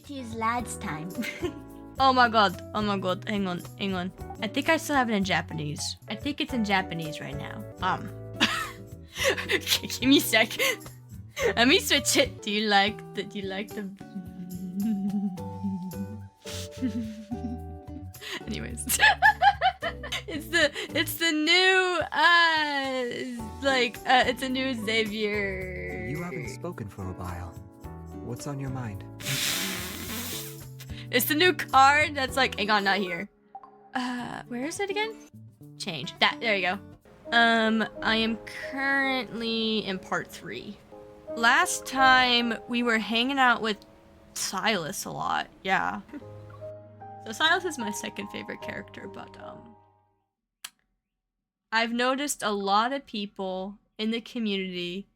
It is lads time. Oh my god, hang on. I think I still have it in Japanese. I think it's in Japanese right now. Give me a sec. Let me switch it. Do you like the anyways. it's the new it's a new Xavier. You haven't spoken for a while. What's on your mind? It's the new card that's like, hang on, not here. Where is it again? Change. There you go. I am currently in part 3. Last time we were hanging out with Silas a lot, yeah. So Silas is my second favorite character, but I've noticed a lot of people in the community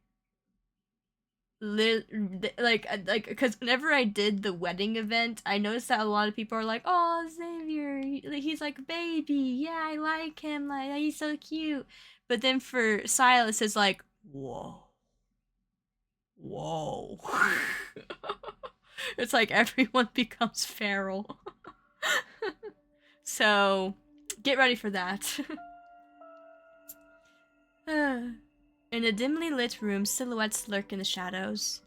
because whenever I did the wedding event, I noticed that a lot of people are like, oh, Xavier, he's like a baby, yeah, I like him, like he's so cute. But then for Silas, it's like, whoa. It's like everyone becomes feral. So get ready for that. In a dimly lit room, silhouettes lurk in the shadows.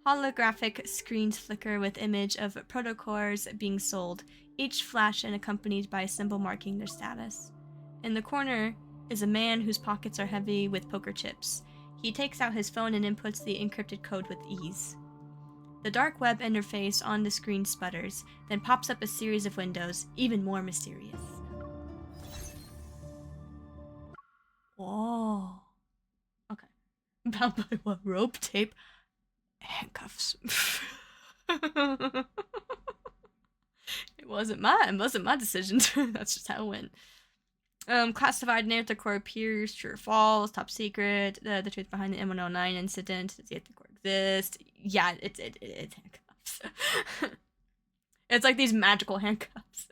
Holographic screens flicker with image of protocores being sold, each flash and accompanied by a symbol marking their status. In the corner is a man whose pockets are heavy with poker chips. He takes out his phone and inputs the encrypted code with ease. The dark web interface on the screen sputters, then pops up a series of windows, even more mysterious. Whoa. Okay. Bound by what? Rope, tape, handcuffs. It wasn't my decision. That's just how it went. Classified Nether Core appears, true or false, top secret, the truth behind the M109 incident, does the Nether Core exist? Yeah, it's handcuffs. It's like these magical handcuffs.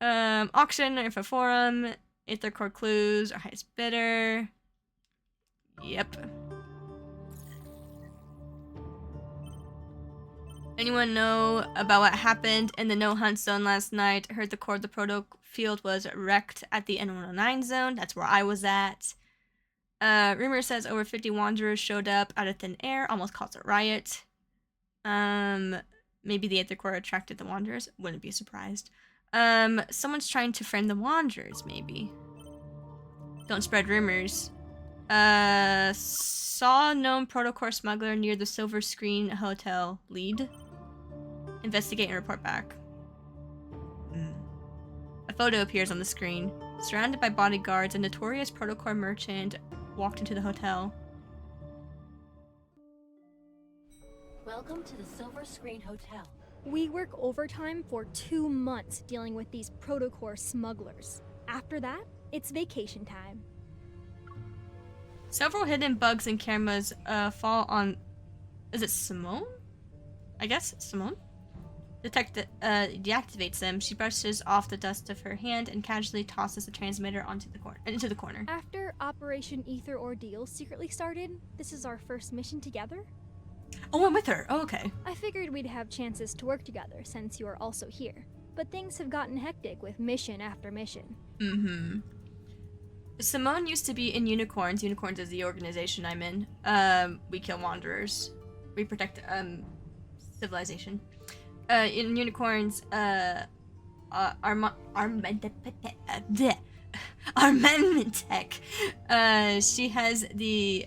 Auction, info forum, Nether Core clues, our highest bidder. Yep. Anyone know about what happened in the no hunt zone last night? Heard the core of the proto field was wrecked at the N109 zone. That's where I was at. Rumor says over 50 wanderers showed up out of thin air, almost caused a riot. Maybe the Aether Core attracted the wanderers. Wouldn't be surprised. Someone's trying to friend the wanderers, maybe. Don't spread rumors. Saw known protocore smuggler near the Silver Screen Hotel. Lead. Investigate and report back. A photo appears on the screen. Surrounded by bodyguards, a notorious protocore merchant walked into the hotel. Welcome to the Silver Screen Hotel. We work overtime for 2 months dealing with these protocore smugglers. After that, it's vacation time. Several hidden bugs and cameras fall on... Is it Simone? I guess Simone? Detective deactivates them. She brushes off the dust of her hand and casually tosses the transmitter into the corner. After Operation Ether Ordeal secretly started, this is our first mission together. Oh, I'm with her. Oh, okay. I figured we'd have chances to work together since you are also here. But things have gotten hectic with mission after mission. Mm-hmm. Simone used to be in Unicorns. Unicorns is the organization I'm in. We kill wanderers. We protect civilization. In Unicorns, Armament Tech. She has the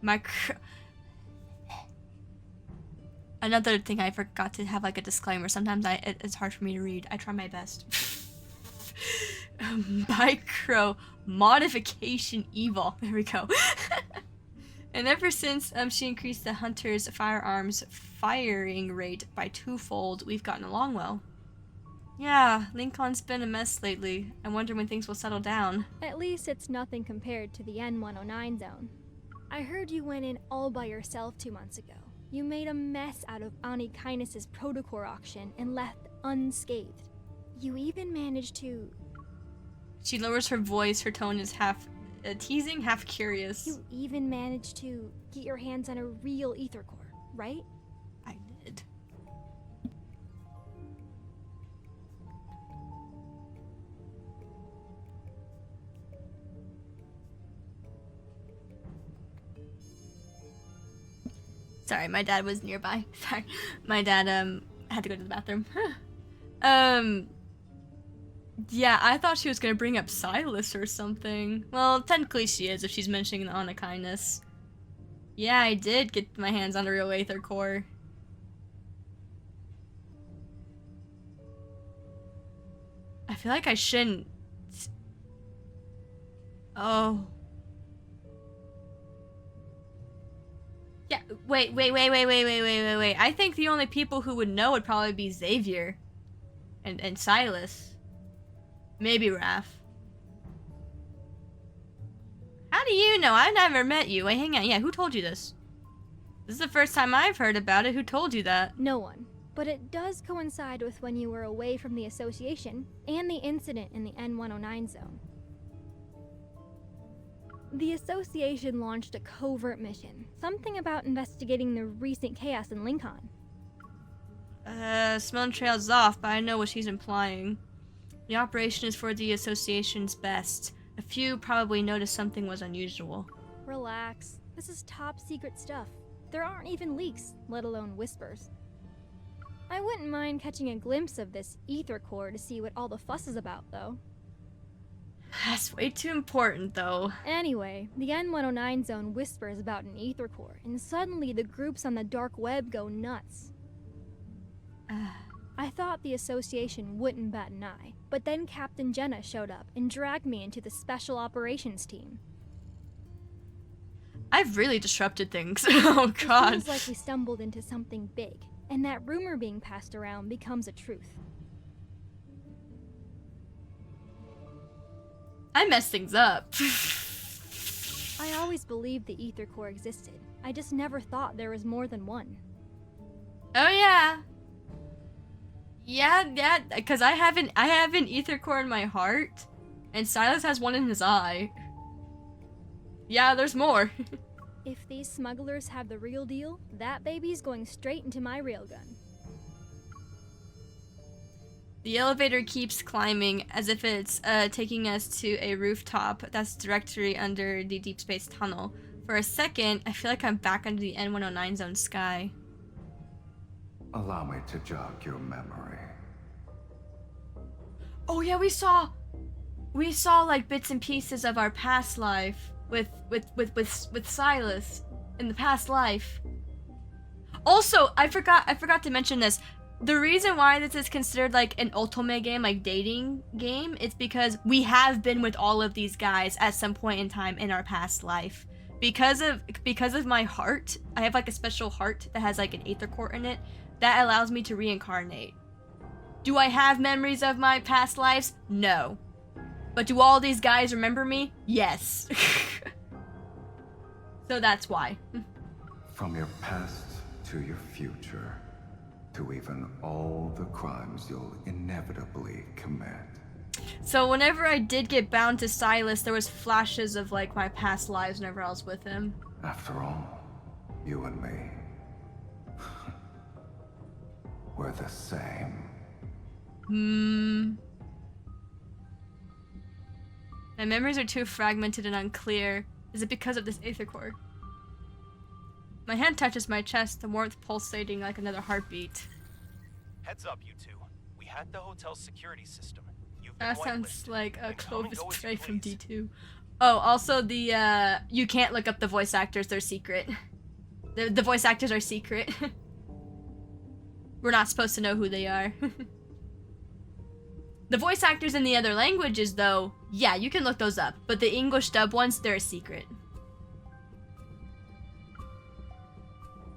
micro... Another thing I forgot to have like a disclaimer. Sometimes it's hard for me to read. I try my best. Micro modification evil. There we go. And ever since she increased the hunter's firearms firing rate by 2-fold, we've gotten along well. Yeah, Lincoln's been a mess lately. I wonder when things will settle down. At least it's nothing compared to the N109 zone. I heard you went in all by yourself 2 months ago. You made a mess out of Ani Kindness's protocore auction and left unscathed. You even managed to... She lowers her voice. Her tone is half teasing, half curious. You even managed to get your hands on a real ether core, right? I did. Sorry, my dad was nearby. Sorry. My dad, had to go to the bathroom. Yeah, I thought she was gonna bring up Silas or something. Well, technically she is if she's mentioning the Honor Kindness. Yeah, I did get my hands on a real Aether Core. I feel like I shouldn't. Oh. Yeah, wait. I think the only people who would know would probably be Xavier. And Silas. Maybe Raph. How do you know? I've never met you. Wait, hang on. Yeah, who told you this? This is the first time I've heard about it. Who told you that? No one. But it does coincide with when you were away from the association and the incident in the N109 zone. The association launched a covert mission. Something about investigating the recent chaos in Lincoln. Smelling trails off, but I know what she's implying. The operation is for the association's best. A few probably noticed something was unusual. Relax. This is top secret stuff. There aren't even leaks, let alone whispers. I wouldn't mind catching a glimpse of this ether core to see what all the fuss is about, though. That's way too important, though. Anyway, the N109 zone whispers about an ether core, and suddenly the groups on the dark web go nuts. I thought the association wouldn't bat an eye, but then Captain Jenna showed up and dragged me into the special operations team. I've really disrupted things. Oh god. It feels like we stumbled into something big, and that rumor being passed around becomes a truth. I messed things up. I always believed the ether core existed. I just never thought there was more than one. Oh yeah. Yeah, because I have an ether core in my heart, and Silas has one in his eye. Yeah, there's more. If these smugglers have the real deal, that baby's going straight into my railgun. The elevator keeps climbing as if it's taking us to a rooftop that's directly under the Deepspace tunnel. For a second, I feel like I'm back under the N109 zone sky. Allow me to jog your memory. Oh yeah, we saw like bits and pieces of our past life with Silas in the past life. Also, I forgot to mention this. The reason why this is considered like an ultimate game, like dating game, it's because we have been with all of these guys at some point in time in our past life. Because of my heart, I have like a special heart that has like an aether core in it that allows me to reincarnate. Do I have memories of my past lives? No. But do all these guys remember me? Yes. So that's why. From your past to your future, to even all the crimes you'll inevitably commit. So whenever I did get bound to Silas, there was flashes of like my past lives whenever I was with him. After all, you and me, we're the same. My memories are too fragmented and unclear. Is it because of this aether core? My hand touches my chest, the warmth pulsating like another heartbeat. Heads up, you two. We hacked the hotel's security system. You've been That sounds whitelisted. like a Come and Clovis go as you Prey from please. D2. Oh, also the, you can't look up the voice actors, they're secret. The voice actors are secret. We're not supposed to know who they are. The voice actors in the other languages, though, yeah, you can look those up. But the English dub ones, they're a secret.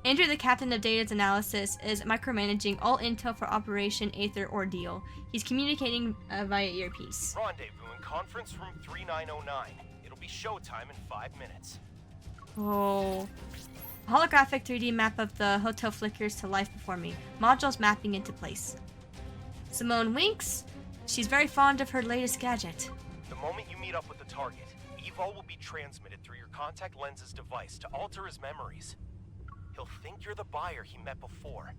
Andrew, the captain of Data's analysis, is micromanaging all intel for Operation Aether Ordeal. He's communicating via earpiece. Rendezvous in conference room 3909. It'll be showtime in 5 minutes. Oh. A holographic 3D map of the hotel flickers to life before me. Modules mapping into place. Simone winks. She's very fond of her latest gadget. The moment you meet up with the target, Evo will be transmitted through your contact lenses device to alter his memories. He'll think you're the buyer he met before.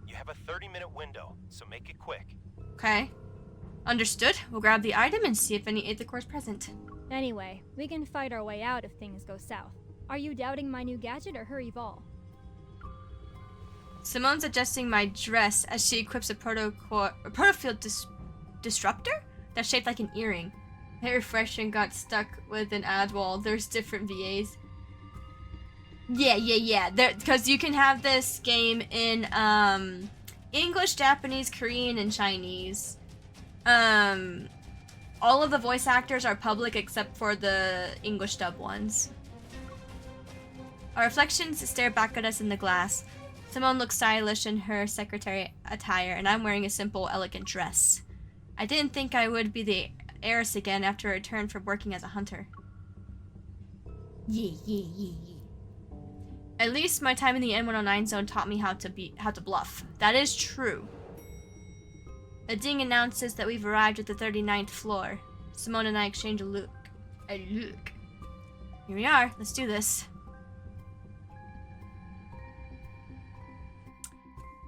You have a 30-minute window, so make it quick. Okay. Understood. We'll grab the item and see if any aether core is present. Anyway, we can fight our way out if things go south. Are you doubting my new gadget or her evolve? Simone's adjusting my dress as she equips a protofield disruptor that's shaped like an earring. I refreshed and got stuck with an ad wall. There's different VAs. Yeah. Because you can have this game in English, Japanese, Korean, and Chinese. All of the voice actors are public except for the English dub ones. Our reflections stare back at us in the glass. Simone looks stylish in her secretary attire, and I'm wearing a simple, elegant dress. I didn't think I would be the heiress again after a return from working as a hunter. Yeah. At least my time in the N109 zone taught me how to bluff. That is true. A ding announces that we've arrived at the 39th floor. Simone and I exchange a look. Here we are. Let's do this.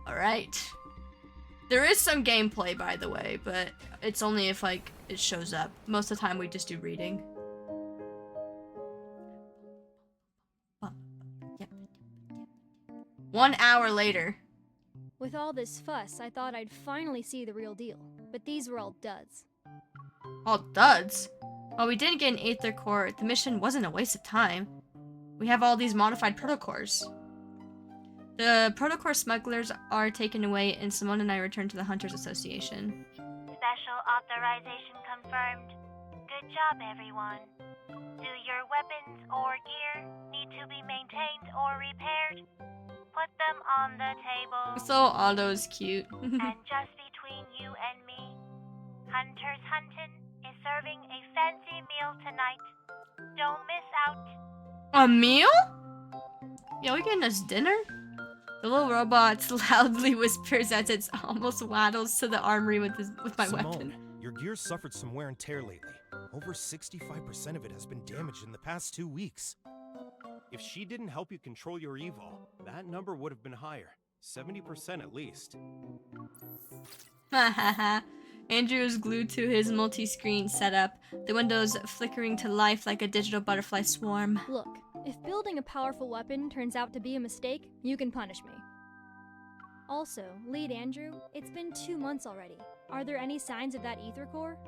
Alright. There is some gameplay, by the way, but it's only if, like, it shows up. Most of the time we just do reading. Yep. 1 hour later. With all this fuss, I thought I'd finally see the real deal. But these were all duds. All duds? While we didn't get an Aether Core, the mission wasn't a waste of time. We have all these modified protocores. The protocore smugglers are taken away, and Simone and I return to the Hunters Association. Special authorization confirmed. Good job, everyone. Do your weapons or gear need to be maintained or repaired? Put them on the table. So Otto's cute. And just between you and me, Hunters Huntin' is serving a fancy meal tonight. Don't miss out. A meal? Yeah, we getting us dinner? The little robot loudly whispers as it almost waddles to the armory with my Simone, weapon. your gear suffered some wear and tear lately. Over 65% of it has been damaged in the past 2 weeks. If she didn't help you control your evil, that number would have been higher. 70% at least. Andrew is glued to his multi-screen setup, the windows flickering to life like a digital butterfly swarm. Look, if building a powerful weapon turns out to be a mistake, you can punish me. Also, lead Andrew, it's been 2 months already. Are there any signs of that Aether Core?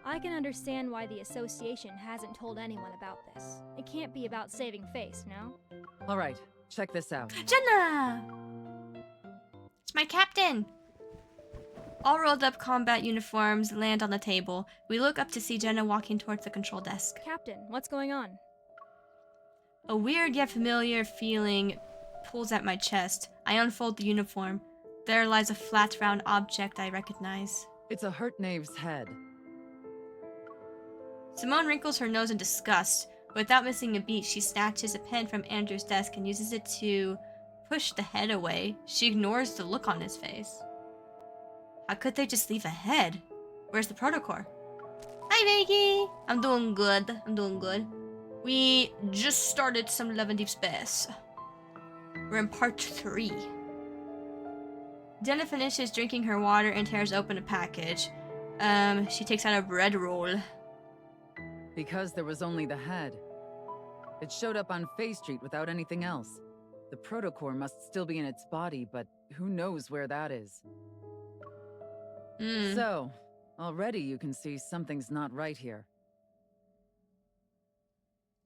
I can understand why the association hasn't told anyone about this. It can't be about saving face, no? Alright, check this out. Jenna! It's my captain! All rolled up combat uniforms land on the table. We look up to see Jenna walking towards the control desk. Captain, what's going on? A weird yet familiar feeling pulls at my chest. I unfold the uniform. There lies a flat, round object I recognize. It's a hurt knave's head. Simone wrinkles her nose in disgust. Without missing a beat, she snatches a pen from Andrew's desk and uses it to push the head away. She ignores the look on his face. How could they just leave a head? Where's the protocore? Hi, Maggie! I'm doing good. We just started some Lemme Deepspace. We're in part 3. Jenna finishes drinking her water and tears open a package. She takes out a bread roll. Because there was only the head. It showed up on Faye Street without anything else. The protocore must still be in its body, but who knows where that is. So, already you can see something's not right here.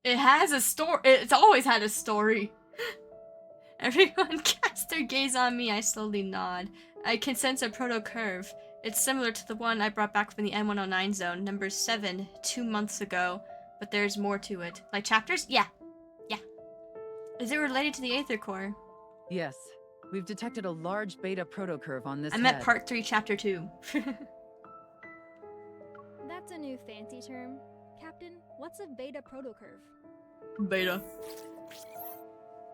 It has a story. It's always had a story. Everyone casts their gaze on me. I slowly nod. I can sense a proto-curve. It's similar to the one I brought back from the N109 zone, number 7, 2 months ago. But there's more to it. Like chapters? Yeah. Is it related to the Aether Core? Yes. We've detected a large beta protocurve on this I head. meant part 3, chapter 2. That's a new fancy term. Captain, what's a beta protocurve? Beta.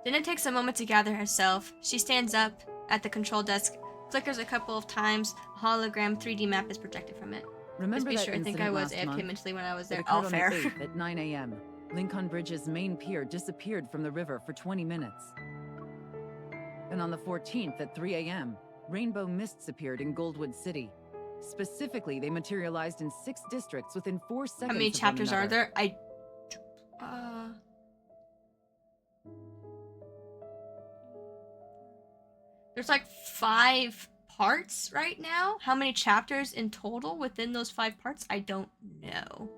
Jenna takes a moment to gather herself. She stands up at the control desk, flickers a couple of times. A hologram 3D map is projected from it. Remember Just that be sure, I think I incident was last month? AFK mentally when I was It there. occurred Oh, on fair. the 8th at 9 a.m. Lincoln Bridge's main pier disappeared from the river for 20 minutes. And on the 14th at 3 a.m., rainbow mists appeared in Goldwood City. Specifically, they materialized in 6 districts within 4 seconds. How many of one chapters are another. there? There's like 5 parts right now. How many chapters in total within those 5 parts? I don't know.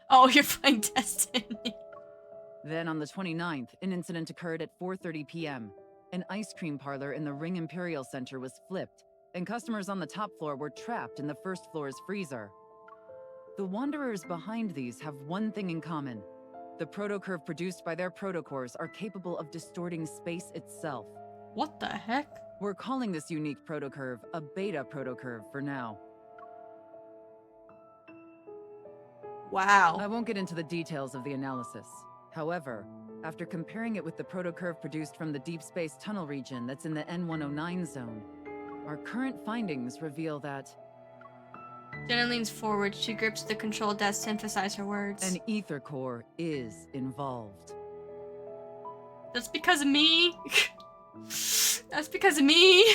Oh, you're playing Destiny. Then on the 29th, an incident occurred at 4:30 p.m. An ice cream parlor in the Ring Imperial Center was flipped, and customers on the top floor were trapped in the first floor's freezer. The Wanderers behind these have one thing in common. The protocurve produced by their protocores are capable of distorting space itself. What the heck? We're calling this unique protocurve a beta protocurve for now. Wow. I won't get into the details of the analysis. However, after comparing it with the protocurve produced from the Deepspace tunnel region that's in the N109 zone, our current findings reveal that Jenna leans forward. She grips the control desk to emphasize her words. an ether core is involved. That's because of me. That's because of me.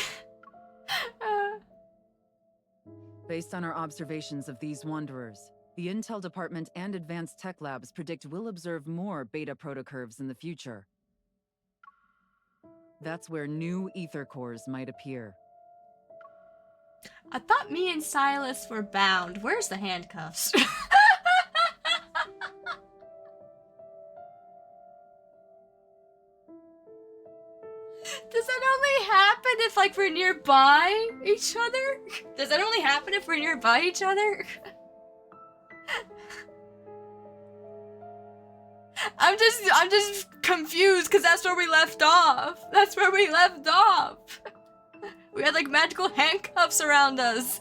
Based on our observations of these Wanderers, the Intel Department and Advanced Tech Labs predict we'll observe more beta protocurves in the future. That's where new ether cores might appear. I thought me and Silas were bound. Where's the handcuffs? Does that only happen if, like, we're nearby each other? Does that only happen if we're nearby each other? I'm just confused because that's where we left off. That's where we left off. We had like magical handcuffs around us.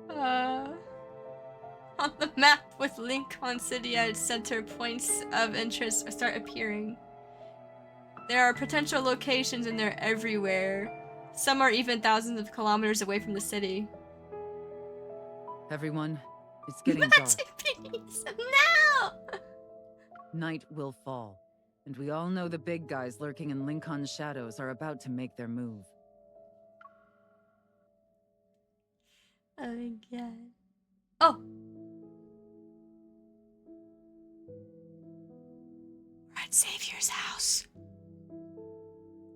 On the map with Lincoln City at its center, points of interest start appearing. There are potential locations and they're everywhere. Some are even thousands of kilometers away from the city. Everyone, it's getting dark. Peace. No! Night will fall, and we all know the big guys lurking in Lincoln's shadows are about to make their move. Oh my god. Oh! We're at Xavier's house.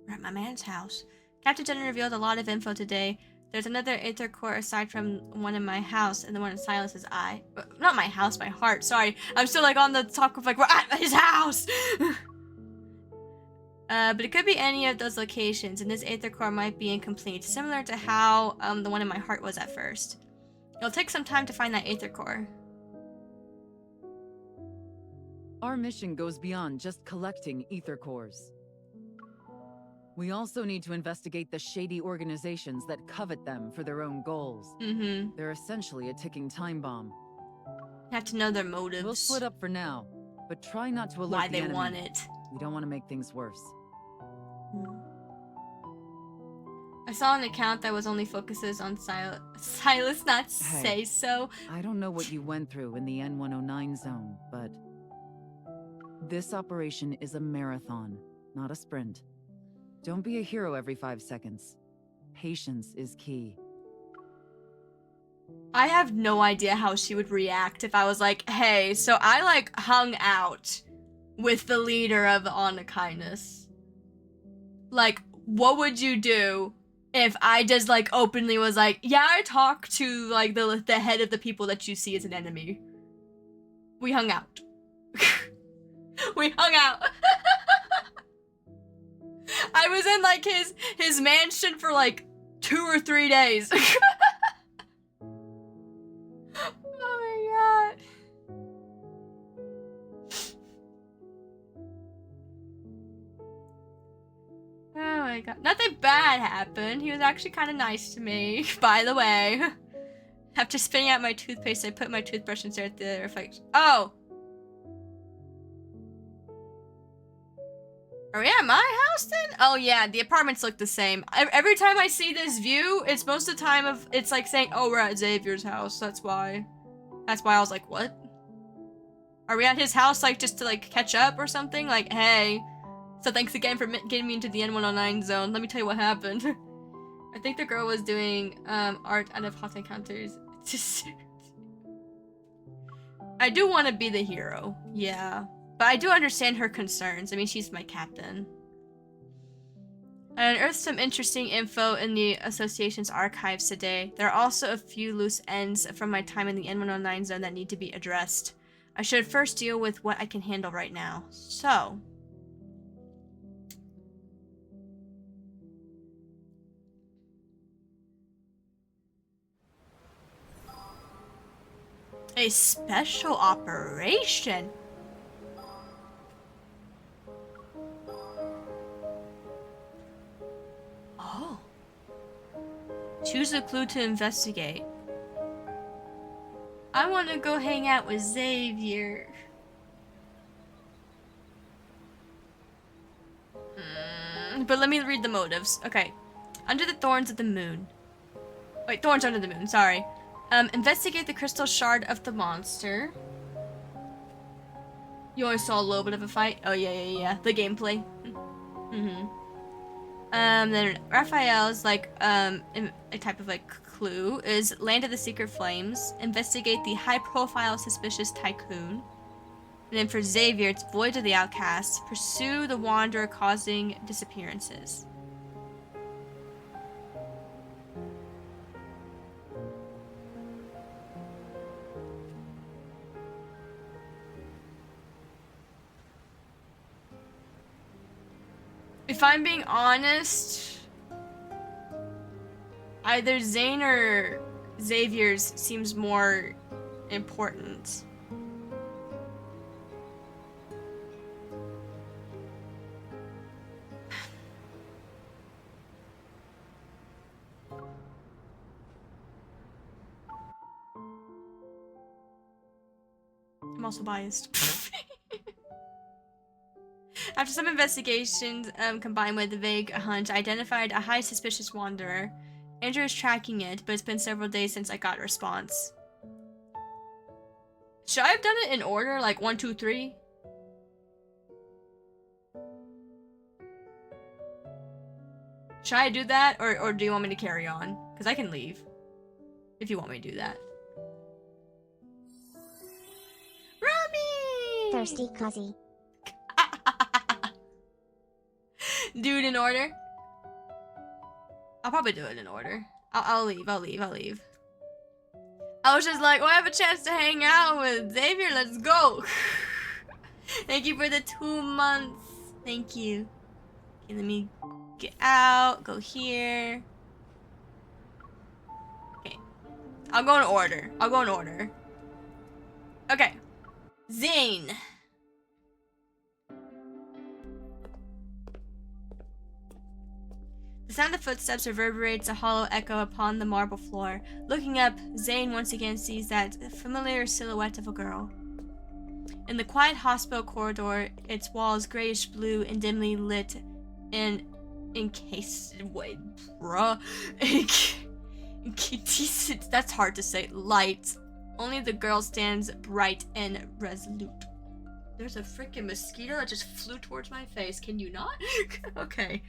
We're at my man's house. Captain Jenner revealed a lot of info today. There's another ether core aside from one in my house and the one in Silas's eye. Not my house, my heart. Sorry. I'm still like on the talk of like, we're at his house! But it could be any of those locations, and this ether core might be incomplete, similar to how the one in my heart was at first. It'll take some time to find that ether core. Our mission goes beyond just collecting ether cores. We also need to investigate the shady organizations that covet them for their own goals. Mm-hmm. They're essentially a ticking time bomb. You have to know their motives. We'll split up for now, but try not to alert why the they enemy. want it. We don't want to make things worse. I saw an account that was only focuses on Silas, not Hey. say so. I don't know what you went through in the N109 zone, but this operation is a marathon, not a sprint. Don't be a hero every 5 seconds. Patience is key. I have no idea how she would react if I was like, hey, so I like hung out with the leader of the On the Kindness. Like, what would you do if I just like openly was like, yeah, I talked to like the head of the people that you see as an enemy. We hung out. We hung out. I was in like his mansion for like 2 or 3 days. Oh my god. Oh my god. Nothing bad happened. He was actually kind of nice to me, by the way. After spitting out my toothpaste, I put my toothbrush and stared at the reflection. Oh! Are we at my house then? Oh yeah, the apartments look the same. Every time I see this view, it's most of the time it's like saying, oh, we're at Xavier's house. That's why I was like, what? Are we at his house like just to like catch up or something? Like, hey, so thanks again for getting me into the N109 zone. Let me tell you what happened. I think the girl was doing art out of hot encounters. I do want to be the hero, yeah. But I do understand her concerns. I mean, she's my captain. I unearthed some interesting info in the Association's archives today. There are also a few loose ends from my time in the N109 zone that need to be addressed. I should first deal with what I can handle right now. So... a special operation? Oh. Choose a clue to investigate. I want to go hang out with Xavier. But let me read the motives. Okay. Under the thorns of the moon. Wait, thorns under the moon, sorry. Investigate the crystal shard of the monster. You only saw a little bit of a fight? Oh, yeah. The gameplay. Then Raphael's, like, a type of, like, clue is land of the secret flames. Investigate the high-profile suspicious tycoon. And then for Xavier, it's void of the outcast. Pursue the wanderer causing disappearances. If I'm being honest, either Zane or Xavier's seems more important. I'm also biased. After some investigations, combined with the vague hunch, I identified a high suspicious wanderer. Andrew is tracking it, but it's been several days since I got a response. Should I have done it in order, like 1, 2, 3? Should I do that, or do you want me to carry on? Because I can leave, if you want me to do that. Rami! Thirsty Cuzzy. Do it in order? I'll probably do it in order. I'll leave. I was just like, well, I have a chance to hang out with Xavier. Let's go. Thank you for the 2 months. Thank you. Okay, let me get out. Go here. Okay. I'll go in order. Okay. Zane. The sound of footsteps reverberates a hollow echo upon the marble floor. Looking up, Zane once again sees that familiar silhouette of a girl. In the quiet hospital corridor, its walls grayish blue and dimly lit in encased wait, bruh. That's hard to say. Light. Only the girl stands bright and resolute. There's a freaking mosquito that just flew towards my face. Can you not? Okay.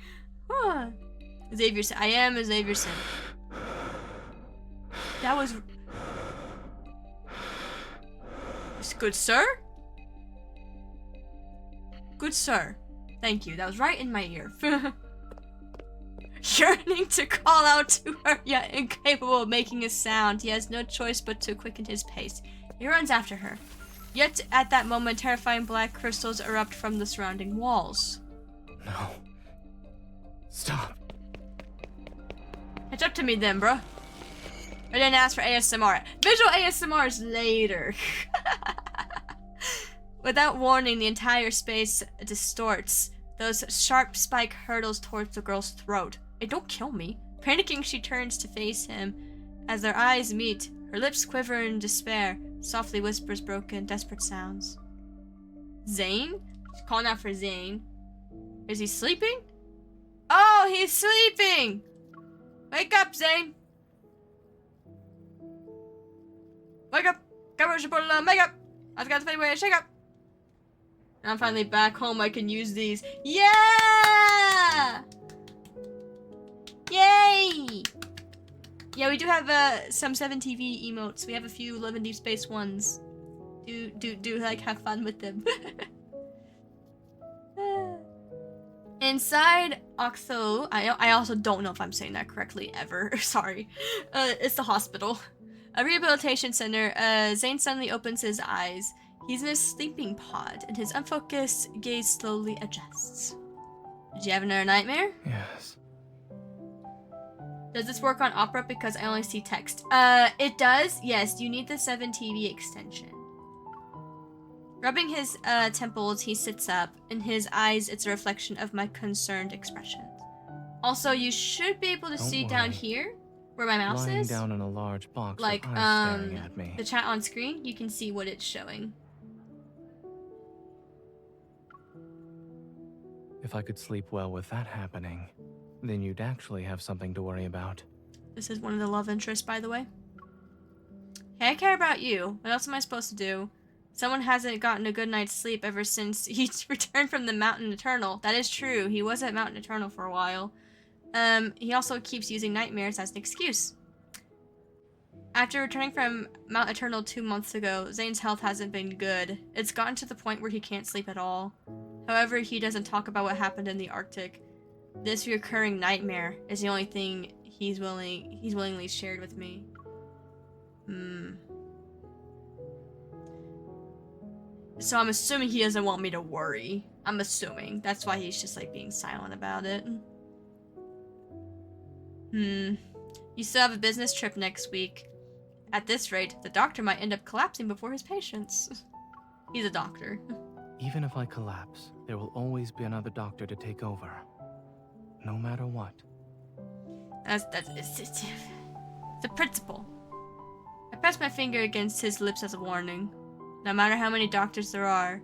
Xavier said, I am a Xavier said. That was... Good sir? Good sir. Thank you. That was right in my ear. Yearning to call out to her, yet incapable of making a sound, he has no choice but to quicken his pace. He runs after her. Yet at that moment, terrifying black crystals erupt from the surrounding walls. No. Stop. Catch up to me then, bro. I didn't ask for ASMR. Visual ASMR is later. Without warning, the entire space distorts. Those sharp spike hurtles towards the girl's throat. Hey, don't kill me. Panicking, she turns to face him. As their eyes meet, her lips quiver in despair. Softly whispers broken, desperate sounds. Zane? She's calling out for Zane. Is he sleeping? Oh, he's sleeping! Wake up, Zane! Wake up! Cover should put on makeup! I've got to fade away, shake up! And I'm finally back home, I can use these. Yeah! Yay! Yeah, we do have some 7TV emotes. We have a few Love and Deepspace ones. Do like have fun with them. Inside Oxo, I also don't know if I'm saying that correctly ever. Sorry. It's the hospital. A rehabilitation center. Zane suddenly opens his eyes. He's in a sleeping pod, and his unfocused gaze slowly adjusts. Did you have another nightmare? Yes. Does this work on Opera because I only see text? It does. Yes, you need the 7 TV extension. Rubbing his temples, he sits up. In his eyes, it's a reflection of my concerned expression. Also, you should be able to Don't see worry. down here, where my mouse Lying is. down in a large box Like, with eyes staring at me. the chat on screen, you can see what it's showing. If I could sleep well with that happening, then you'd actually have something to worry about. This is one of the love interests, by the way. Hey, I care about you. What else am I supposed to do? Someone hasn't gotten a good night's sleep ever since he returned from the Mountain Eternal. That is true. He was at Mountain Eternal for a while. He also keeps using nightmares as an excuse. After returning from Mount Eternal 2 months ago, Zane's health hasn't been good. It's gotten to the point where he can't sleep at all. However, he doesn't talk about what happened in the Arctic. This recurring nightmare is the only thing he's willingly shared with me. So I'm assuming he doesn't want me to worry. I'm assuming. That's why he's just like being silent about it. You still have a business trip next week. At this rate, the doctor might end up collapsing before his patients. He's a doctor. Even if I collapse, there will always be another doctor to take over. No matter what. It's a principle. I press my finger against his lips as a warning. No matter how many doctors there are,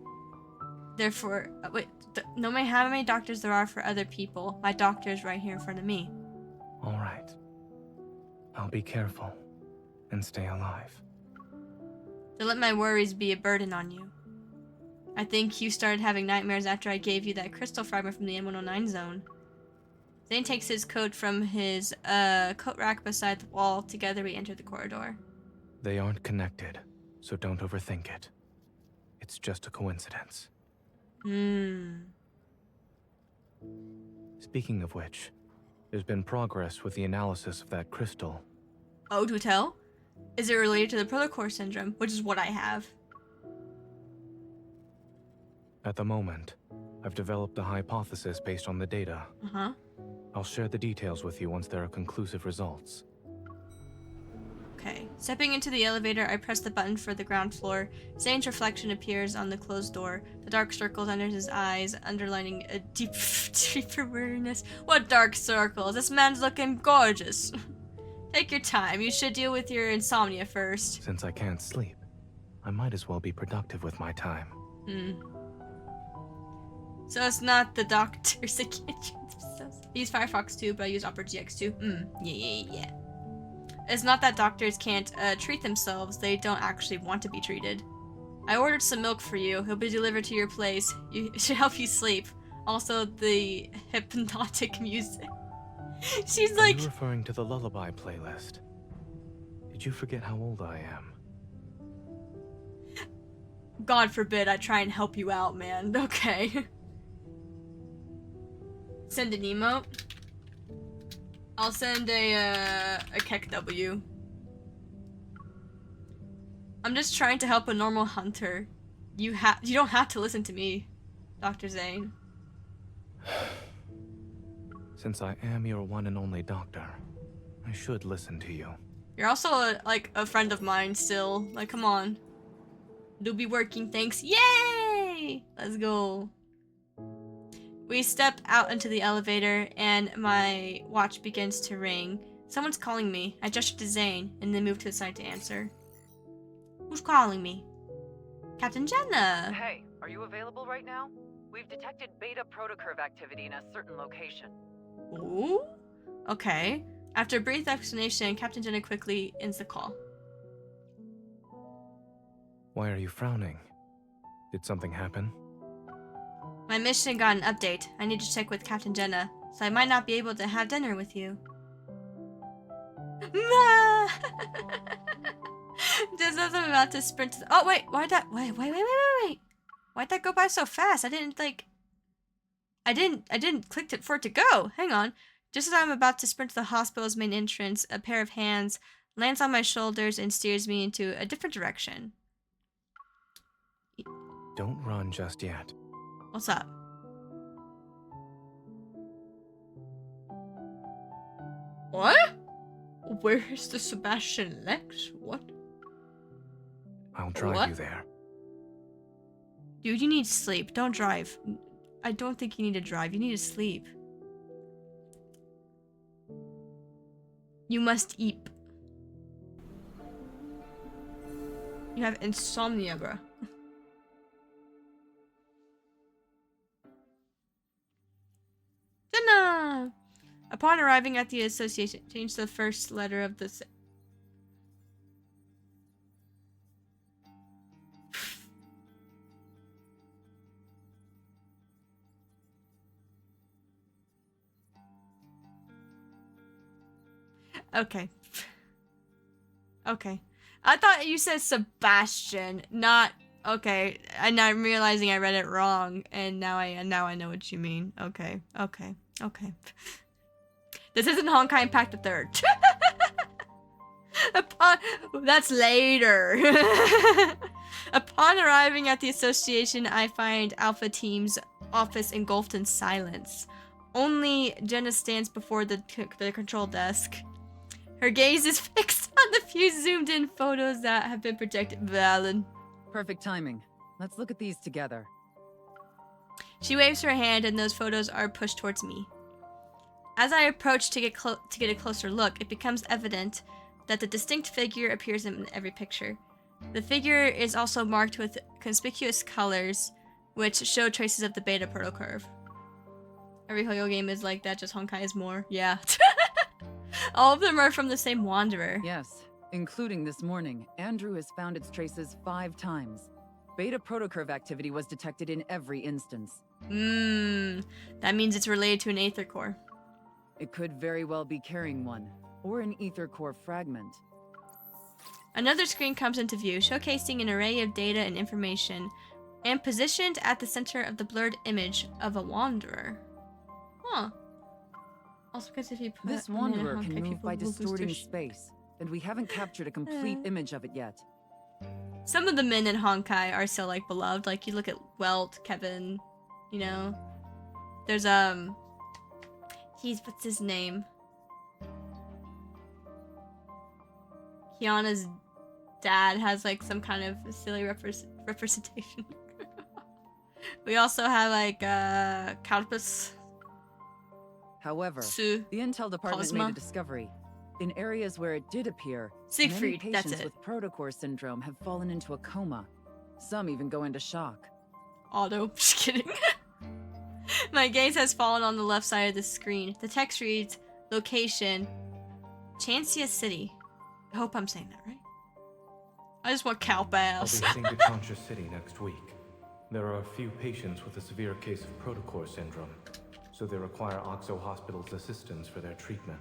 no matter how many doctors there are for other people, my doctor is right here in front of me. All right. I'll be careful and stay alive. Don't let my worries be a burden on you. I think you started having nightmares after I gave you that crystal fragment from the M109 zone. Zane takes his coat from his coat rack beside the wall. Together we enter the corridor. They aren't connected, so don't overthink it. It's just a coincidence. Speaking of which, there's been progress with the analysis of that crystal. Oh, do tell? Is it related to the protocore syndrome, which is what I have? At the moment, I've developed a hypothesis based on the data. I'll share the details with you once there are conclusive results. Okay. Stepping into the elevator, I press the button for the ground floor. Zane's reflection appears on the closed door. The dark circles under his eyes, underlining a deeper weariness. What dark circles? This man's looking gorgeous. Take your time. You should deal with your insomnia first. Since I can't sleep, I might as well be productive with my time. So it's not the doctors that can't treat themselves. I use Firefox too, but I use Opera GX too. Yeah. It's not that doctors can't treat themselves. They don't actually want to be treated. I ordered some milk for you. It'll be delivered to your place. It should help you sleep. Also, the hypnotic music. She's like... Are you referring to the lullaby playlist? Did you forget how old I am? God forbid I try and help you out, man. Okay. Send an emote. I'll send a Keck W. I'm just trying to help a normal hunter. You don't have to listen to me, Dr. Zane. Since I am your one and only doctor, I should listen to you. You're also a friend of mine still. Like, come on. Do be working, thanks. Yay! Let's go. We step out into the elevator, and my watch begins to ring. Someone's calling me. I gesture to Zane, and then move to the side to answer. Who's calling me? Captain Jenna! Hey, are you available right now? We've detected beta protocurve activity in a certain location. Ooh? Okay. After a brief explanation, Captain Jenna quickly ends the call. Why are you frowning? Did something happen? My mission got an update. I need to check with Captain Jenna, so I might not be able to have dinner with you. Just as I'm about to sprint to oh, wait, wait. Why'd that go by so fast? I didn't, I didn't click it for it to go. Hang on. Just as I'm about to sprint to the hospital's main entrance, a pair of hands lands on my shoulders and steers me into a different direction. Don't run just yet. What's up? What? Where's the Sebastian Lex? What? I'll drive you there. Dude, you need sleep. Don't drive. I don't think you need to drive. You need to sleep. You must eat. You have insomnia, bro. Dinner! Upon arriving at the association, change the first letter of the... Okay. Okay. I thought you said Sebastian, not... Okay. And I'm realizing I read it wrong, and now I know what you mean. Okay. Okay. Okay. This isn't Honkai Impact the Third. That's later. Upon arriving at the association, I find Alpha Team's office engulfed in silence. Only Jenna stands before the control desk. Her gaze is fixed on the few zoomed-in photos that have been projected. Valid. Perfect timing. Let's look at these together. She waves her hand, and those photos are pushed towards me. As I approach to get a closer look, it becomes evident that the distinct figure appears in every picture. The figure is also marked with conspicuous colors, which show traces of the beta protocurve. Every Hoyo game is like that, just Honkai is more. Yeah. All of them are from the same Wanderer. Yes, including this morning. Andrew has found its traces 5 times. Beta protocurve activity was detected in every instance. That means it's related to an Aether core. It could very well be carrying one, or an Aether core fragment. Another screen comes into view, showcasing an array of data and information, and positioned at the center of the blurred image of a Wanderer. Huh. Also, because if you put this Wanderer can move by distorting space, and we haven't captured a complete image of it yet. Some of the men in Honkai are so, like, beloved. Like, you look at Welt, Kevin, you know. There's, what's his name? Kiana's dad has, like, some kind of silly representation. We also have, like, Kalpus. However, Sue, the Intel department Cosma. made a discovery. In areas where it did appear, Siegfried, many that's patients it. with protocore syndrome have fallen into a coma. Some even go into shock. Auto. Just kidding. My gaze has fallen on the left side of the screen. The text reads, location, Chancia City. I hope I'm saying that right. I just want I'll Kalpas. be heading to Chancia City next week. There are a few patients with a severe case of protocore syndrome, so they require Oxo Hospital's assistance for their treatment.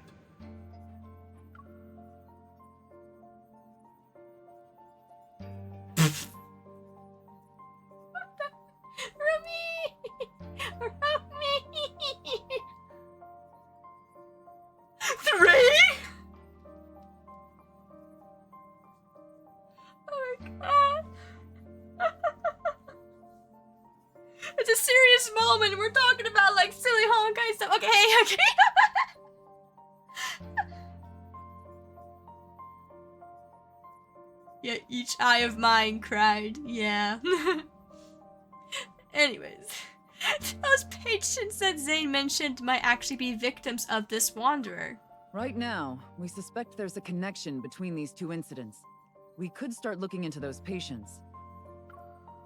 It's a serious moment. We're talking about like silly Honkai stuff. Okay. Yeah, each eye of mine cried. Yeah. Anyways, those patients that Zane mentioned might actually be victims of this Wanderer. Right now, we suspect there's a connection between these 2 incidents. We could start looking into those patients.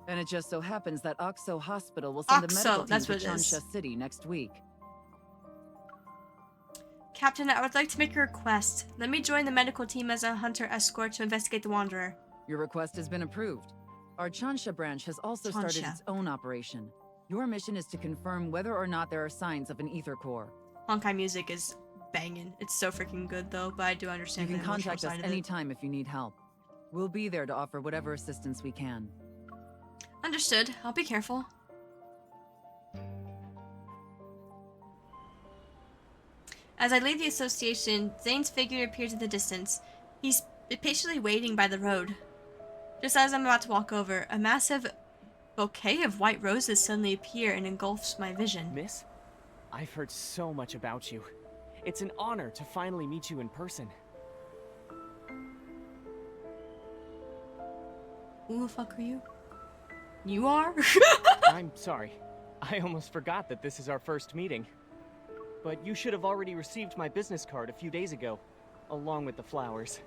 And it just so happens that Oxo Hospital will send a medical team to Chancia City next week. Captain, I would like to make a request. Let me join the medical team as a hunter escort to investigate the Wanderer. Your request has been approved. Our Chancia branch has also started its own operation. Your mission is to confirm whether or not there are signs of an Aether core. Honkai music is banging. It's so freaking good though, but I do understand You the can emotional contact us side of it. anytime if you need help. We'll be there to offer whatever assistance we can. Understood. I'll be careful. As I leave the association, Zane's figure appears in the distance. He's patiently waiting by the road. Just as I'm about to walk over, a massive bouquet of white roses suddenly appear and engulfs my vision. Miss, I've heard so much about you. It's an honor to finally meet you in person. Who the fuck are you? You are? I'm sorry. I almost forgot that this is our first meeting. But you should have already received my business card a few days ago, along with the flowers.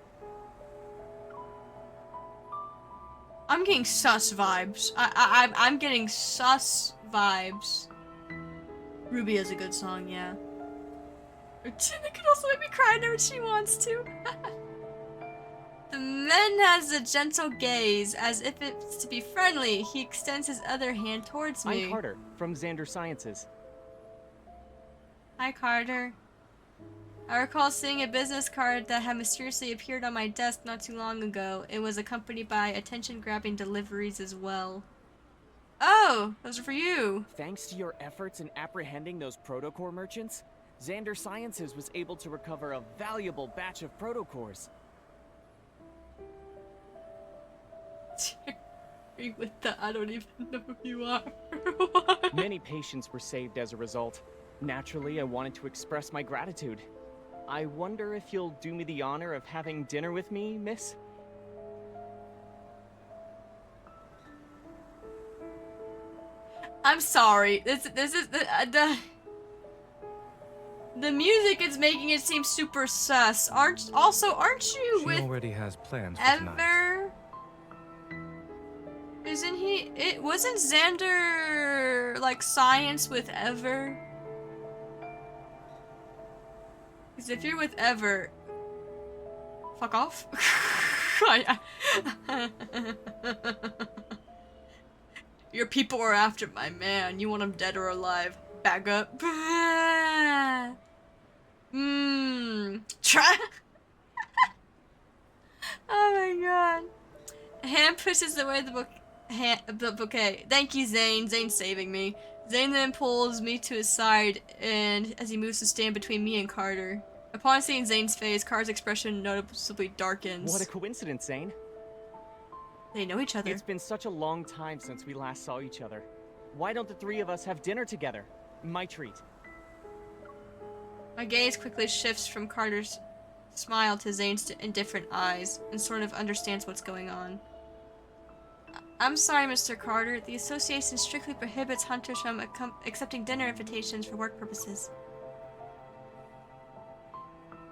I'm getting sus vibes. I'm getting sus vibes. Ruby has a good song, yeah. Tina can also make me cry whenever she wants to. The man has a gentle gaze, as if it's to be friendly. He extends his other hand towards me. I'm Carter, from Xander Sciences. Hi, Carter. I recall seeing a business card that had mysteriously appeared on my desk not too long ago. It was accompanied by attention-grabbing deliveries as well. Oh, those are for you. Thanks to your efforts in apprehending those protocore merchants, Xander Sciences was able to recover a valuable batch of protocores. With the I don't even know who you are. Many patients were saved as a result. Naturally, I wanted to express my gratitude. I wonder if you'll do me the honor of having dinner with me, miss? I'm sorry. This is the music is making it seem super sus. Aren't you She with already has plans for tonight. Ever? Isn't he? It wasn't Xander like science with Ever? Because if you're with Ever, fuck off. Your people are after my man. You want him dead or alive? Back up. Try. Oh my god. Hand pushes away the bouquet. Thank you, Zane. Zane's saving me. Zane then pulls me to his side, and as he moves to stand between me and Carter. Upon seeing Zane's face, Carter's expression noticeably darkens. What a coincidence, Zane. They know each other. It's been such a long time since we last saw each other. Why don't the three of us have dinner together? My treat. My gaze quickly shifts from Carter's smile to Zane's indifferent eyes, and sort of understands what's going on. I'm sorry, Mr. Carter. The association strictly prohibits hunters from accepting dinner invitations for work purposes.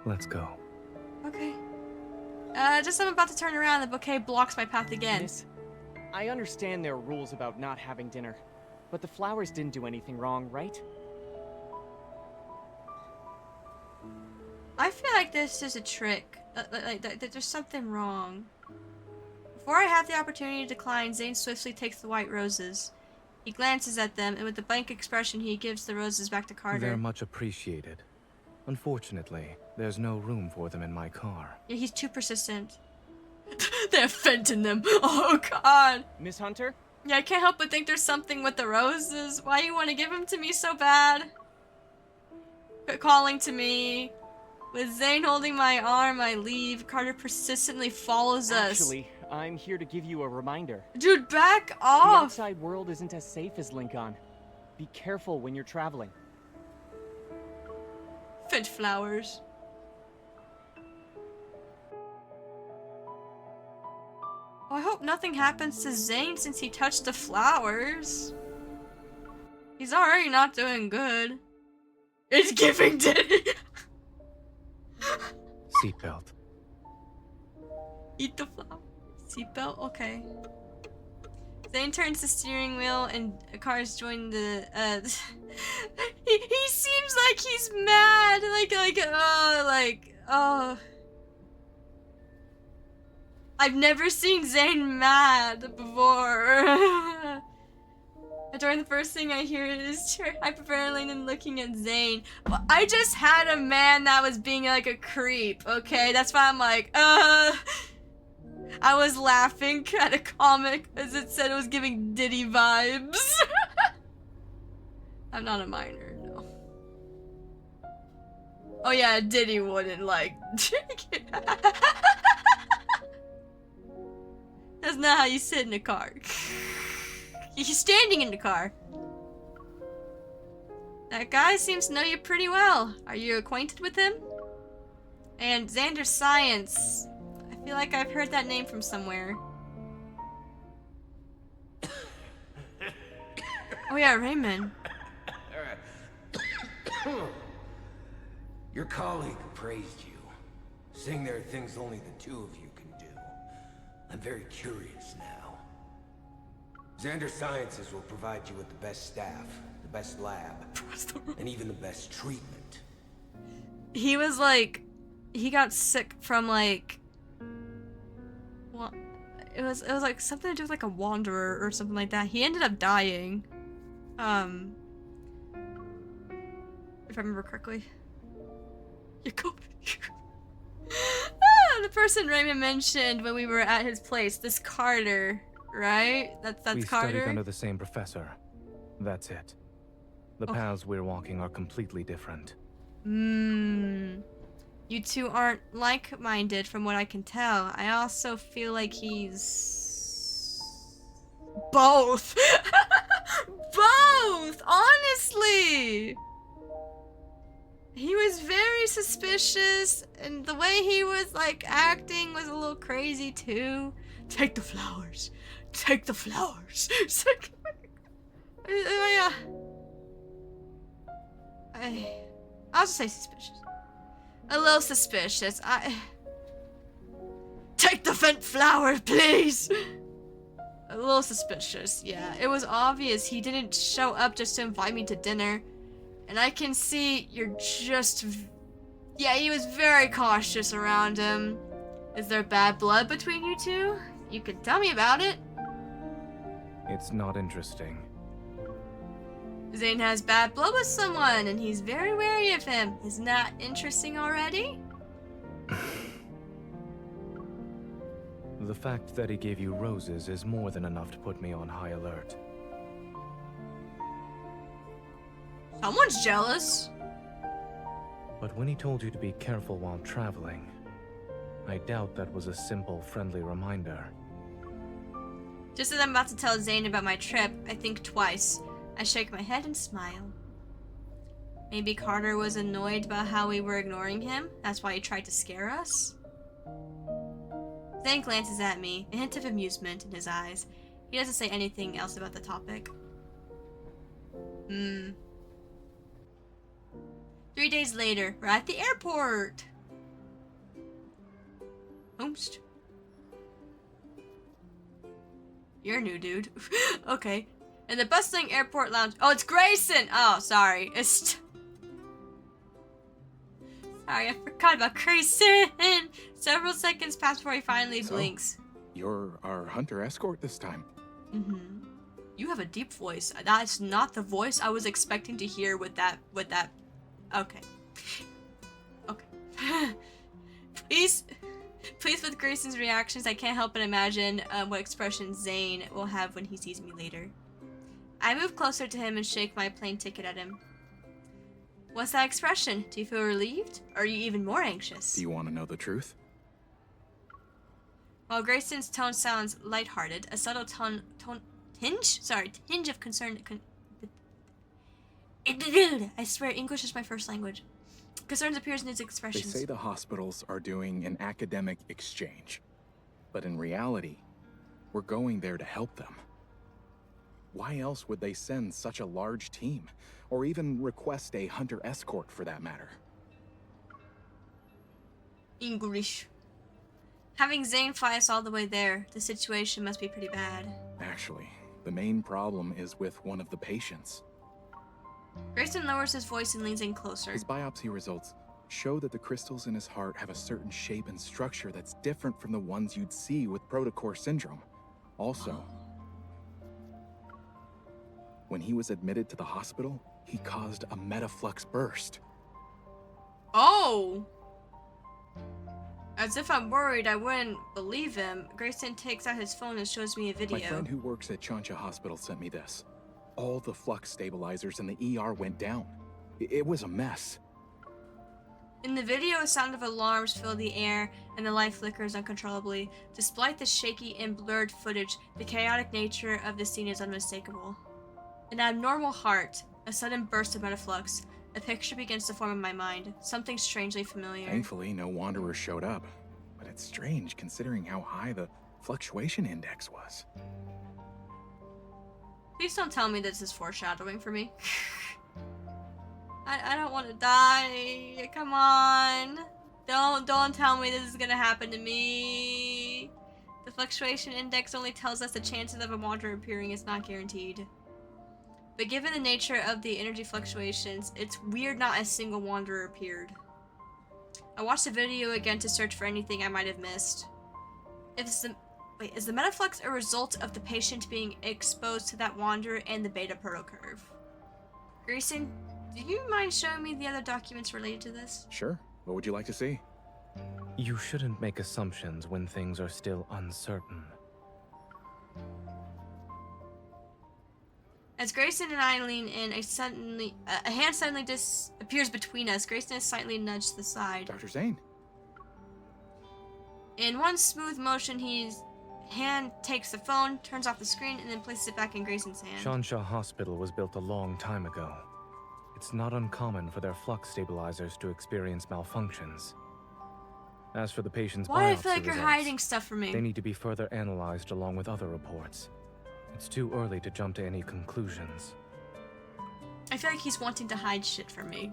Let's go. Okay. Just as I'm about to turn around, the bouquet blocks my path again. Miss, I understand there are rules about not having dinner, but the flowers didn't do anything wrong, right? I feel like this is a trick. There's something wrong. Before I have the opportunity to decline, Zane swiftly takes the white roses. He glances at them, and with a blank expression, he gives the roses back to Carter. They're much appreciated. Unfortunately, there's no room for them in my car. Yeah, he's too persistent. They have Fent in them. Oh, God. Miss Hunter? Yeah, I can't help but think there's something with the roses. Why you want to give them to me so bad? Quit calling to me. With Zane holding my arm, I leave. Carter persistently follows us. Actually, I'm here to give you a reminder. Dude, back The off! outside world isn't as safe as Lincoln. Be careful when you're traveling. Fent flowers. Oh, I hope nothing happens to Zane since he touched the flowers. He's already not doing good. It's giving Diddy! Seatbelt. Eat the flower. Seatbelt? Okay. Zane turns the steering wheel and cars join the, he seems like he's mad. Oh. I've never seen Zane mad before. During the first thing I hear is hyperventilating and looking at Zane. Well, I just had a man that was being like a creep, okay? That's why I'm like, I was laughing at a comic as it said it was giving Diddy vibes. I'm not a minor, no. Oh yeah, Diddy wouldn't like. That's not how you sit in a car. He's standing in the car. That guy seems to know you pretty well. Are you acquainted with him? And Xander Science. I feel like I've heard that name from somewhere. Oh yeah, Raymond. Your colleague praised you, saying there are things only the two of you can do. I'm very curious now. Xander Sciences will provide you with the best staff, the best lab, and even the best treatment. He was like, he got sick from like, well, it was like something to do with like a wanderer or something like that. He ended up dying. If I remember correctly. The person Raymond mentioned when we were at his place, this Carter, right? That's we Carter. studied under the same professor. That's it. The paths we're walking are completely different. You two aren't like-minded from what I can tell. I also feel like he's both. Both, honestly. He was very suspicious, and the way he was like acting was a little crazy too. Take the flowers. Take the flowers. It's like, I'll just say suspicious. A little suspicious. Take the vent flowers, please. A little suspicious. Yeah, it was obvious he didn't show up just to invite me to dinner. And I can see you're just... Yeah, he was very cautious around him. Is there bad blood between you two? You can tell me about it. It's not interesting. Zane has bad blood with someone, and he's very wary of him. Isn't that interesting already? The fact that he gave you roses is more than enough to put me on high alert. Someone's jealous. But when he told you to be careful while traveling, I doubt that was a simple, friendly reminder. Just as I'm about to tell Zane about my trip, I think twice. I shake my head and smile. Maybe Carter was annoyed about how we were ignoring him. That's why he tried to scare us. Zane glances at me, a hint of amusement in his eyes. He doesn't say anything else about the topic. 3 days later, we're at the airport. Oompst. You're new, dude. Okay. In the bustling airport lounge. Oh, it's Grayson! Oh, sorry. Sorry, I forgot about Grayson! Several seconds pass before he finally blinks. You're our hunter escort this time. You have a deep voice. That's not the voice I was expecting to hear with that. Okay. Okay. Please, with Grayson's reactions, I can't help but imagine what expression Zane will have when he sees me later. I move closer to him and shake my plane ticket at him. What's that expression? Do you feel relieved? Or are you even more anxious? Do you want to know the truth? While Grayson's tone sounds lighthearted, a subtle tinge of concern. I swear, English is my first language. Concerns appears in his expressions. They say the hospitals are doing an academic exchange. But in reality, we're going there to help them. Why else would they send such a large team? Or even request a hunter escort for that matter? English. Having Zane fly us all the way there, the situation must be pretty bad. Actually, the main problem is with one of the patients. Grayson lowers his voice and leans in closer. His biopsy results show that the crystals in his heart have a certain shape and structure that's different from the ones you'd see with Pt4 syndrome. Also, when he was admitted to the hospital, he caused a metaflux burst. Oh! As if I'm worried I wouldn't believe him, Grayson takes out his phone and shows me a video. My friend who works at Chancha Hospital sent me this. All the flux stabilizers in the ER went down. It was a mess. In the video, a sound of alarms fill the air and the light flickers uncontrollably. Despite the shaky and blurred footage, the chaotic nature of the scene is unmistakable. An abnormal heart, a sudden burst of metaflux. A picture begins to form in my mind, something strangely familiar. Thankfully, no wanderers showed up. But it's strange considering how high the fluctuation index was. Please don't tell me this is foreshadowing for me. I don't want to die. Come on. Don't tell me this is gonna happen to me. The fluctuation index only tells us the chances of a wanderer appearing is not guaranteed. But given the nature of the energy fluctuations, it's weird not a single wanderer appeared. I watched the video again to search for anything I might have missed. Is the metaflux a result of the patient being exposed to that wanderer and the beta protocurve? Grayson, do you mind showing me the other documents related to this? Sure. What would you like to see? You shouldn't make assumptions when things are still uncertain. As Grayson and I lean in, a hand suddenly appears between us. Grayson is slightly nudged to the side. Dr. Zane. In one smooth motion, his hand takes the phone, turns off the screen, and then places it back in Grayson's hand. Shansha Hospital was built a long time ago. It's not uncommon for their flux stabilizers to experience malfunctions. As for the patient's Why do I biopsy feel like you're results, hiding stuff from me? they need to be further analyzed along with other reports. It's too early to jump to any conclusions. I feel like he's wanting to hide shit from me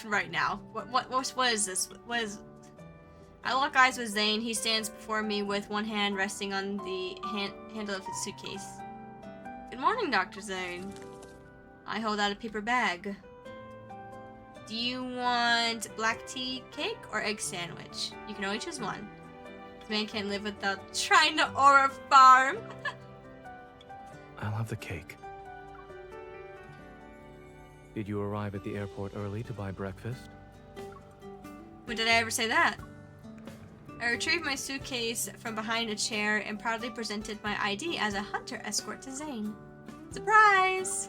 right now. What is this? What is... I lock eyes with Zane. He stands before me with one hand resting on the handle of his suitcase. Good morning, Dr. Zane. I hold out a paper bag. Do you want black tea cake or egg sandwich? You can only choose one. This man can't live without trying to Aura farm. I'll have the cake. Did you arrive at the airport early to buy breakfast? When did I ever say that? I retrieved my suitcase from behind a chair and proudly presented my ID as a hunter escort to Zane. Surprise!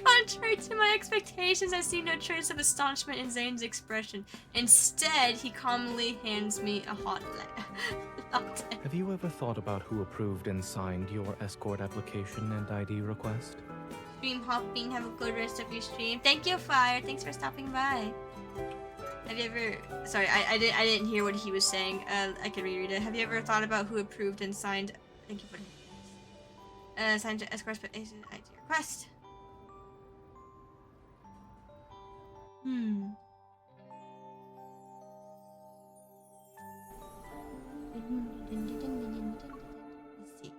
Contrary to my expectations, I see no trace of astonishment in Zane's expression. Instead, he calmly hands me a hot latte. Have you ever thought about who approved and signed your escort application and ID request? Stream hopping, have a good rest of your stream. Thank you, Fire. Thanks for stopping by. Have you ever... Sorry, I didn't hear what he was saying. I can reread it. Have you ever thought about who approved and signed... Thank you for... signed your escort ID request? Let's see.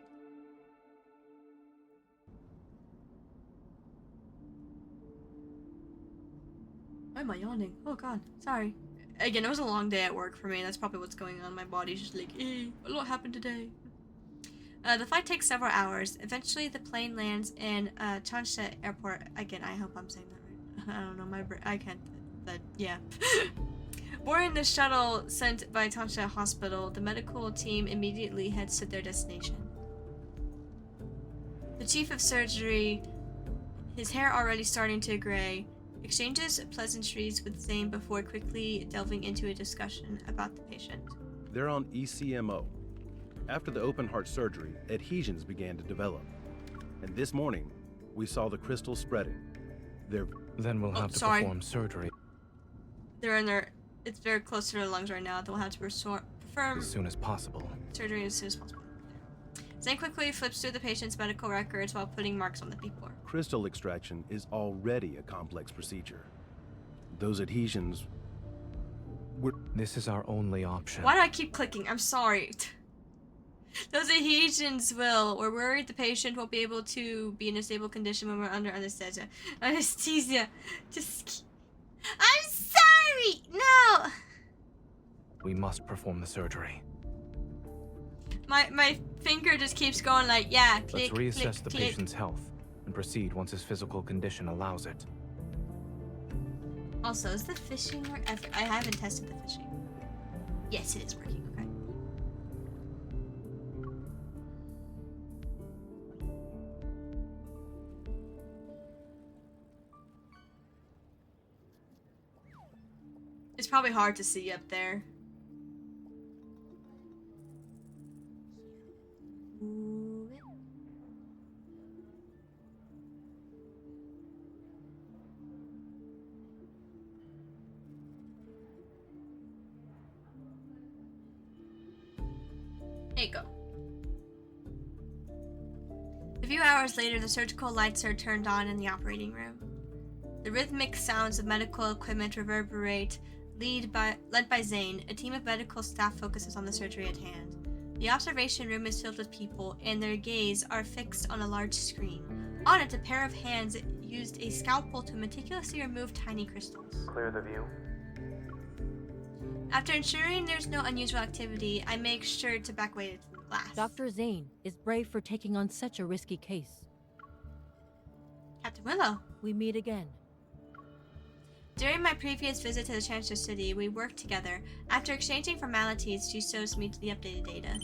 Why am I yawning? Oh god, sorry. Again, it was a long day at work for me. That's probably what's going on. My body's just like, a lot happened today. The flight takes several hours. Eventually, the plane lands in Changsha Airport. Again, I hope I'm saying that right. I don't know, my brain. I can't. But yeah. Boarding the shuttle sent by Changsha Hospital, the medical team immediately heads to their destination. The chief of surgery, his hair already starting to gray, exchanges pleasantries with Zane before quickly delving into a discussion about the patient. They're on ECMO. After the open heart surgery, adhesions began to develop. And this morning, we saw the crystals spreading. Then we'll have to perform surgery. They're in their... It's very close to their lungs right now. They'll have to perform... As soon as possible. Surgery as soon as possible. Zane quickly flips through the patient's medical records while putting marks on the P4. Crystal extraction is already a complex procedure. Those adhesions... This is our only option. Why do I keep clicking? I'm sorry. Those adhesions we're worried the patient won't be able to be in a stable condition when we're under anesthesia. Just... I'm sorry! No! We must perform the surgery. My finger just keeps going like, yeah, click, Let's reassess click, the click. patient's health and proceed once his physical condition allows it. Also, is the fishing work? I haven't tested the fishing. Yes, it is working. Okay. probably hard to see up there. Move it. There you go. A few hours later, the surgical lights are turned on in the operating room. The rhythmic sounds of medical equipment reverberate, led by Zane. A team of medical staff focuses on the surgery at hand. The observation room is filled with people, and their gaze are fixed on a large screen. On it, a pair of hands used a scalpel to meticulously remove tiny crystals. Clear the view. After ensuring there's no unusual activity, I make sure to back away to the glass. Dr. Zane is brave for taking on such a risky case. Captain Willow. We meet again. During my previous visit to the Chancellor City, we worked together. After exchanging formalities, she shows me the updated data.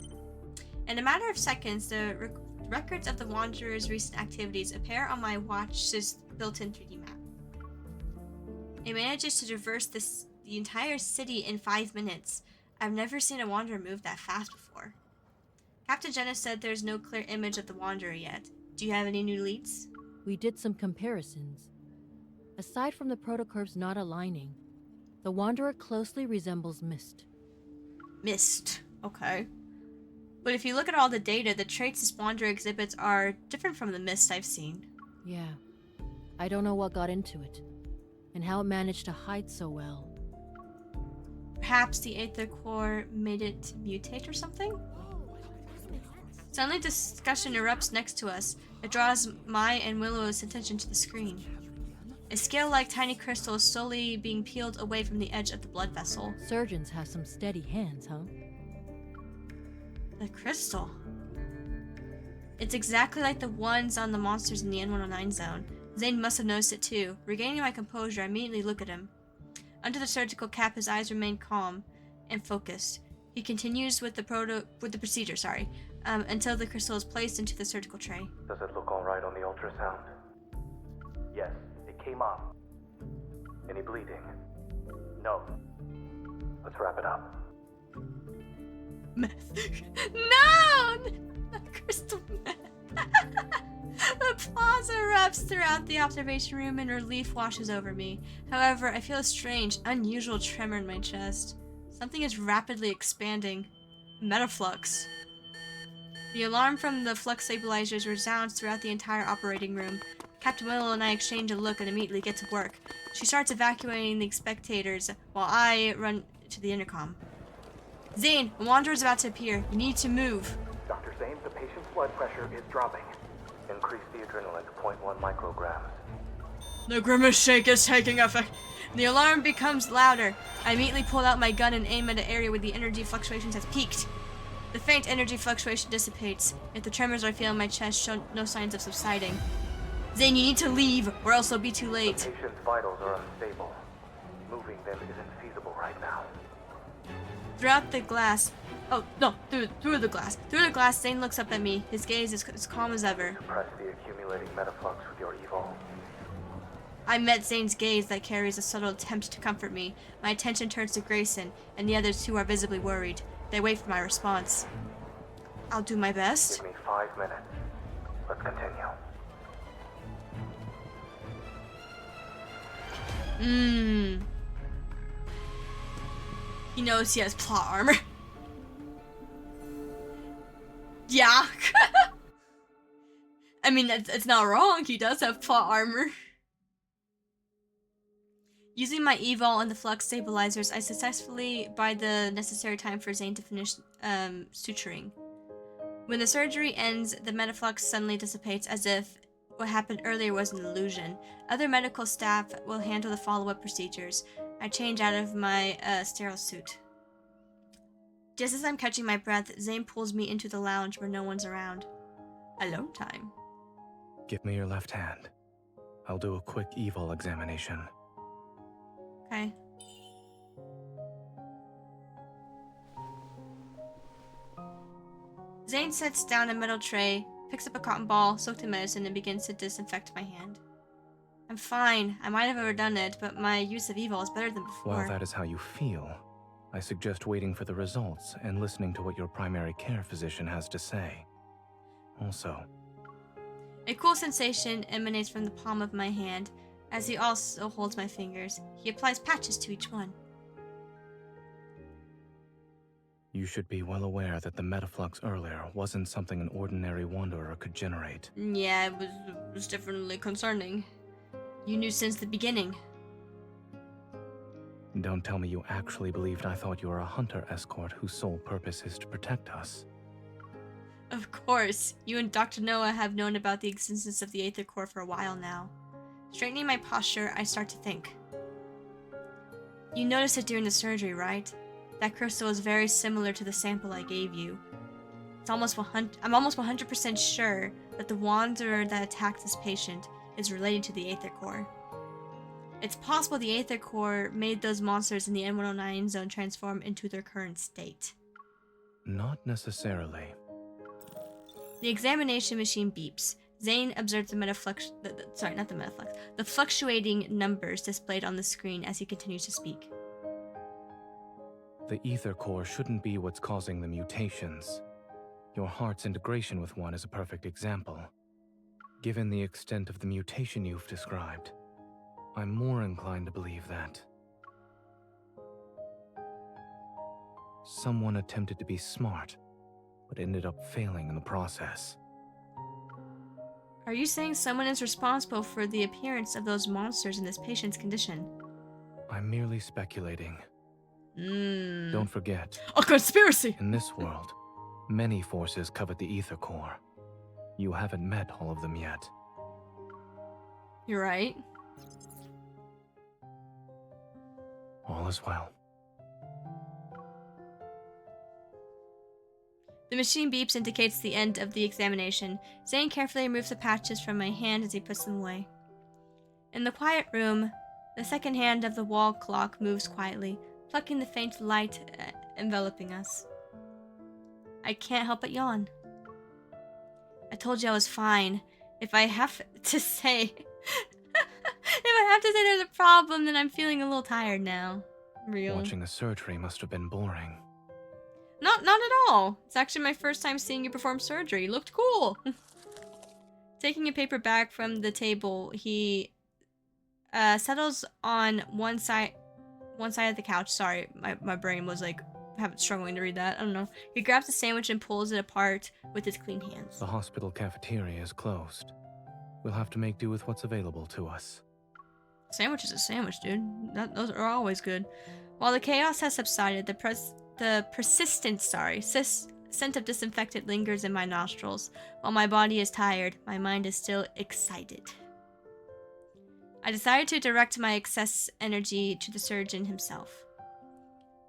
In a matter of seconds, the records of the Wanderer's recent activities appear on my watch's built-in 3D map. It manages to traverse the entire city in 5 minutes. I've never seen a Wanderer move that fast before. Captain Jenna said there's no clear image of the Wanderer yet. Do you have any new leads? We did some comparisons. Aside from the protocorps not aligning, the Wanderer closely resembles Mist. Mist. Okay. But if you look at all the data, the traits this Wanderer exhibits are different from the Mist I've seen. Yeah. I don't know what got into it, and how it managed to hide so well. Perhaps the Aether Core made it mutate or something? Suddenly discussion erupts next to us. It draws my and Willow's attention to the screen. A scale-like tiny crystal is slowly being peeled away from the edge of the blood vessel. Surgeons have some steady hands, huh? The crystal. It's exactly like the ones on the monsters in the N109 zone. Zane must have noticed it too. Regaining my composure, I immediately look at him. Under the surgical cap, his eyes remain calm and focused. He continues with the procedure, until the crystal is placed into the surgical tray. Does it look alright on the ultrasound? Yes, it came up. Any bleeding? No. Let's wrap it up. Meth. No! Not crystal meth. Applause erupts throughout the observation room and relief washes over me. However, I feel a strange, unusual tremor in my chest. Something is rapidly expanding. Metaflux. The alarm from the flux stabilizers resounds throughout the entire operating room. Captain Willow and I exchange a look and immediately get to work. She starts evacuating the spectators while I run to the intercom. Zane, a Wanderer is about to appear. You need to move. Dr. Zane, the patient's blood pressure is dropping. Increase the adrenaline to 0.1 micrograms. The grimace shake is taking effect. The alarm becomes louder. I immediately pull out my gun and aim at an area where the energy fluctuations has peaked. The faint energy fluctuation dissipates, yet the tremors I feel in my chest show no signs of subsiding. Zane, you need to leave, or else it'll be too late. The patient's vitals are unstable. Moving them isn't feasible right now. Throughout the glass... Oh, no, through the glass. Through the glass, Zane looks up at me. His gaze is as calm as ever. Suppress the accumulating metaflux with your evil. I met Zane's gaze that carries a subtle attempt to comfort me. My attention turns to Grayson, and the others too are visibly worried. They wait for my response. I'll do my best. Give me 5 minutes. Let's continue. He knows he has plot armor. Yeah. I mean, it's not wrong. He does have plot armor. Using my evol and the flux stabilizers, I successfully buy the necessary time for Zane to finish suturing. When the surgery ends, the metaflux suddenly dissipates as if what happened earlier was an illusion. Other medical staff will handle the follow-up procedures. I change out of my sterile suit. Just as I'm catching my breath, Zane pulls me into the lounge where no one's around. Alone time. Give me your left hand. I'll do a quick evil examination. Okay. Zane sets down a metal tray, picks up a cotton ball soaked in medicine, and begins to disinfect my hand. I'm fine. I might have overdone it, but my use of evil is better than before. While that is how you feel, I suggest waiting for the results and listening to what your primary care physician has to say. Also, a cool sensation emanates from the palm of my hand as he also holds my fingers. He applies patches to each one. you should be well aware that the metaflux earlier wasn't something an ordinary wanderer could generate. Yeah, it was definitely concerning. You knew since the beginning. Don't tell me you actually believed I thought you were a hunter escort whose sole purpose is to protect us. Of course, you and Dr. Noah have known about the existence of the Aether Core for a while now. Straightening my posture, I start to think. You noticed it during the surgery, right? That crystal is very similar to the sample I gave you. I'm almost 100% sure that the wanderer that attacked this patient is related to the Aether Core. It's possible the Aether Core made those monsters in the N109 zone transform into their current state. Not necessarily. The examination machine beeps. Zane observes the fluctuating numbers displayed on the screen as he continues to speak. The Aether Core shouldn't be what's causing the mutations. Your heart's integration with one is a perfect example. Given the extent of the mutation you've described, I'm more inclined to believe that someone attempted to be smart, but ended up failing in the process. Are you saying someone is responsible for the appearance of those monsters in this patient's condition? I'm merely speculating. Hmm. Don't forget, a conspiracy! In this world, many forces covet the Aether Core. You haven't met all of them yet. You're right. All is well. The machine beeps indicates the end of the examination. Zane carefully removes the patches from my hand as he puts them away. In the quiet room, the second hand of the wall clock moves quietly, plucking the faint light enveloping us. I can't help but yawn. I told you I was fine. If I have to say... there's a problem, then I'm feeling a little tired now. Real. Watching the surgery must have been boring. Not at all. It's actually my first time seeing you perform surgery. You looked cool. Taking a paper bag from the table, he settles on one side of the couch. Sorry, my brain was like struggling to read that. I don't know. He grabs a sandwich and pulls it apart with his clean hands. The hospital cafeteria is closed. We'll have to make do with what's available to us. Sandwich is a sandwich, dude. Those are always good. While the chaos has subsided, the persistent scent of disinfectant lingers in my nostrils. While my body is tired, my mind is still excited. I decided to direct my excess energy to the surgeon himself.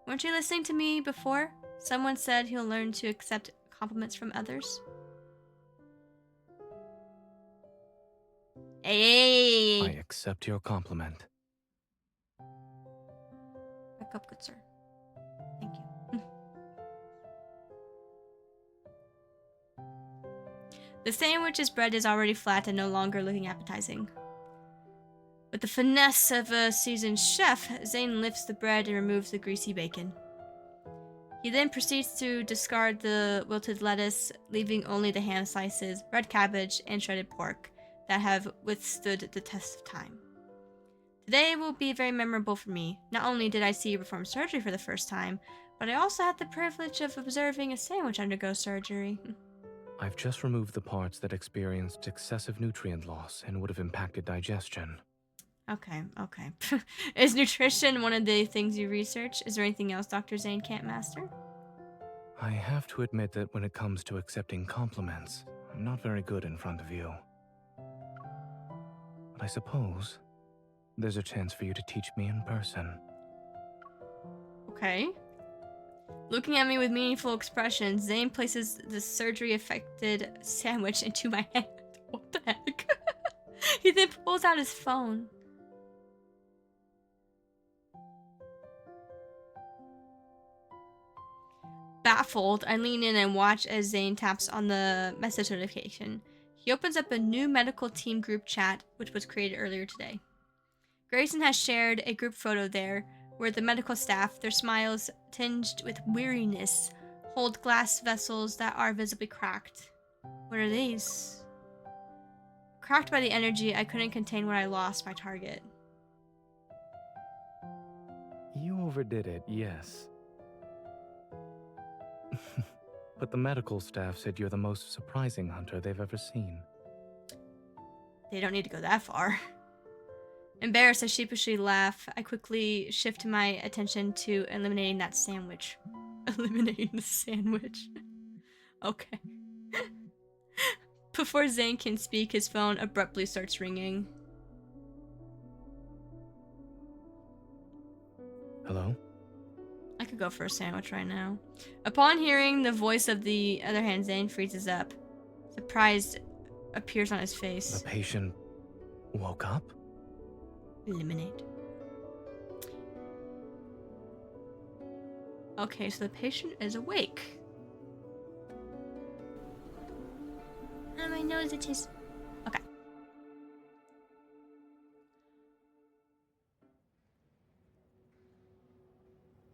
Weren't you listening to me before? Someone said he'll learn to accept compliments from others. Hey! I accept your compliment. Back up, good sir. Thank you. The sandwich's bread is already flat and no longer looking appetizing. With the finesse of a seasoned chef, Zane lifts the bread and removes the greasy bacon. He then proceeds to discard the wilted lettuce, leaving only the ham slices, red cabbage, and shredded pork that have withstood the test of time. Today will be very memorable for me. Not only did I see you perform surgery for the first time, but I also had the privilege of observing a sandwich undergo surgery. I've just removed the parts that experienced excessive nutrient loss and would have impacted digestion. Okay. Is nutrition one of the things you research? Is there anything else Dr. Zane can't master? I have to admit that when it comes to accepting compliments, I'm not very good in front of you. But I suppose there's a chance for you to teach me in person. Okay. Looking at me with meaningful expressions, Zane places the surgery-affected sandwich into my hand. What the heck? He then pulls out his phone. Baffled, I lean in and watch as Zane taps on the message notification. He opens up a new medical team group chat, which was created earlier today. Grayson has shared a group photo there where the medical staff, their smiles tinged with weariness, hold glass vessels that are visibly cracked. What are these? Cracked by the energy, I couldn't contain what I lost, my target. You overdid it, yes. But the medical staff said you're the most surprising hunter they've ever seen. They don't need to go that far. Embarrassed, I sheepishly laugh. I quickly shift my attention to eliminating that sandwich. Eliminating the sandwich. Okay. Before Zane can speak, his phone abruptly starts ringing. Hello? I could go for a sandwich right now. Upon hearing the voice of the other hand, Zane freezes up. Surprise appears on his face. The patient woke up? Eliminate. Okay, so the patient is awake. And my nose itches. Okay.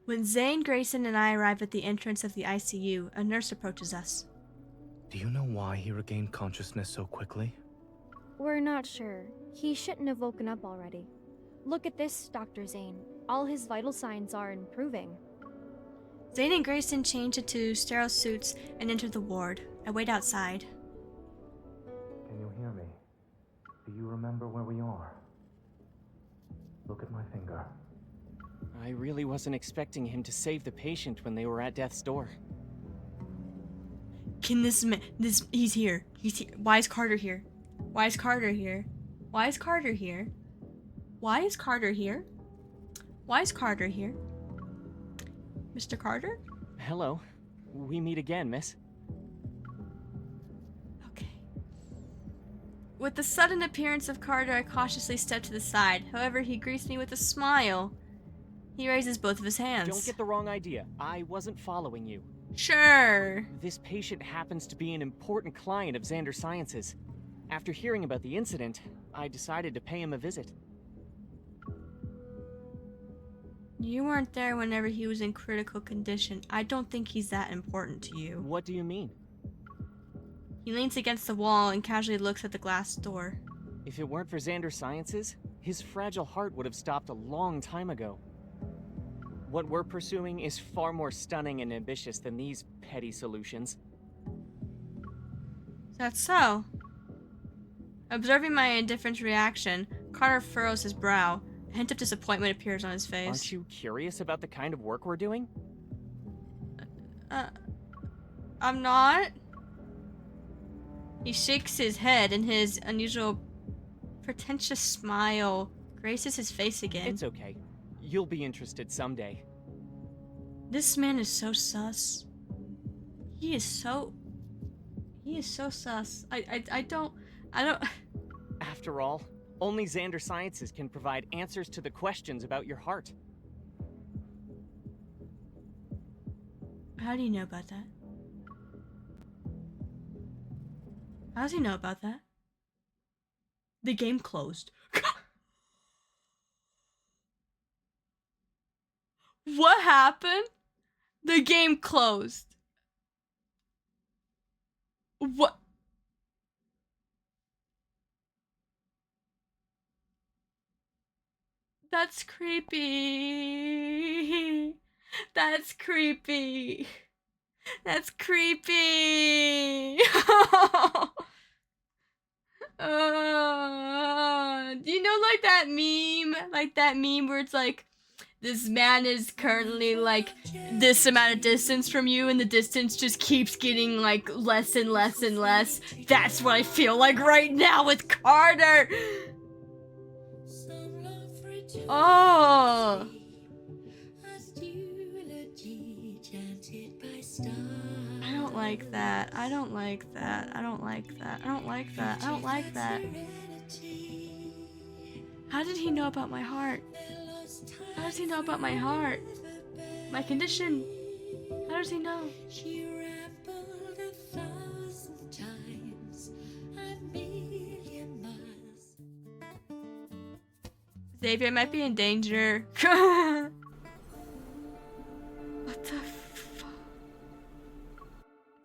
When Zane, Grayson, and I arrive at the entrance of the ICU, a nurse approaches us. Do you know why he regained consciousness so quickly? We're not sure. He shouldn't have woken up already. Look at this, Dr. Zane. All his vital signs are improving. Zane and Grayson change into sterile suits and enter the ward. I wait outside. Can you hear me? Do you remember where we are? Look at my finger. I really wasn't expecting him to save the patient when they were at death's door. Can he's here. He's here. Why is Carter here? Why is Carter here? Why is Carter here? Why is Carter here? Why is Carter here? Mr. Carter? Hello. We meet again, miss. Okay. With the sudden appearance of Carter, I cautiously step to the side. However, he greets me with a smile. He raises both of his hands. Don't get the wrong idea. I wasn't following you. Sure. This patient happens to be an important client of Xander Sciences. After hearing about the incident, I decided to pay him a visit. You weren't there whenever he was in critical condition. I don't think he's that important to you. What do you mean? He leans against the wall and casually looks at the glass door. If it weren't for Xander Sciences, his fragile heart would have stopped a long time ago. What we're pursuing is far more stunning and ambitious than these petty solutions. That's so. Observing my indifferent reaction, Carter furrows his brow. A hint of disappointment appears on his face. Aren't you curious about the kind of work we're doing? I'm not. He shakes his head and his unusual pretentious smile graces his face again. It's okay. You'll be interested someday. This man is so sus. He is so sus. I don't. After all, only Xander Sciences can provide answers to the questions about your heart. How do you know about that? How does he know about that? The game closed. What happened? The game closed. What? That's creepy. That's creepy. That's creepy. Do you know like that meme? Like that meme where it's like, this man is currently like this amount of distance from you and the distance just keeps getting like less and less and less. That's what I feel like right now with Carter. Oh. I don't like that. I don't like that. I don't like that. I don't like that. I don't like that. How did he know about my heart? How does he know about my heart? My condition? How does he know? She rambled 1,000 times. I've Xavier might be in danger. What the fuck?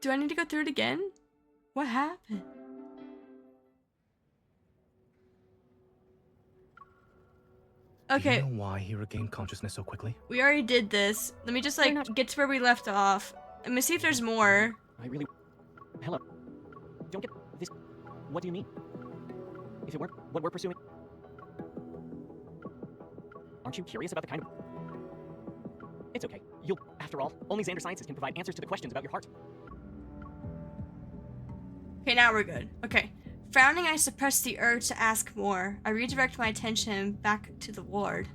Do I need to go through it again? What happened? Okay. Do you know why he regained consciousness so quickly? We already did this. Let me just like get to where we left off. Let me see if there's more. I really... Hello. Don't get this... What do you mean? If it weren't what we're pursuing... Aren't you curious about the kind of... It's okay. You'll... After all, only Xander Sciences can provide answers to the questions about your heart. Okay, now we're good. Okay. Frowning, I suppress the urge to ask more. I redirect my attention back to the ward.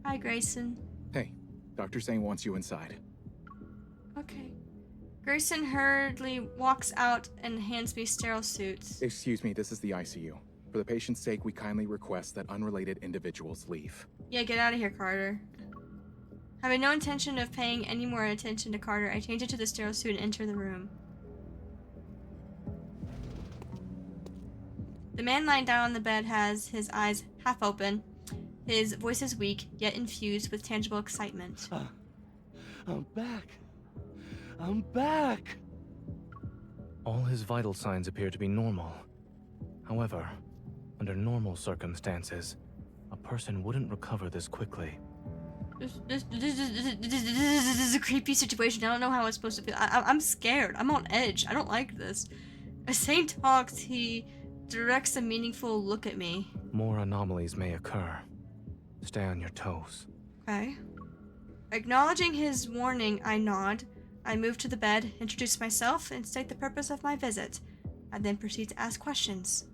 Hi, Grayson. Hey, Dr. Zane wants you inside. Okay. Grayson hurriedly walks out and hands me sterile suits. Excuse me, this is the ICU. For the patient's sake, we kindly request that unrelated individuals leave. Yeah, get out of here, Carter. Having no intention of paying any more attention to Carter, I change into the sterile suit and enter the room. The man lying down on the bed has his eyes half open. His voice is weak, yet infused with tangible excitement. I'm back. I'm back. All his vital signs appear to be normal. However, under normal circumstances, a person wouldn't recover this quickly. This is a creepy situation. I don't know how it's supposed to feel. I'm scared. I'm on edge. I don't like this. As Zane talks, he directs a meaningful look at me. More anomalies may occur. Stay on your toes. Okay. Acknowledging his warning, I nod. I move to the bed, introduce myself, and state the purpose of my visit. I then proceed to ask questions.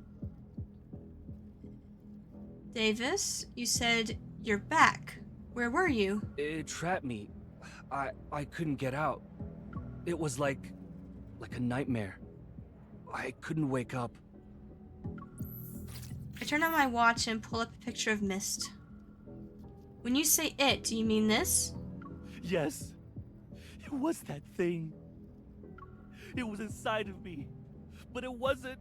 Davis, you said you're back. Where were you? It trapped me. I couldn't get out. It was like a nightmare. I couldn't wake up. I turn on my watch and pull up a picture of Mist. When you say it, do you mean this? Yes. It was that thing. It was inside of me. But it wasn't.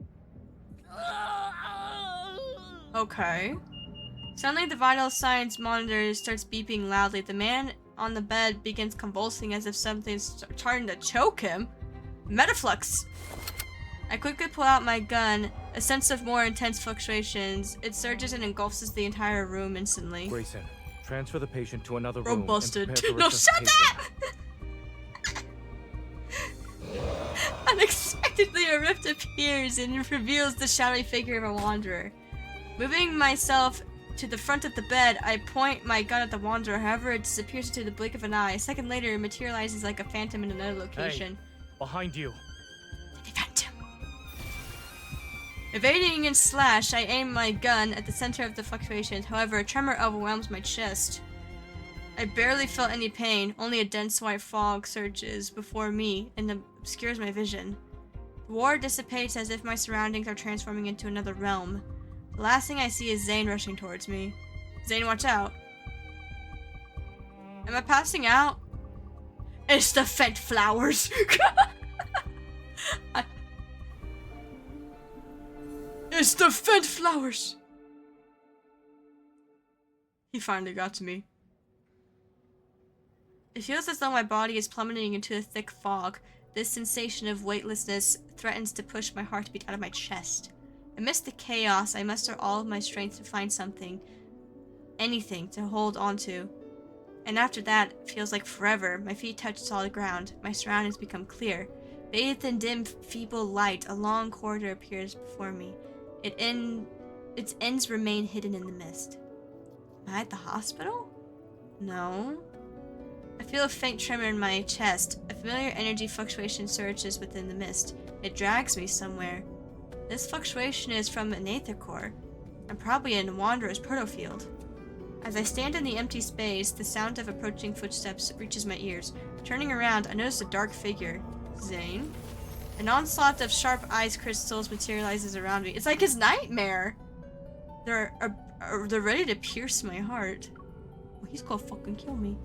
Okay. Suddenly the vital signs monitor starts beeping loudly. The man on the bed begins convulsing as if something's trying to choke him. Metaflux! I quickly pull out my gun. A sense of more intense fluctuations. It surges and engulfs the entire room instantly. Grayson, transfer the patient to another Room room. busted. And prepare for No, shut resuscitation. that! Unexpectedly, a rift appears and reveals the shadowy figure of a wanderer. Moving myself to the front of the bed, I point my gun at the wanderer. However, it disappears into the blink of an eye. A second later, it materializes like a phantom in another location. Hey, behind you. Evading and slash, I aim my gun at the center of the fluctuations. However, a tremor overwhelms my chest. I barely felt any pain. Only a dense white fog surges before me and obscures my vision. The war dissipates as if my surroundings are transforming into another realm. The last thing I see is Zane rushing towards me. Zane, watch out. Am I passing out? It's the fed flowers. It's the fed flowers. He finally got to me. It feels as though my body is plummeting into a thick fog. This sensation of weightlessness threatens to push my heartbeat out of my chest. Amidst the chaos, I muster all of my strength to find something, anything to hold onto. And after that, it feels like forever. My feet touch solid ground. My surroundings become clear. Bathed in dim, feeble light, a long corridor appears before me. Its ends remain hidden in the mist. Am I at the hospital? No. I feel a faint tremor in my chest. A familiar energy fluctuation surges within the mist. It drags me somewhere. This fluctuation is from an aether core. I'm probably in a wanderer's protofield. As I stand in the empty space, the sound of approaching footsteps reaches my ears. Turning around, I notice a dark figure. Zane? An onslaught of sharp ice crystals materializes around me. It's like his nightmare! They're ready to pierce my heart. Oh, he's gonna fucking kill me.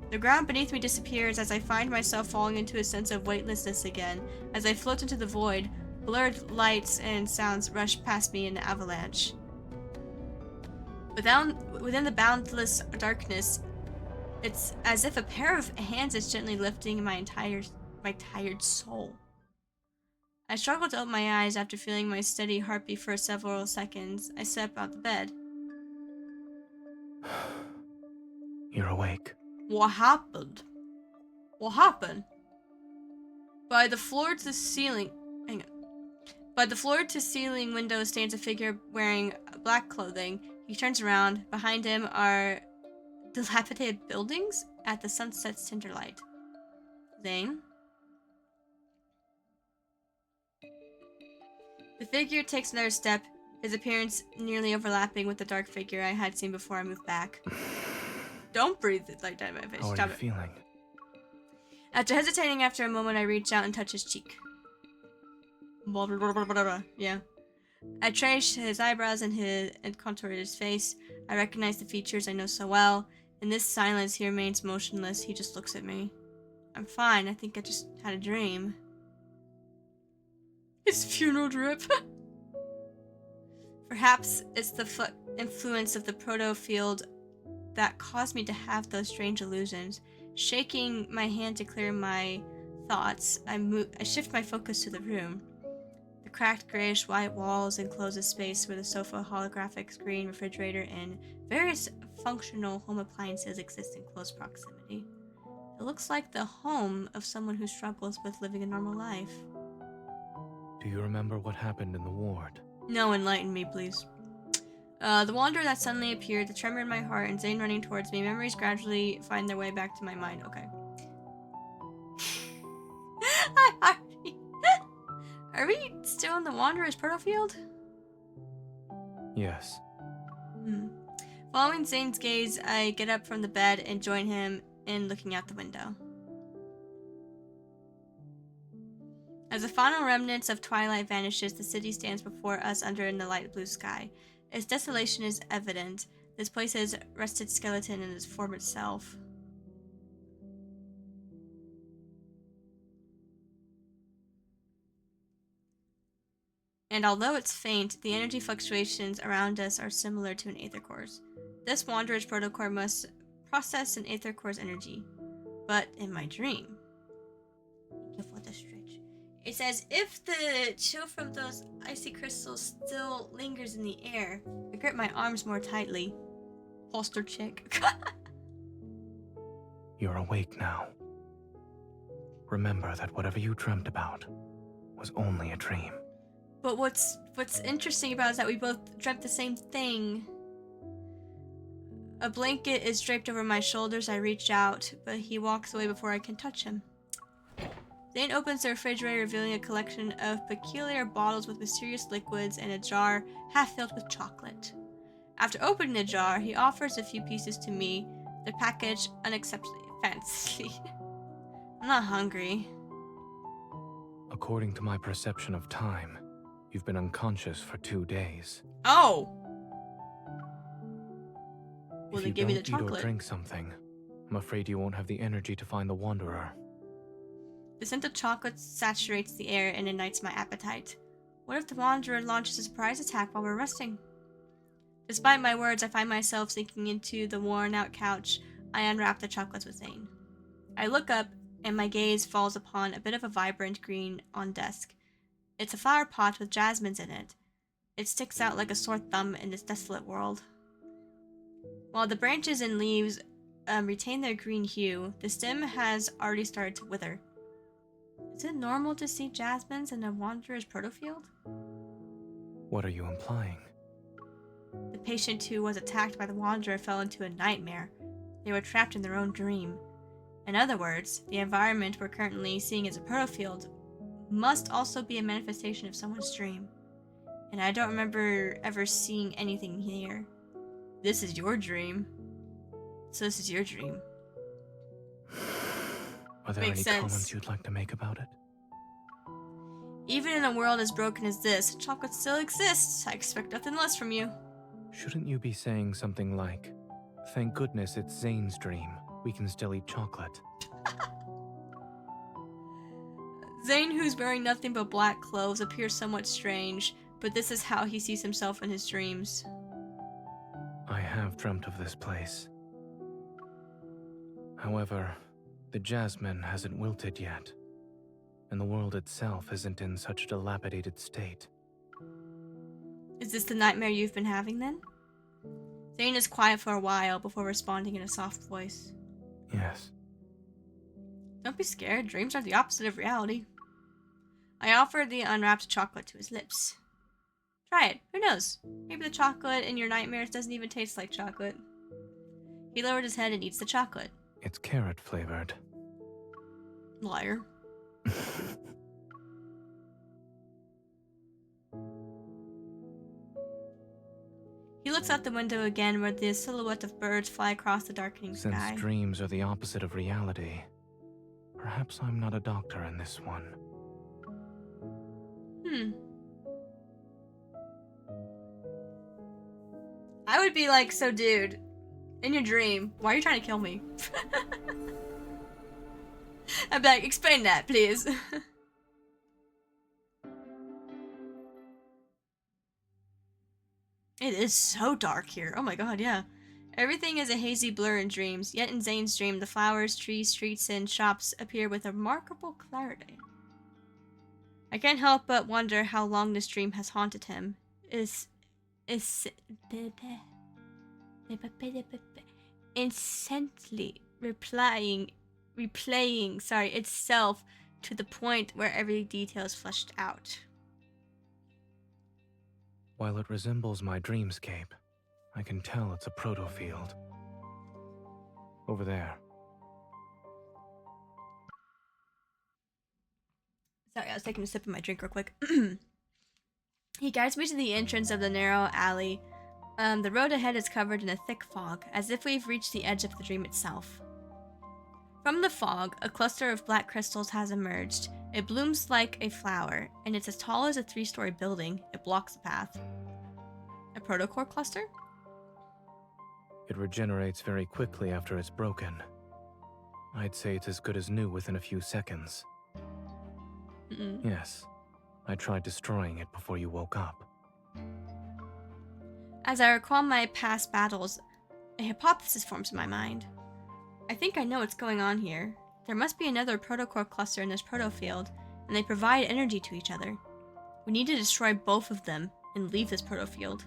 The ground beneath me disappears as I find myself falling into a sense of weightlessness again. As I float into the void, Blurred lights and sounds rush past me in an avalanche. Within the boundless darkness, it's as if a pair of hands is gently lifting my tired soul. I struggle to open my eyes after feeling my steady heartbeat for several seconds. I step out the bed. You're awake. What happened? What happened? By the floor to ceiling window stands a figure wearing black clothing. He turns around. Behind him are dilapidated buildings at the sunset's tender light. Zane? The figure takes another step, his appearance nearly overlapping with the dark figure I had seen before I moved back. Don't breathe like that in my face. How are Stop you it. feeling? After hesitating after a moment, I reach out and touch his cheek. Yeah. I trace his eyebrows and contour his face. I recognize the features I know so well. In this silence, he remains motionless. He just looks at me. I'm fine. I think I just had a dream. His funeral drip. Perhaps it's the influence of the proto field that caused me to have those strange illusions. Shaking my hand to clear my thoughts, I shift my focus to the room. The cracked grayish-white walls enclose a space where the sofa, holographic screen, refrigerator, and various functional home appliances exist in close proximity. It looks like the home of someone who struggles with living a normal life. Do you remember what happened in the ward? No, enlighten me, please. The wanderer that suddenly appeared, the tremor in my heart, and Zane running towards me. Memories gradually find their way back to my mind. Okay. Are we still in the wanderer's proto field? Yes. Following Zane's gaze, I get up from the bed and join him in looking out the window. As the final remnants of twilight vanishes, the city stands before us under the light blue sky. Its desolation is evident. This place has rusted skeleton in its form itself. And although it's faint, the energy fluctuations around us are similar to an aether core's. This wanderer's protocore must process an aether core's energy. But in my dream, for the stretch, it's as if the chill from those icy crystals still lingers in the air. I grip my arms more tightly. Holster check. You're awake now. Remember that whatever you dreamt about was only a dream. But what's interesting about it is that we both dreamt the same thing. A blanket is draped over my shoulders. I reach out, but he walks away before I can touch him. Zane opens the refrigerator, revealing a collection of peculiar bottles with mysterious liquids and a jar half filled with chocolate. After opening the jar, he offers a few pieces to me, the package unacceptably fancy. I'm not hungry. According to my perception of time, you've been unconscious for 2 days. Oh! Well, If then you give me the don't eat chocolate. or drink something, I'm afraid you won't have the energy to find the Wanderer. The scent of chocolate saturates the air and ignites my appetite. What if the Wanderer launches a surprise attack while we're resting? Despite my words, I find myself sinking into the worn-out couch. I unwrap the chocolates with Zane. I look up, and my gaze falls upon a bit of a vibrant green on desk. It's a flower pot with jasmines in it. It sticks out like a sore thumb in this desolate world. While the branches and leaves retain their green hue, the stem has already started to wither. Is it normal to see jasmines in a wanderer's protofield? What are you implying? The patient who was attacked by the wanderer fell into a nightmare. They were trapped in their own dream. In other words, the environment we're currently seeing as a protofield must also be a manifestation of someone's dream. And I don't remember ever seeing anything here. This is your dream. So this is your dream. Are there Makes any sense. comments you'd like to make about it? Even in a world as broken as this, chocolate still exists. I expect nothing less from you. Shouldn't you be saying something like, "Thank goodness it's Zane's dream. We can still eat chocolate." Zane, who's wearing nothing but black clothes, appears somewhat strange, but this is how he sees himself in his dreams. I have dreamt of this place. However, the jasmine hasn't wilted yet, and the world itself isn't in such a dilapidated state. Is this the nightmare you've been having then? Zane is quiet for a while before responding in a soft voice. Yes. Don't be scared, dreams are the opposite of reality. I offered the unwrapped chocolate to his lips. Try it, who knows? Maybe the chocolate in your nightmares doesn't even taste like chocolate. He lowered his head and eats the chocolate. It's carrot flavored. Liar. He looks out the window again where the silhouette of birds fly across the darkening Since sky. dreams are the opposite of reality, perhaps I'm not a doctor in this one. I would be like, so dude, in your dream, why are you trying to kill me? I'd be like, explain that, please. It is so dark here. Oh my god, yeah. Everything is a hazy blur in dreams, yet in Zane's dream, the flowers, trees, streets, and shops appear with a remarkable clarity. I can't help but wonder how long this dream has haunted him. Intently replaying itself to the point where every detail is fleshed out. While it resembles my dreamscape, I can tell it's a proto-field. Over there. Sorry, I was taking a sip of my drink real quick. He guides me to the entrance of the narrow alley. The road ahead is covered in a thick fog, as if we've reached the edge of the dream itself. From the fog, a cluster of black crystals has emerged. It blooms like a flower, and it's as tall as a 3-story building. It blocks the path. A protocore cluster? It regenerates very quickly after it's broken. I'd say it's as good as new within a few seconds. Yes, I tried destroying it before you woke up. As I recall my past battles, a hypothesis forms in my mind. I think I know what's going on here. There must be another protocore cluster in this protofield, and they provide energy to each other. We need to destroy both of them and leave this protofield.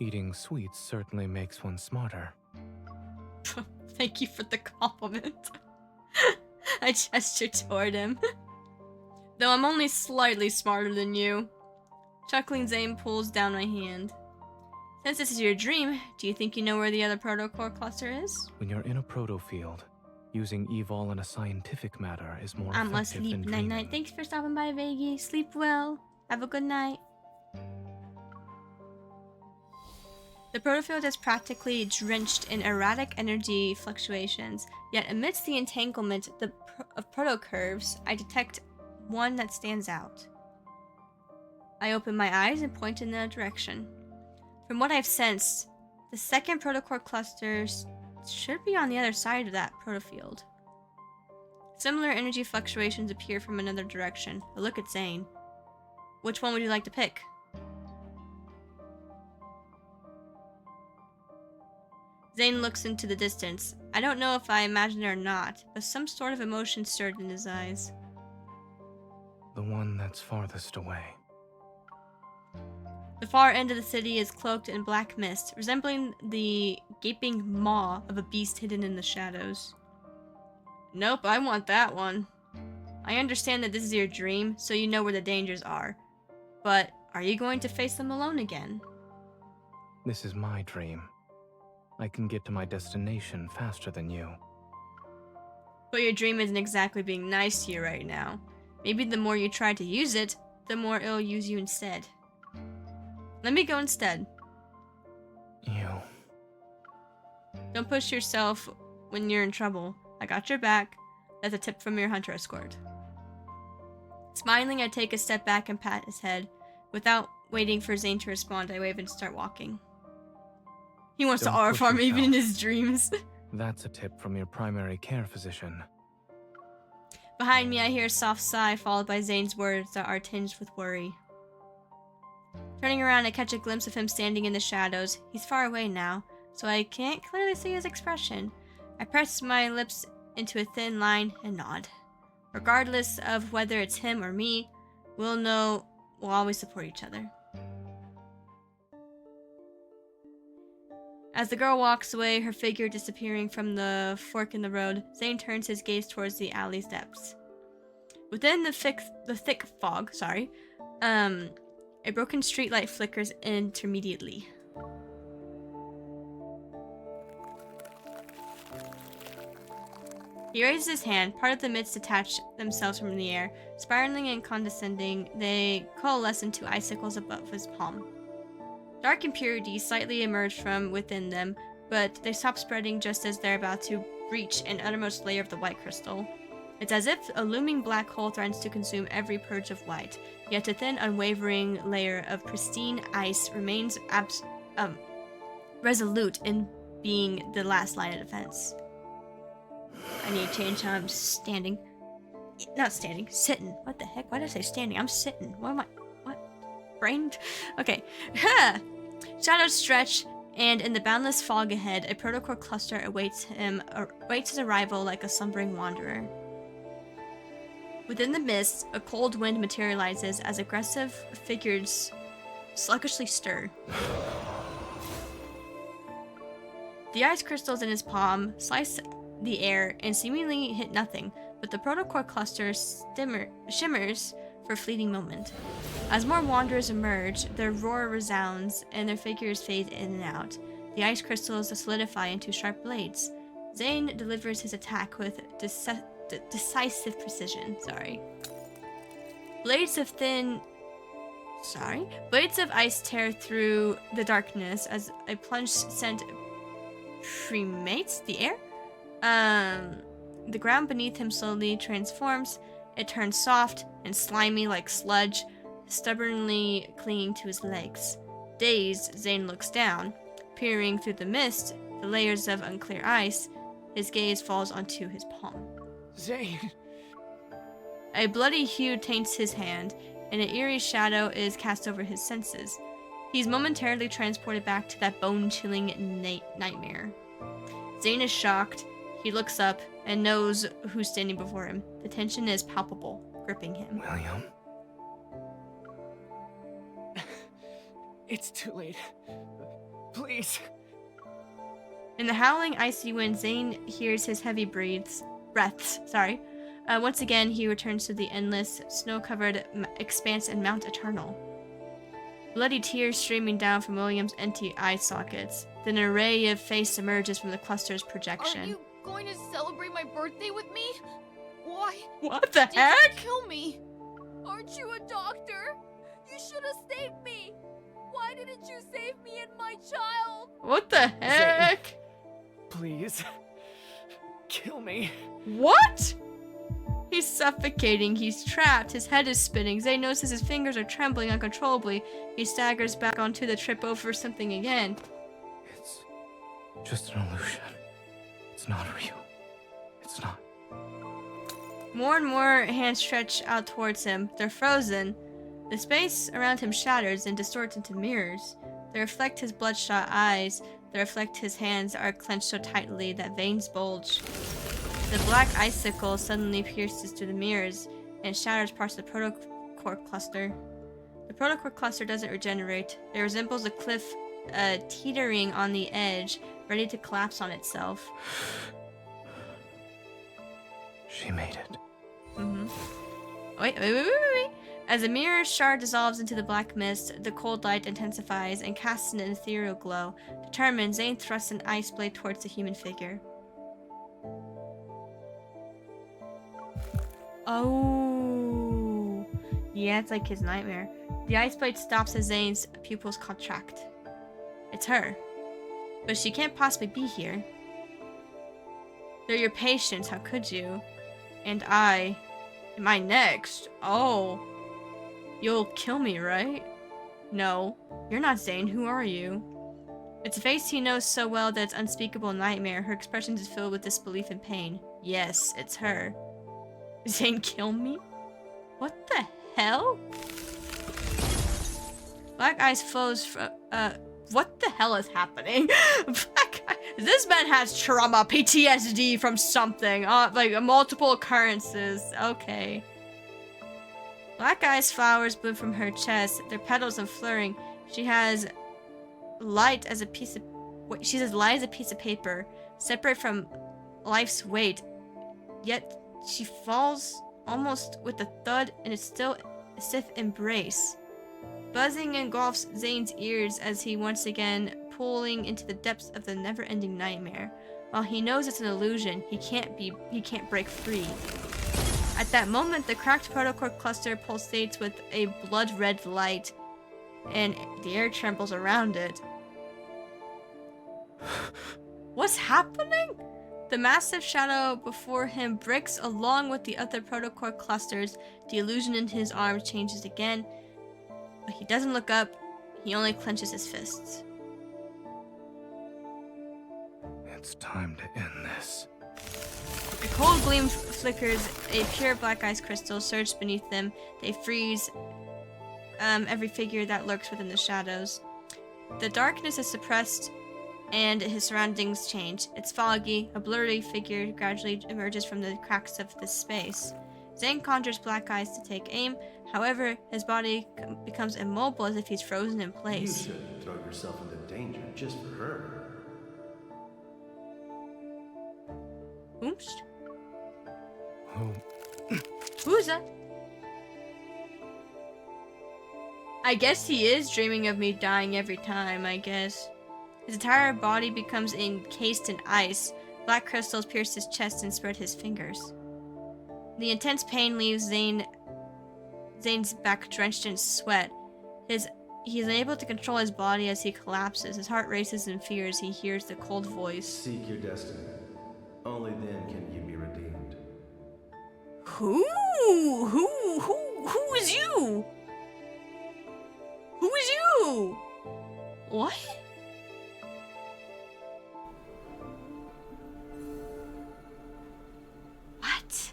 Eating sweets certainly makes one smarter. Thank you for the compliment. I gestured toward him. Though I'm only slightly smarter than you. Chuckling, Zane pulls down my hand. Since this is your dream, do you think you know where the other protocore cluster is? When you're in a protofield, using evol in a scientific matter is more I'm effective than asleep. dreaming. Night-night. Thanks for stopping by, Veggie. Sleep well. Have a good night. The protofield is practically drenched in erratic energy fluctuations, yet amidst the entanglement of protocurves, I detect one that stands out. I open my eyes and point in that direction. From what I've sensed, the second protocore clusters should be on the other side of that protofield. Similar energy fluctuations appear from another direction. I look at Zane. Which one would you like to pick? Zane looks into the distance. I don't know if I imagine it or not, but some sort of emotion stirred in his eyes. The one that's farthest away. The far end of the city is cloaked in black mist, resembling the gaping maw of a beast hidden in the shadows. Nope, I want that one. I understand that this is your dream, so you know where the dangers are. But are you going to face them alone again? This is my dream. I can get to my destination faster than you. But your dream isn't exactly being nice to you right now. Maybe the more you try to use it, the more it'll use you instead. Let me go instead. You. Don't push yourself when you're in trouble. I got your back. That's a tip from your hunter escort. Smiling, I take a step back and pat his head. Without waiting for Zane to respond, I wave and start walking. He wants to aura farm even in his dreams. That's a tip from your primary care physician. Behind me, I hear a soft sigh followed by Zane's words that are tinged with worry. Turning around, I catch a glimpse of him standing in the shadows. He's far away now, so I can't clearly see his expression. I press my lips into a thin line and nod. Regardless of whether it's him or me, we'll know we'll always support each other. As the girl walks away, her figure disappearing from the fork in the road, Zane turns his gaze towards the alley's depths. Within the thick fog, a broken streetlight flickers intermittently. He raises his hand, part of the mist detach themselves from the air. Spiraling and condescending, they coalesce into icicles above his palm. Dark impurities slightly emerge from within them, but they stop spreading just as they're about to breach an uttermost layer of the white crystal. It's as if a looming black hole threatens to consume every purge of white, yet a thin, unwavering layer of pristine ice remains resolute in being the last line of defense. I need to change how I'm standing. Not standing, sitting. What the heck? Why did I say standing? I'm sitting. What am I? What? Brained? Okay. Shadows stretch, and in the boundless fog ahead, a protocore cluster awaits his arrival like a slumbering wanderer. Within the mist, a cold wind materializes as aggressive figures sluggishly stir. The ice crystals in his palm slice the air and seemingly hit nothing, but the protocore cluster shimmers for a fleeting moment. As more wanderers emerge, their roar resounds and their figures fade in and out. The ice crystals solidify into sharp blades. Zane delivers his attack with decisive precision. Blades of ice tear through the darkness as a plunge sent cremates the air. The ground beneath him slowly transforms. It turns soft and slimy like sludge, stubbornly clinging to his legs. Dazed, Zane looks down. Peering through the mist, the layers of unclear ice, his gaze falls onto his palm. Zane! A bloody hue taints his hand, and an eerie shadow is cast over his senses. He's momentarily transported back to that bone-chilling nightmare. Zane is shocked. He looks up and knows who's standing before him. The tension is palpable, gripping him. William? It's too late. Please. In the howling, icy wind, Zane hears his heavy breaths. Once again, he returns to the endless, snow-covered expanse and Mount Eternal. Bloody tears streaming down from William's empty eye sockets. Then an array of face emerges from the cluster's projection. Are you going to celebrate my birthday with me? Why? What the did heck? You kill me? Aren't you a doctor? You should have saved me. Why didn't you save me and my child? What the heck? Zane, please. Kill me. What? He's suffocating. He's trapped. His head is spinning. Zane notices his fingers are trembling uncontrollably. He staggers back onto the trip over something again. It's just an illusion. It's not real. It's not. More and more hands stretch out towards him. They're frozen. The space around him shatters and distorts into mirrors. They reflect his bloodshot eyes. They reflect his hands are clenched so tightly that veins bulge. The black icicle suddenly pierces through the mirrors and shatters parts of the protocore cluster. The protocore cluster doesn't regenerate. It resembles a cliff teetering on the edge, ready to collapse on itself. She made it. Wait. As a mirror shard dissolves into the black mist, the cold light intensifies and casts an ethereal glow. Determined, Zane thrusts an ice blade towards the human figure. Oh. Yeah, it's like his nightmare. The ice blade stops as Zane's pupils contract. It's her. But she can't possibly be here. They're your patients, how could you? And I... Am I next? Oh. You'll kill me, right? No. You're not Zane, who are you? It's a face he knows so well that it's unspeakable nightmare. Her expression is filled with disbelief and pain. Yes, it's her. Zane, kill me? What the hell? Black Eyes foes from, what the hell is happening? This man has trauma, PTSD from something. Like multiple occurrences. Okay. Black Eyes flowers bloom from her chest, their petals unfurling. She has light as a piece of paper, separate from life's weight. Yet she falls almost with a thud in a still stiff embrace. Buzzing engulfs Zane's ears as he once again pulling into the depths of the never-ending nightmare. While he knows it's an illusion, he can't break free. At that moment, the cracked protocol cluster pulsates with a blood-red light, and the air trembles around it. What's happening? The massive shadow before him breaks along with the other protocol clusters. The illusion in his arms changes again, but he doesn't look up. He only clenches his fists. It's time to end this. A cold gleam flickers. A pure black ice crystal surges beneath them. They freeze every figure that lurks within the shadows. The darkness is suppressed, and his surroundings change. It's foggy. A blurry figure gradually emerges from the cracks of this space. Zane conjures black eyes to take aim. However, his body becomes immobile as if he's frozen in place. You shouldn't throw yourself into danger just for her. Oops. Who? Who's that? I guess he is dreaming of me dying every time, I guess. His entire body becomes encased in ice. Black crystals pierce his chest and spread his fingers. The intense pain leaves Zane's back drenched in sweat. He is unable to control his body as he collapses. His heart races in fear as he hears the cold voice. Seek your destiny. Only then can you be redeemed. Who is you? Who is you? What? What?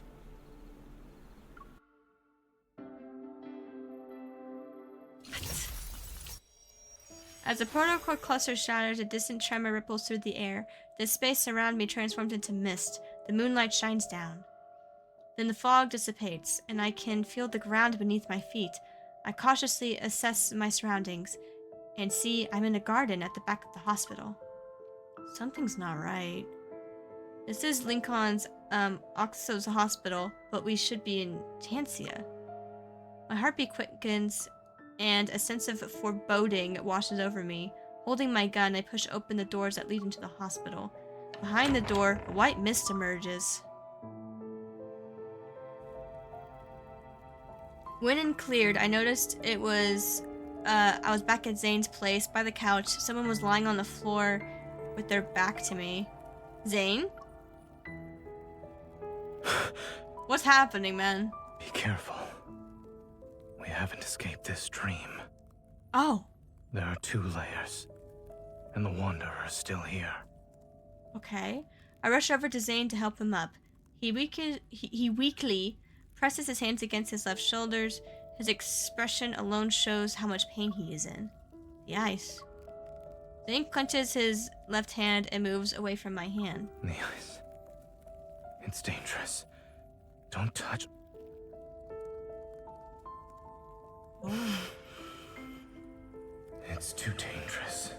As the protocol cluster shatters, a distant tremor ripples through the air. The space around me transforms into mist. The moonlight shines down. Then the fog dissipates, and I can feel the ground beneath my feet. I cautiously assess my surroundings, and see I'm in a garden at the back of the hospital. Something's not right. This is Lincoln's, Oxo's hospital, but we should be in Tansia. My heartbeat quickens, and a sense of foreboding washes over me. Holding my gun, I push open the doors that lead into the hospital. Behind the door, a white mist emerges. When and cleared, I noticed it was, I was back at Zane's place by the couch. Someone was lying on the floor with their back to me. Zane? What's happening, man? Be careful. We haven't escaped this dream. Oh. There are 2 layers, and the Wanderer is still here. Okay. I rush over to Zane to help him up. He weakly presses his hands against his left shoulders. His expression alone shows how much pain he is in. The ice. Zane clenches his left hand and moves away from my hand. The ice. It's dangerous. Don't touch. Oh. It's too dangerous.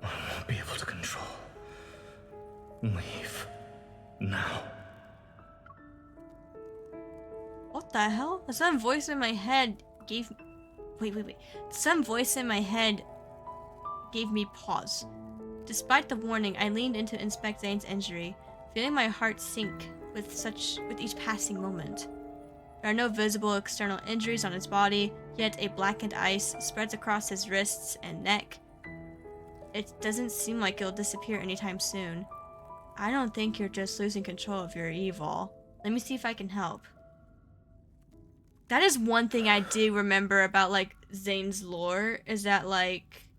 I won't be able to control. Leave. Now. What the hell? Some voice in my head gave me... Wait. Some voice in my head gave me pause. Despite the warning, I leaned in to inspect Zane's injury, feeling my heart sink with each passing moment. There are no visible external injuries on his body, yet a blackened ice spreads across his wrists and neck. It doesn't seem like it'll disappear anytime soon. I don't think you're just losing control of your evil. Let me see if I can help. That is one thing I do remember about, like, Zane's lore, is that, like,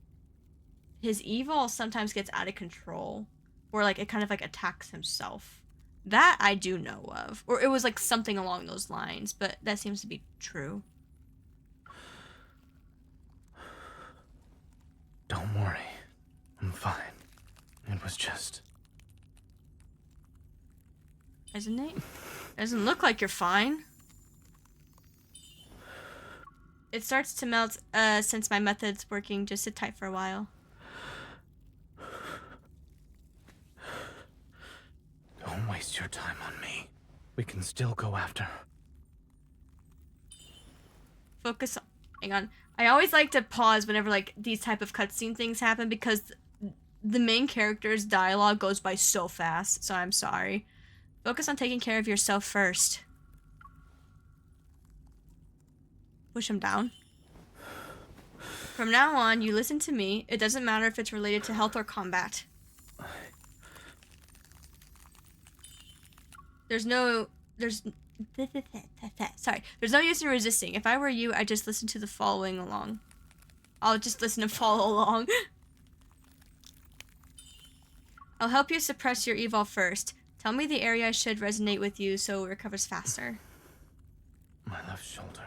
his evil sometimes gets out of control. Or, like, it kind of, like, attacks himself. That I do know of. Or it was like something along those lines, but that seems to be true. Don't worry. I'm fine. It was just... Isn't it? Doesn't look like you're fine. It starts to melt since my method's working. Just sit tight for a while. Don't waste your time on me. We can still go after her. Focus on... Hang on. I always like to pause whenever like these type of cutscene things happen because the main character's dialogue goes by so fast, so I'm sorry. Focus on taking care of yourself first. Push him down. From now on, you listen to me. It doesn't matter if it's related to health or combat. There's no use in resisting. If I were you, I'd just listen to the following along. I'll just listen and follow along. I'll help you suppress your evil first. Tell me the area should resonate with you so it recovers faster. My left shoulder.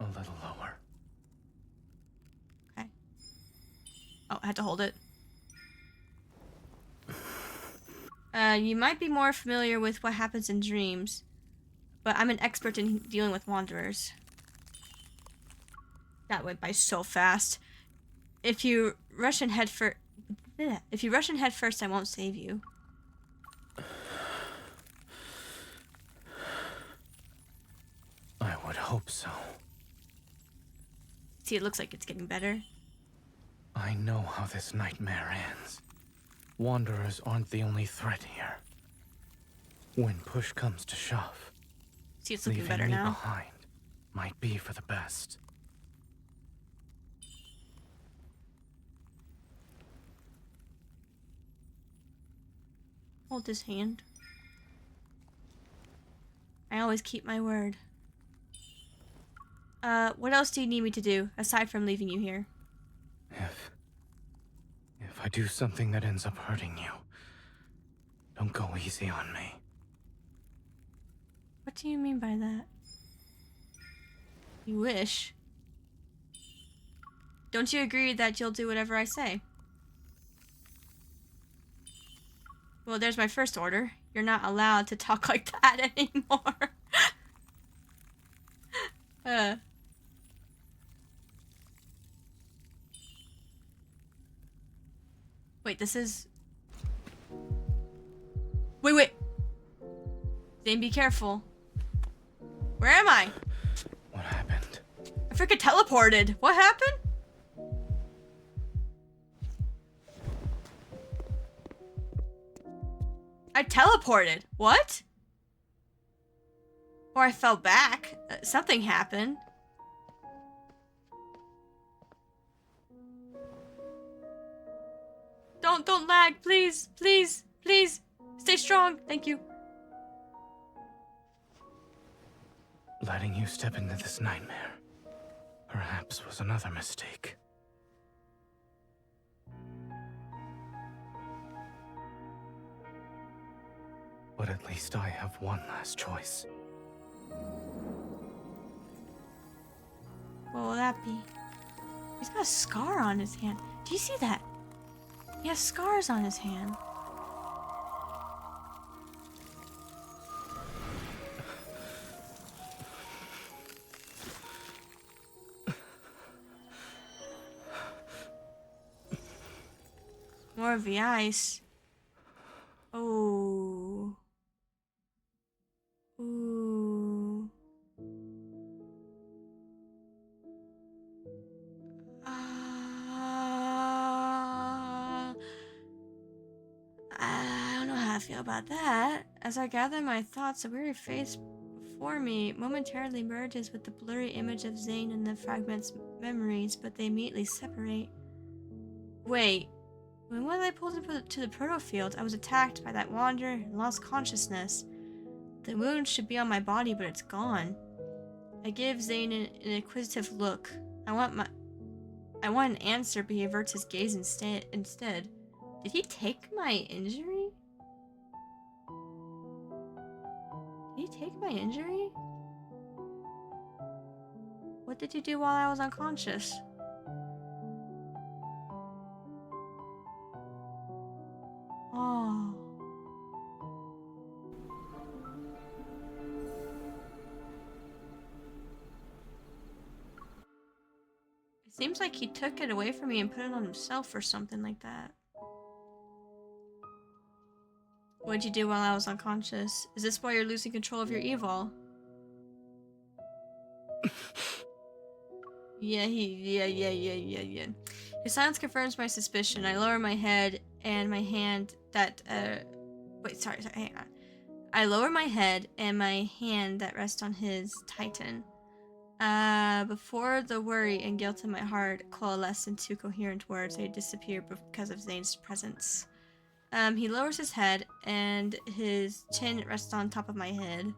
A little lower. Okay. Oh, I had to hold it. You might be more familiar with what happens in dreams, but I'm an expert in dealing with wanderers. That went by so fast. If you rush in head first, I won't save you. I would hope so. See, it looks like it's getting better. I know how this nightmare ends. Wanderers aren't the only threat here. When push comes to shove, see, it's looking leaving better me now. behind might be for the best. Hold his hand. I always keep my word. What else do you need me to do, aside from leaving you here? If I do something that ends up hurting you, don't go easy on me. What do you mean by that? You wish. Don't you agree that you'll do whatever I say? Well, there's my first order. You're not allowed to talk like that anymore. Wait, this is... Wait. Zane, be careful. Where am I? What happened? I freaking teleported. What happened? I teleported. What? Or I fell back. Something happened. Don't lag, please. Stay strong. Thank you. Letting you step into this nightmare, perhaps, was another mistake. But at least I have one last choice. What will that be? He's got a scar on his hand. Do you see that? He has scars on his hand. More of the ice. Oh. Ooh. I don't know how I feel about that. As I gather my thoughts, a weary face before me momentarily merges with the blurry image of Zane and the fragment's memories, but they immediately separate. Wait. When was I pulled to the proto field, I was attacked by that wanderer and lost consciousness. The wound should be on my body, but it's gone. I give Zane an inquisitive look. I want an answer, but he averts his gaze instead. Did he take my injury? my injury? What did you do while I was unconscious? Oh. It seems like he took it away from me and put it on himself or something like that. What'd you do while I was unconscious? Is this why you're losing control of your evil? Yeah. His silence confirms my suspicion. I lower my head and my hand that, wait, sorry, hang on. I lower my head and my hand that rests on his titan. Before the worry and guilt in my heart coalesce into coherent words, they disappear because of Zane's presence. He lowers his head and his chin rests on top of my head.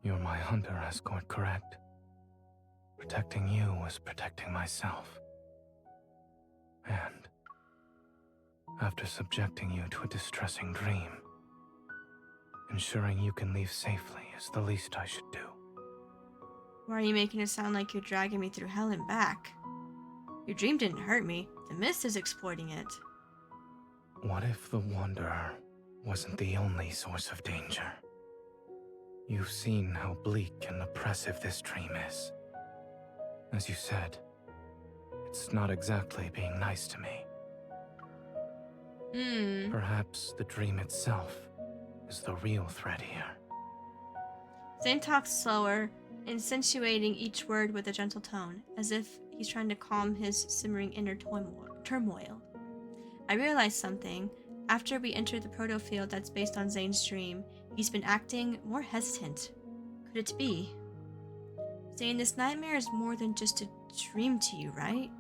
You're my hunter escort, correct? Protecting you was protecting myself. And after subjecting you to a distressing dream, ensuring you can leave safely is the least I should do. Why are you making it sound like you're dragging me through hell and back? Your dream didn't hurt me. The mist is exploiting it. What if the Wanderer wasn't the only source of danger? You've seen how bleak and oppressive this dream is. As you said, it's not exactly being nice to me. Perhaps the dream itself is the real threat here. Zane talks slower, insinuating each word with a gentle tone, as if he's trying to calm his simmering inner turmoil. I realized something. After we entered the proto field that's based on Zane's dream, he's been acting more hesitant. Could it be? Zane, this nightmare is more than just a dream to you, right?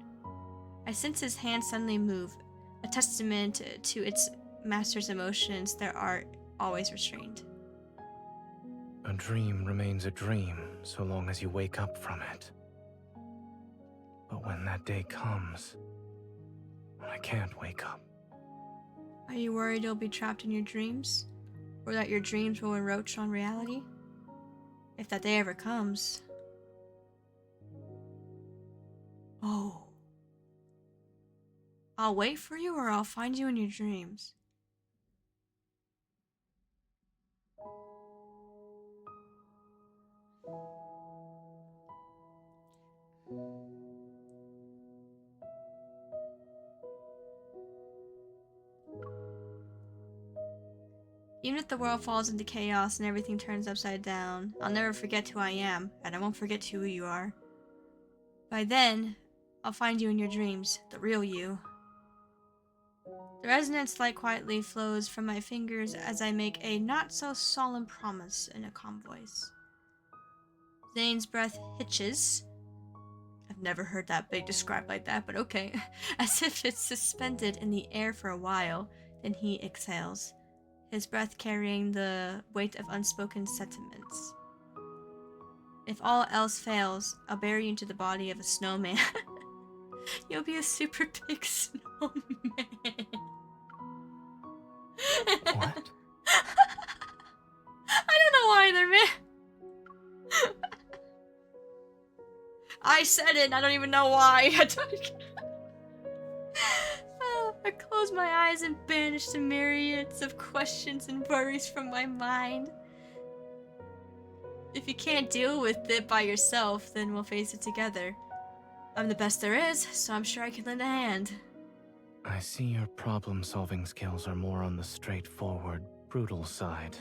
I sense his hand suddenly move, a testament to its master's emotions that are always restrained. A dream remains a dream so long as you wake up from it. But when that day comes, I can't wake up. Are you worried you'll be trapped in your dreams? Or that your dreams will encroach on reality? If that day ever comes. Oh. I'll wait for you or I'll find you in your dreams. Even if the world falls into chaos and everything turns upside down, I'll never forget who I am, and I won't forget who you are. By then, I'll find you in your dreams, the real you. The resonance light quietly flows from my fingers as I make a not-so-solemn promise in a calm voice. Zane's breath hitches. I've never heard that big described like that, but okay. As if it's suspended in the air for a while, then he exhales, his breath carrying the weight of unspoken sentiments. If all else fails, I'll bury you into the body of a snowman. You'll be a super big snowman. What? I don't know either, man. I said it and I don't even know why. I close my eyes and banish the myriads of questions and worries from my mind. If you can't deal with it by yourself, then we'll face it together. I'm the best there is, so I'm sure I can lend a hand. I see your problem-solving skills are more on the straightforward, brutal side.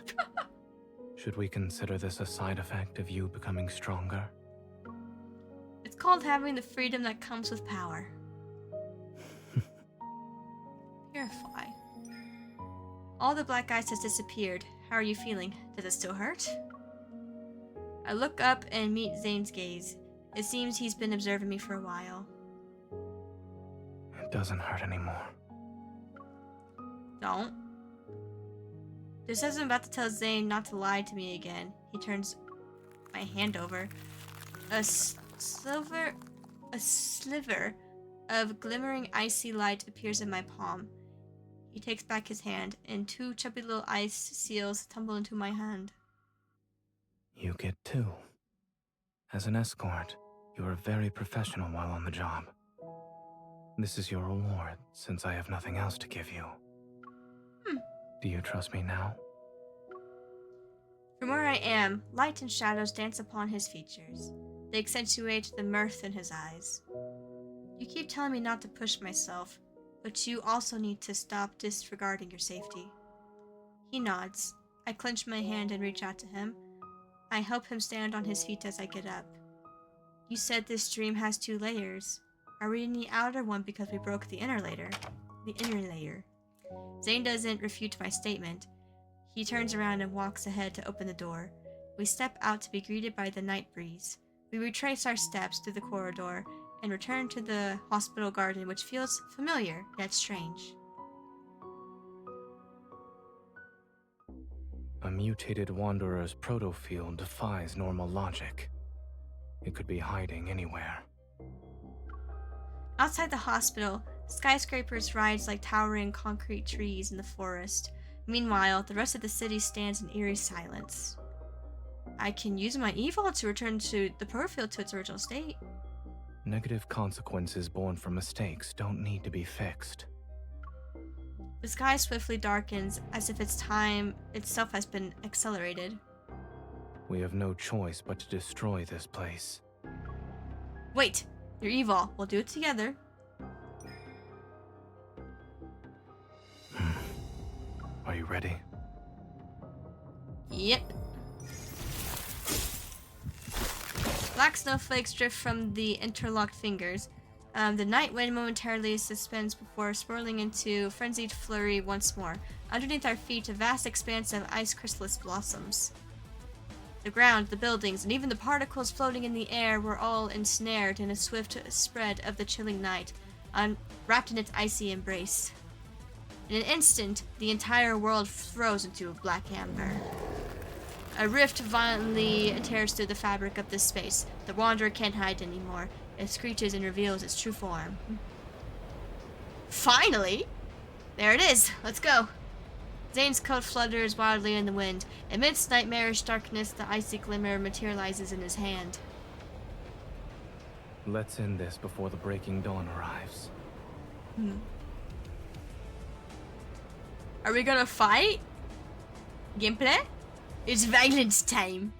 Should we consider this a side effect of you becoming stronger? It's called having the freedom that comes with power. Purify. All the black ice has disappeared. How are you feeling? Does it still hurt? I look up and meet Zane's gaze. It seems he's been observing me for a while. It doesn't hurt anymore. Don't. Just as I'm about to tell Zane not to lie to me again, he turns my hand over. A sliver of glimmering icy light appears in my palm. He takes back his hand, and two chubby little ice seals tumble into my hand. You get 2. As an escort, you are very professional while on the job. This is your reward, since I have nothing else to give you. Do you trust me now? From where I am, light and shadows dance upon his features. They accentuate the mirth in his eyes. You keep telling me not to push myself, but you also need to stop disregarding your safety. He nods. I clench my hand and reach out to him. I help him stand on his feet as I get up. You said this dream has 2 layers. Are we in the outer one because we broke the inner layer? The inner layer. Zane doesn't refute my statement. He turns around and walks ahead to open the door. We step out to be greeted by the night breeze. We retrace our steps through the corridor and return to the hospital garden, which feels familiar yet strange. A mutated wanderer's protofield defies normal logic. It could be hiding anywhere. Outside the hospital, skyscrapers rise like towering concrete trees in the forest. Meanwhile, the rest of the city stands in eerie silence. I can use my evil to return the protofield to its original state. Negative consequences born from mistakes don't need to be fixed. The sky swiftly darkens, as if its time itself has been accelerated. We have no choice but to destroy this place. Wait! You're evil. We'll do it together. Are you ready? Yep. Black snowflakes drift from the interlocked fingers. The night wind momentarily suspends before swirling into frenzied flurry once more. Underneath our feet, a vast expanse of ice chrysalis blossoms. The ground, the buildings, and even the particles floating in the air were all ensnared in a swift spread of the chilling night, wrapped in its icy embrace. In an instant, the entire world froze into black amber. A rift violently tears through the fabric of this space. The Wanderer can't hide anymore. It screeches and reveals its true form. Finally! There it is! Let's go! Zane's coat flutters wildly in the wind. Amidst nightmarish darkness, the icy glimmer materializes in his hand. Let's end this before the breaking dawn arrives. Are we gonna fight? Gameplay? It's violence time.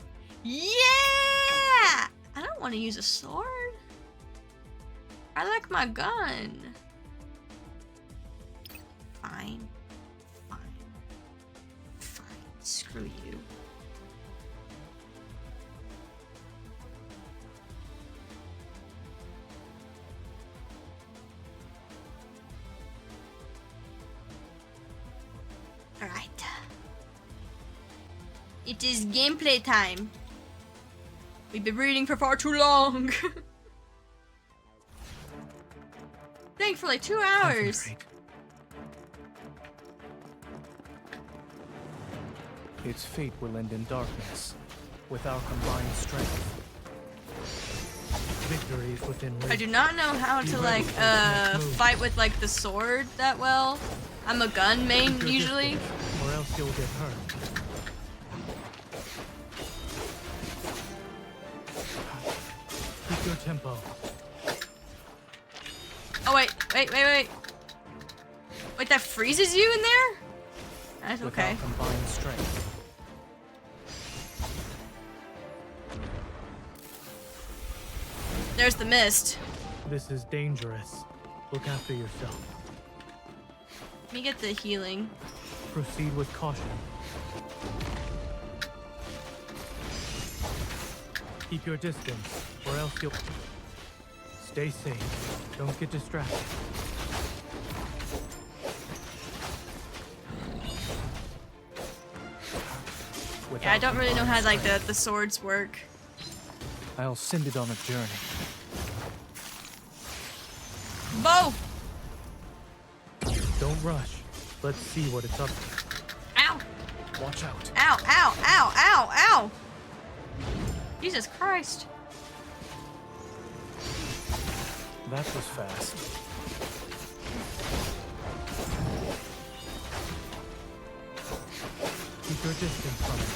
Yeah! I don't want to use a sword. I like my gun. Fine. Screw you. Alright. It is gameplay time. We've been reading for far too long. Dang, for like 2 hours. Its fate will end in darkness, with our combined strength. Victory is within reach. I do not know how to like fight with like the sword that well. I'm a gun main usually. Or else you'll get hurt. Keep your tempo. Oh wait. Wait, that freezes you in there? That's okay. With our combined strength. There's the mist. This is dangerous. Look after yourself. Let me get the healing. Proceed with caution. Keep your distance, or else you'll... Stay safe. Don't get distracted. Yeah, I don't really know how like the swords work. I'll send it on a journey. Bow! Don't rush. Let's see what it's up to. Ow! Watch out. Ow, ow, ow, ow, ow! Jesus Christ. That was fast. Keep your distance from it.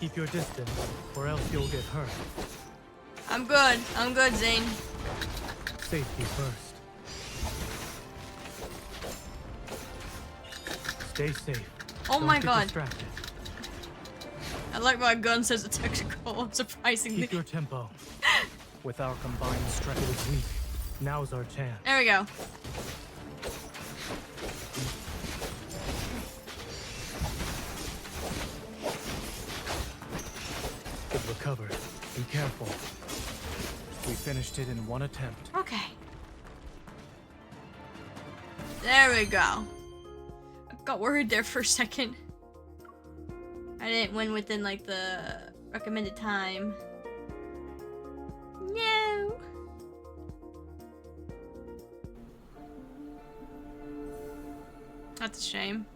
Keep your distance, or else you'll get hurt. I'm good. I'm good, Zane. Safety first. Stay safe. Oh Don't my get god. distracted. I like my gun says a technical, surprisingly. Keep your tempo. With our combined strength, it is weak. Now's our chance. There we go. Good recovered. Be careful. We finished it in one attempt. Okay. There we go. I got worried there for a second. I didn't win within like the recommended time. No. That's a shame.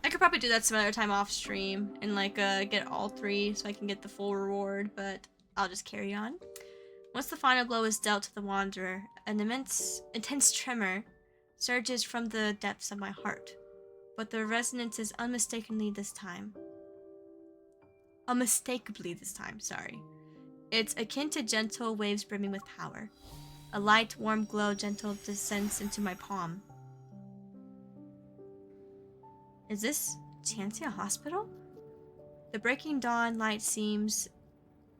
I could probably do that some other time off stream and like get all 3 so I can get the full reward, but I'll just carry on. Once the final blow is dealt to the Wanderer, an intense tremor surges from the depths of my heart, but the resonance is unmistakably this time, sorry. It's akin to gentle waves brimming with power. A light, warm glow gentle descends into my palm. Is this Chancia Hospital? The breaking dawn light streams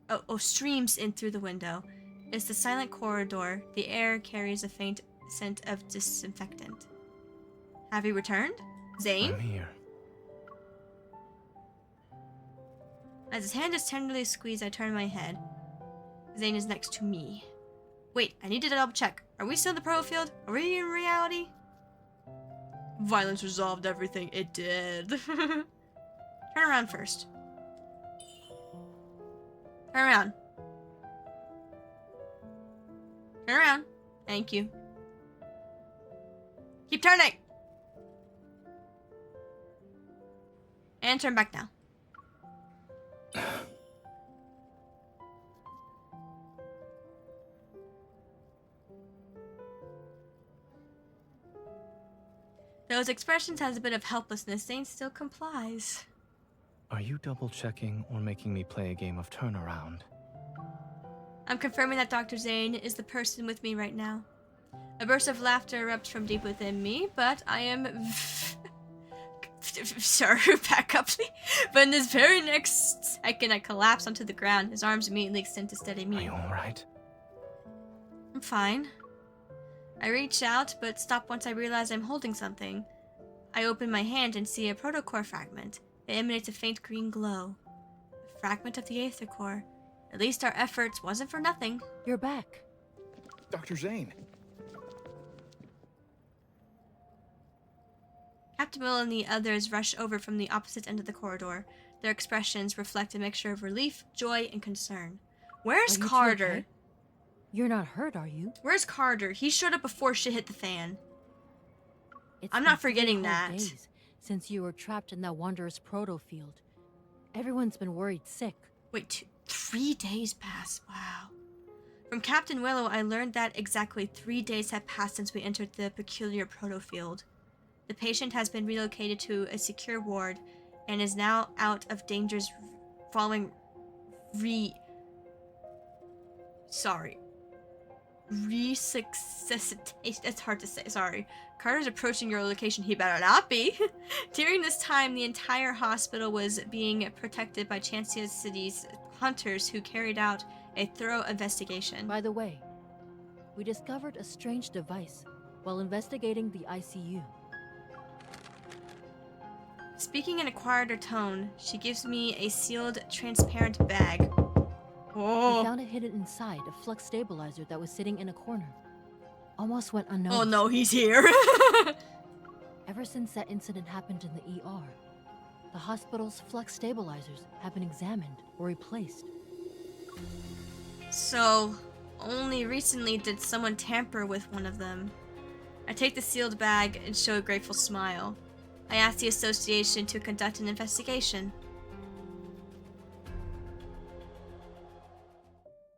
in through the window. It's the silent corridor. The air carries a faint scent of disinfectant. Have you returned? Zane? I'm here. As his hand is tenderly squeezed, I turn my head. Zane is next to me. Wait, I need to double check. Are we still in the proto field? Are we in reality? Violence resolved everything. It did. Turn around first. Turn around. Turn around. Thank you. Keep turning. And turn back now. Those expressions has a bit of helplessness. Zane still complies. Are you double-checking or making me play a game of turnaround? I'm confirming that Dr. Zane is the person with me right now. A burst of laughter erupts from deep within me, but I am... Sorry, back up, please. But in this very next second, I collapse onto the ground. His arms immediately extend to steady me. Are you alright? I'm fine. I reach out, but stop once I realize I'm holding something. I open my hand and see a protocore fragment. It emanates a faint green glow. A fragment of the Aether Core. At least our efforts wasn't for nothing. You're back. Dr. Zane. Captain Will and the others rush over from the opposite end of the corridor. Their expressions reflect a mixture of relief, joy, and concern. Where's Carter? Okay? You're not hurt, are you? Where's Carter? He showed up before shit hit the fan. I'm been not forgetting 3 whole that. days since you were trapped in that Wanderer's proto field. Everyone's been worried sick. Wait, 3 days passed. Wow. From Captain Willow, I learned that exactly 3 days have passed since we entered the peculiar proto field. The patient has been relocated to a secure ward and is now out of dangers following resuscitation. It's hard to say, sorry. Carter's approaching your location. He better not be. During this time, the entire hospital was being protected by Chancia City's hunters who carried out a thorough investigation. By the way, we discovered a strange device while investigating the ICU. Speaking in a quieter tone, she gives me a sealed, transparent bag. Oh. We found it hidden inside a flux stabilizer that was sitting in a corner. Almost went unnoticed. Oh no, he's here. Ever since that incident happened in the ER, the hospital's flux stabilizers have been examined or replaced. So, only recently did someone tamper with one of them. I take the sealed bag and show a grateful smile. I ask the association to conduct an investigation.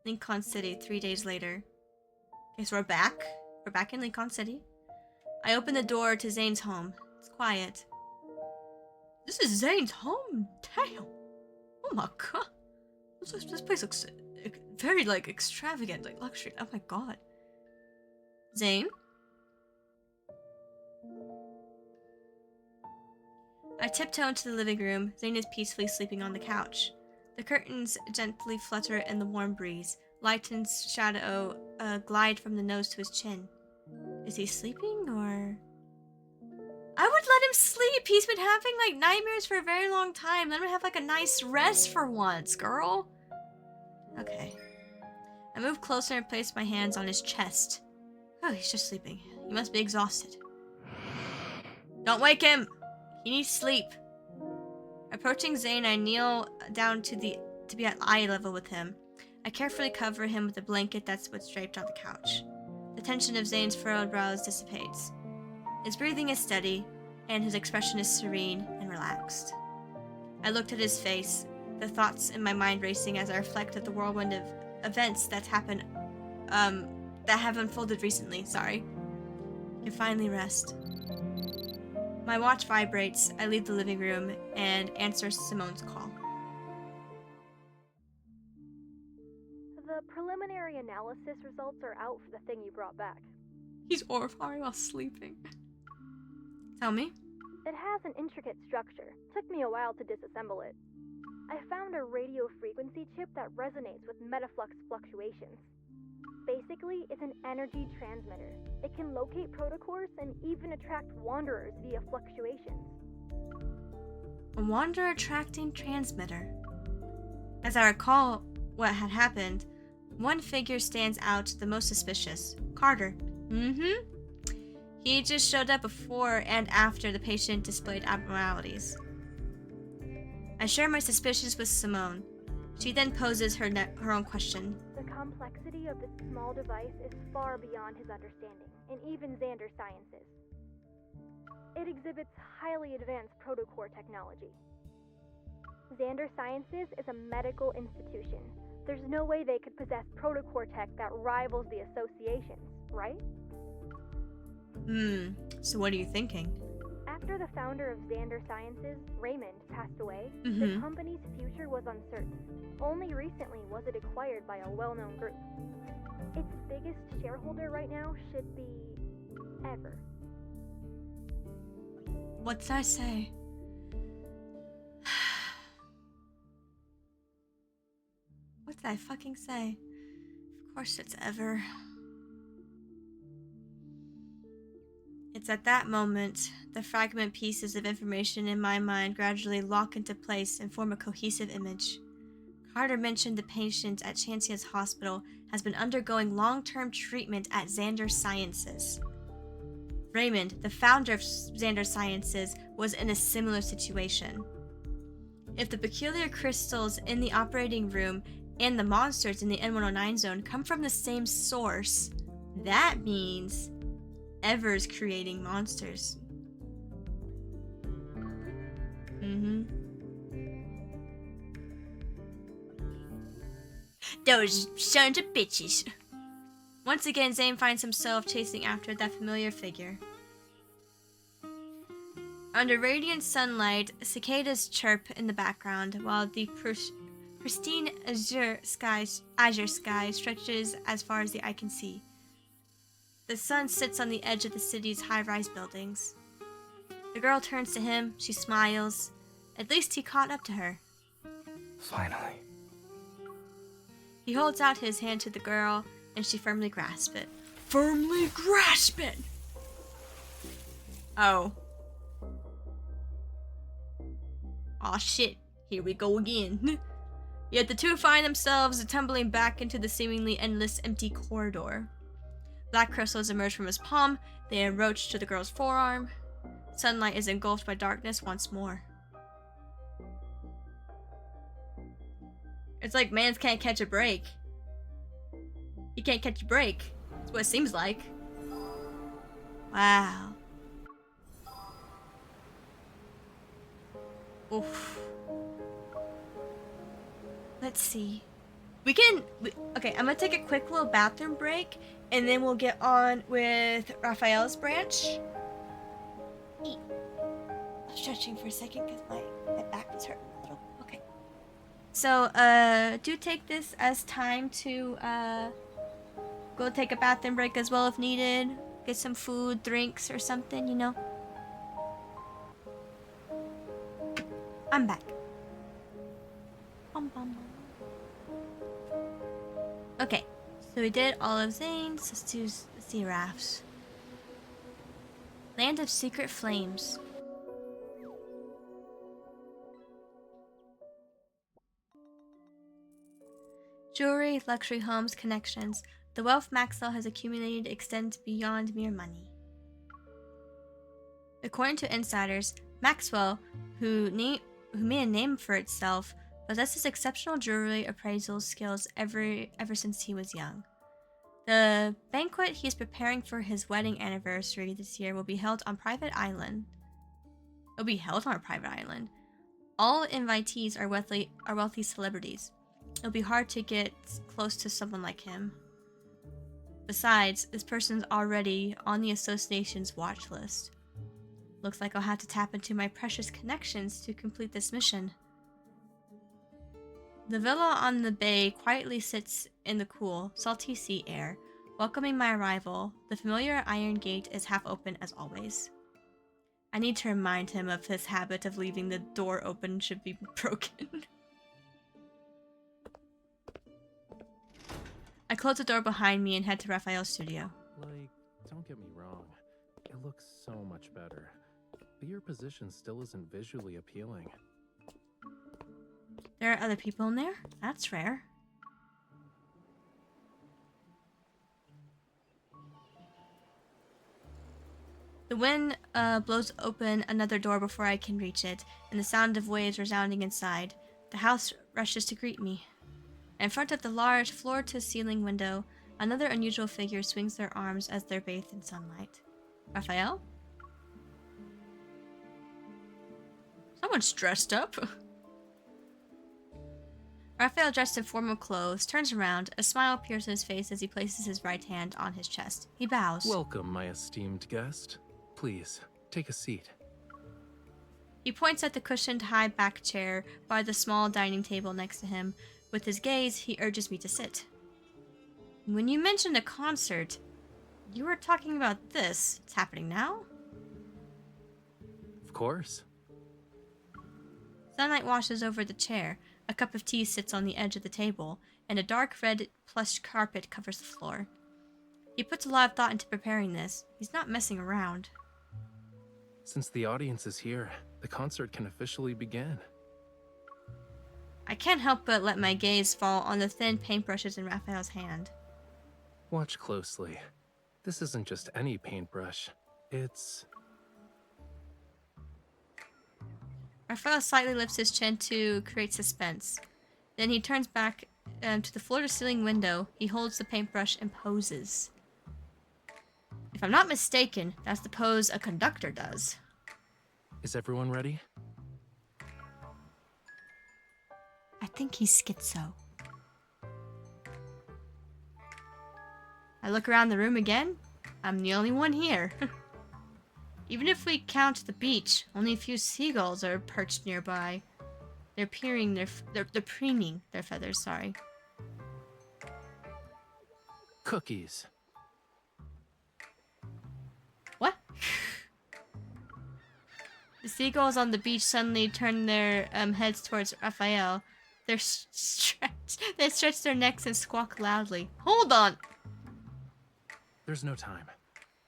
Lincoln City, 3 days later. Okay, so we're back. We're back in Lincoln City. I open the door to Zane's home. It's quiet. This is Zane's home. Damn. Oh my god. This place looks very, like, extravagant, like luxury. Oh my god. Zane? I tiptoe into the living room. Zane is peacefully sleeping on the couch. The curtains gently flutter in the warm breeze. Lighten's shadow glide from the nose to his chin. Is he sleeping, or...? I would let him sleep! He's been having, like, nightmares for a very long time. Let him have, like, a nice rest for once, girl. Okay. I move closer and place my hands on his chest. Oh, he's just sleeping. He must be exhausted. Don't wake him! He needs sleep. Approaching Zane, I kneel down to be at eye level with him. I carefully cover him with a blanket that's what's draped on the couch. The tension of Zane's furrowed brows dissipates. His breathing is steady, and his expression is serene and relaxed. I looked at his face, the thoughts in my mind racing as I reflected the whirlwind of events that happened, that have unfolded recently, sorry. I can finally rest. My watch vibrates, I leave the living room, and answer Simone's call. The preliminary analysis results are out for the thing you brought back. He's horrifying while sleeping. Tell me. It has an intricate structure. Took me a while to disassemble it. I found a radio frequency chip that resonates with metaflux fluctuations. Basically, it's an energy transmitter. It can locate protocors and even attract wanderers via fluctuations. A wanderer-attracting transmitter. As I recall what had happened, one figure stands out the most suspicious. Carter. He just showed up before and after the patient displayed abnormalities. I share my suspicions with Simone. She then poses her own question. The complexity of this small device is far beyond his understanding, and even Xander Sciences. It exhibits highly advanced protocore technology. Xander Sciences is a medical institution. There's no way they could possess protocore tech that rivals the associations, right? So what are you thinking? After the founder of Xander Sciences, Raymond, passed away, the company's future was uncertain. Only recently was it acquired by a well-known group. Its biggest shareholder right now should be... Ever. What did I say? What did I fucking say? Of course it's Ever. It's at that moment, the fragment pieces of information in my mind gradually lock into place and form a cohesive image. Carter mentioned the patient at Chancia's hospital has been undergoing long-term treatment at Xander Sciences. Raymond, the founder of Xander Sciences, was in a similar situation. If the peculiar crystals in the operating room and the monsters in the N109 zone come from the same source, that means Ever's creating monsters. Those sons of bitches. Once again, Zane finds himself chasing after that familiar figure. Under radiant sunlight, cicadas chirp in the background, while the pristine azure sky stretches as far as the eye can see. The sun sits on the edge of the city's high-rise buildings. The girl turns to him, she smiles. At least he caught up to her. Finally. He holds out his hand to the girl, and she firmly grasps it. Firmly grasp it! Oh. Aw shit, here we go again. Yet the two find themselves tumbling back into the seemingly endless empty corridor. Black crystals emerge from his palm, they encroach to the girl's forearm. Sunlight is engulfed by darkness once more. It's like mans can't catch a break. He can't catch a break. That's what it seems like. Wow. Oof. Let's see. Okay, I'm gonna take a quick little bathroom break, and then we'll get on with Raphael's branch. stretching for a second because my back is hurting a little. Okay. So, do take this as time to, go take a bathroom break as well if needed. Get some food, drinks, or something, you know? I'm back. Bum, bum, bum. Okay, so we did all of Zane's. Let's do the sea rafts. Land of Secret Flames. Jewelry, luxury homes, connections. The wealth Maxwell has accumulated extends beyond mere money. According to insiders, Maxwell, who made a name for itself, possesses exceptional jewelry appraisal skills ever since he was young. The banquet he is preparing for his wedding anniversary this year will be held on private island. It'll be held on a private island. All invitees are wealthy celebrities. It'll be hard to get close to someone like him. Besides, this person's already on the association's watch list. Looks like I'll have to tap into my precious connections to complete this mission. The villa on the bay quietly sits in the cool, salty sea air, welcoming my arrival. The familiar iron gate is half open as always. I need to remind him of his habit of leaving the door open should be broken. I close the door behind me and head to Raphael's studio. Like, don't get me wrong, it looks so much better, but your position still isn't visually appealing. There are other people in there? That's rare. The wind blows open another door before I can reach it, and the sound of waves resounding inside. The house rushes to greet me. In front of the large floor-to-ceiling window, another unusual figure swings their arms as they're bathed in sunlight. Raphael? Someone's dressed up. Raphael, dressed in formal clothes, turns around. A smile appears on his face as he places his right hand on his chest. He bows. Welcome, my esteemed guest. Please, take a seat. He points at the cushioned high-back chair by the small dining table next to him. With his gaze, he urges me to sit. When you mentioned a concert, you were talking about this. It's happening now? Of course. Sunlight washes over the chair. A cup of tea sits on the edge of the table, and a dark red plush carpet covers the floor. He puts a lot of thought into preparing this. He's not messing around. Since the audience is here, the concert can officially begin. I can't help but let my gaze fall on the thin paintbrushes in Raphael's hand. Watch closely. This isn't just any paintbrush. It's... Raphael slightly lifts his chin to create suspense. Then he turns back to the floor-to-ceiling window. He holds the paintbrush and poses. If I'm not mistaken, that's the pose a conductor does. Is everyone ready? I think he's schizo. I look around the room again. I'm the only one here. Even if we count the beach, only a few seagulls are perched nearby. They're preening their feathers, sorry. Cookies. What? The seagulls on the beach suddenly turn their heads towards Raphael. They stretch their necks and squawk loudly. Hold on! There's no time.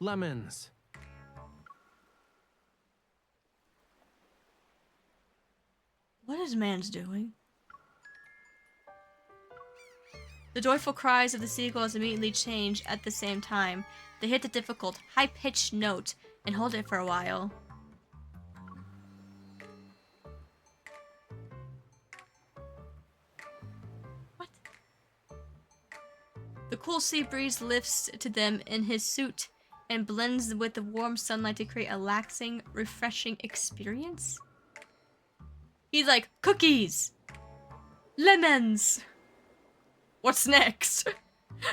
Lemons! What is man's doing? The joyful cries of the seagulls immediately change at the same time. They hit the difficult, high-pitched note and hold it for a while. What? The cool sea breeze lifts to them in his suit and blends with the warm sunlight to create a relaxing, refreshing experience. He's like, cookies! Lemons! What's next?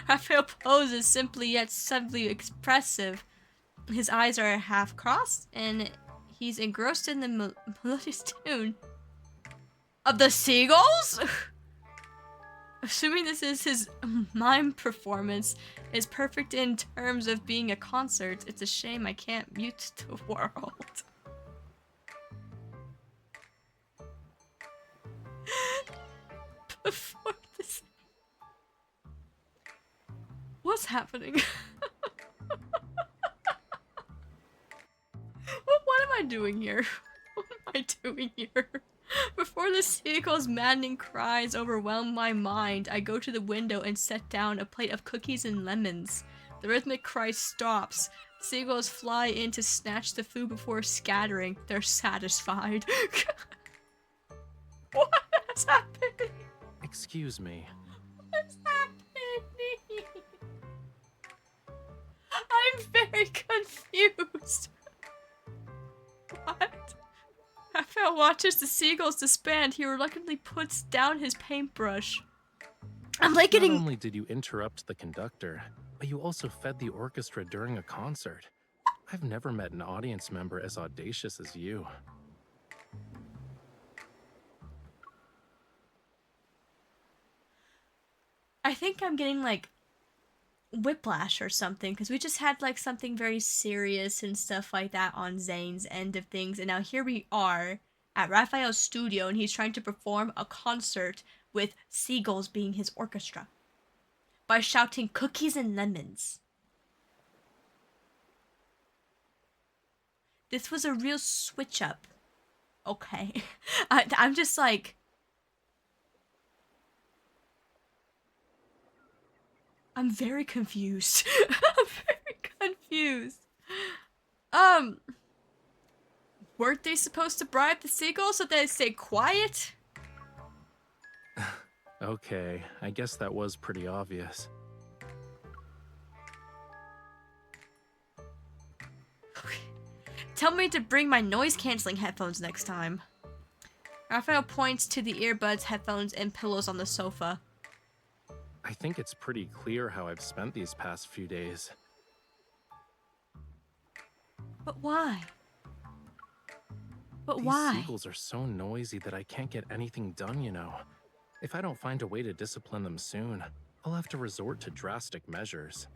Raphael poses simply yet subtly expressive. His eyes are half crossed, and He's engrossed in the melodious tune of the seagulls? Assuming this is his mime performance is perfect in terms of being a concert, it's a shame I can't mute the world. Before this... What's happening? What am I doing here? What am I doing here? Before the seagull's maddening cries overwhelm my mind, I go to the window and set down a plate of cookies and lemons. The rhythmic cry stops. Seagulls fly in to snatch the food before scattering. They're satisfied. What is happening? Excuse me. What's happening? I'm very confused. What? Raphael watches the seagulls disband. He reluctantly puts down his paintbrush. I'm like getting... Not only did you interrupt the conductor, but you also fed the orchestra during a concert. I've never met an audience member as audacious as you. I think I'm getting like whiplash or something, because we just had like something very serious and stuff like that on Zane's end of things, and now here we are at Raphael's studio and he's trying to perform a concert with seagulls being his orchestra by shouting cookies and lemons. This was a real switch up. Okay. I'm just like... I'm very confused. I'm very confused. Weren't they supposed to bribe the seagulls so they stay quiet? Okay, I guess that was pretty obvious. Tell me to bring my noise-canceling headphones next time. Raphael points to the earbuds, headphones, and pillows on the sofa. I think it's pretty clear how I've spent these past few days. But why? But These why? seagulls are so noisy that I can't get anything done, you know. If I don't find a way to discipline them soon, I'll have to resort to drastic measures.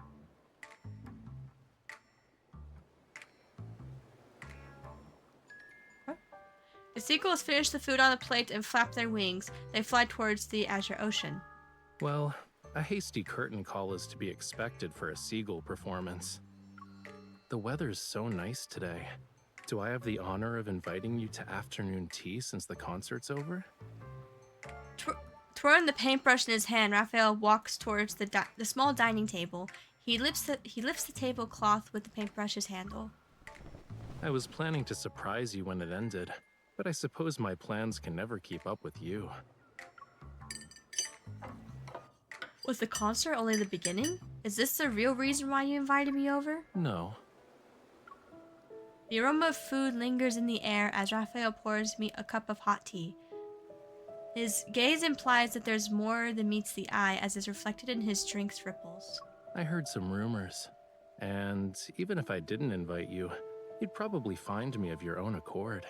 The seagulls finish the food on the plate and flap their wings. They fly towards the azure ocean. Well, a hasty curtain call is to be expected for a seagull performance. The weather's so nice today. Do I have the honor of inviting you to afternoon tea since the concert's over? Twirling the paintbrush in his hand, Raphael walks towards the small dining table. He lifts the tablecloth with the paintbrush's handle. I was planning to surprise you when it ended, but I suppose my plans can never keep up with you. Was the concert only the beginning? Is this the real reason why you invited me over? No. The aroma of food lingers in the air as Raphael pours me a cup of hot tea. His gaze implies that there's more than meets the eye as is reflected in his drink's ripples. I heard some rumors, and even if I didn't invite you, you'd probably find me of your own accord.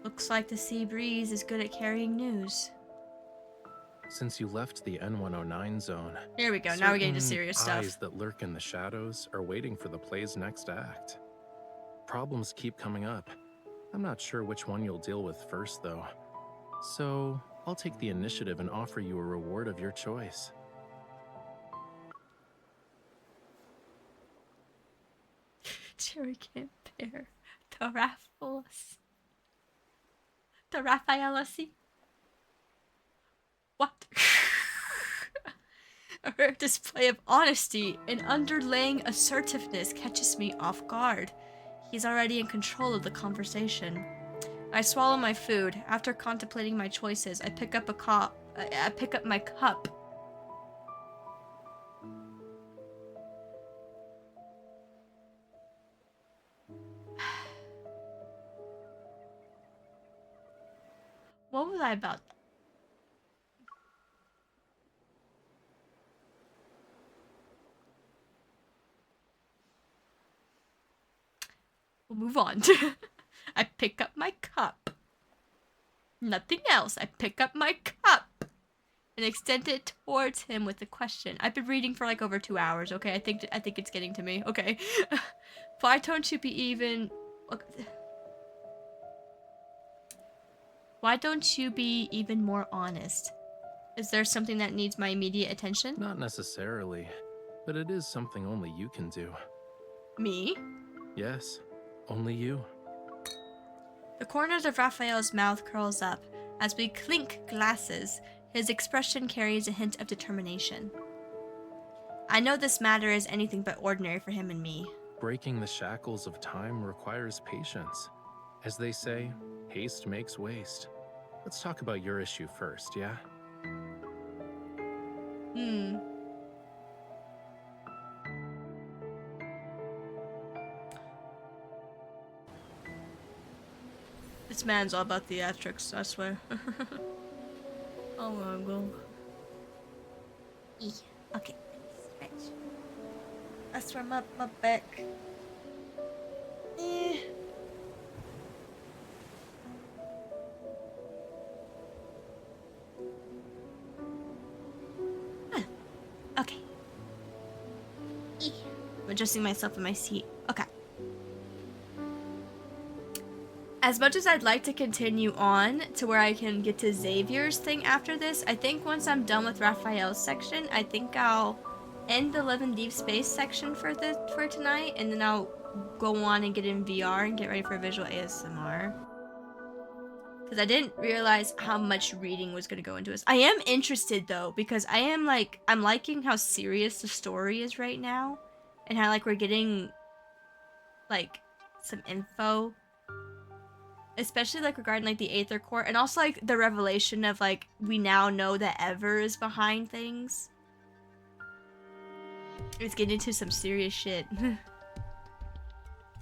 Looks like the sea breeze is good at carrying news. Since you left the N109 zone, here we go. Now we're getting to serious stuff. Eyes that lurk in the shadows are waiting for the play's next act. Problems keep coming up. I'm not sure which one you'll deal with first, though. So I'll take the initiative and offer you a reward of your choice. Cherry can't bear the Raphaelus. What? A rare display of honesty and underlaying assertiveness catches me off guard. He's already in control of the conversation. I swallow my food. After contemplating my choices, I pick up my cup. What was I about? move on. I pick up my cup. Nothing else. I pick up my cup and extend it towards him with a question. I've been reading for like over 2 hours. Okay, I think it's getting to me. Okay. Why don't you be even? Why don't you be even more honest? Is there something that needs my immediate attention? Not necessarily, but it is something only you can do. Me? Yes, only you. The corners of Raphael's mouth curls up. As we clink glasses, his expression carries a hint of determination. I know this matter is anything but ordinary for him and me. Breaking the shackles of time requires patience. As they say, haste makes waste. Let's talk about your issue first, yeah? This man's all about theatrics, I swear. Oh my god. Okay, stretch. I swear my back. Okay. I'm adjusting myself in my seat. Okay. As much as I'd like to continue on to where I can get to Xavier's thing after this, I think once I'm done with Raphael's section, I think I'll end the Live in Deepspace section for tonight, and then I'll go on and get in VR and get ready for visual ASMR. Because I didn't realize how much reading was going to go into this. I am interested though, because I'm liking how serious the story is right now, and how like we're getting like some info. Especially like regarding like the Aether Core, and also like the revelation of like we now know that Ever is behind things. It's getting into some serious shit.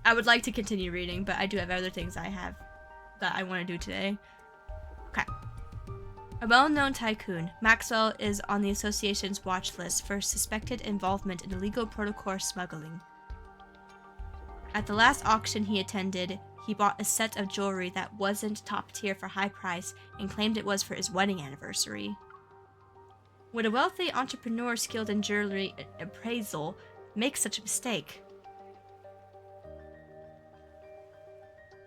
I would like to continue reading, but I do have other things that I want to do today. Okay. A well-known tycoon, Maxwell is on the association's watch list for suspected involvement in illegal protocore smuggling. At the last auction he attended, he bought a set of jewelry that wasn't top tier for high price and claimed it was for his wedding anniversary. Would a wealthy entrepreneur skilled in jewelry appraisal make such a mistake?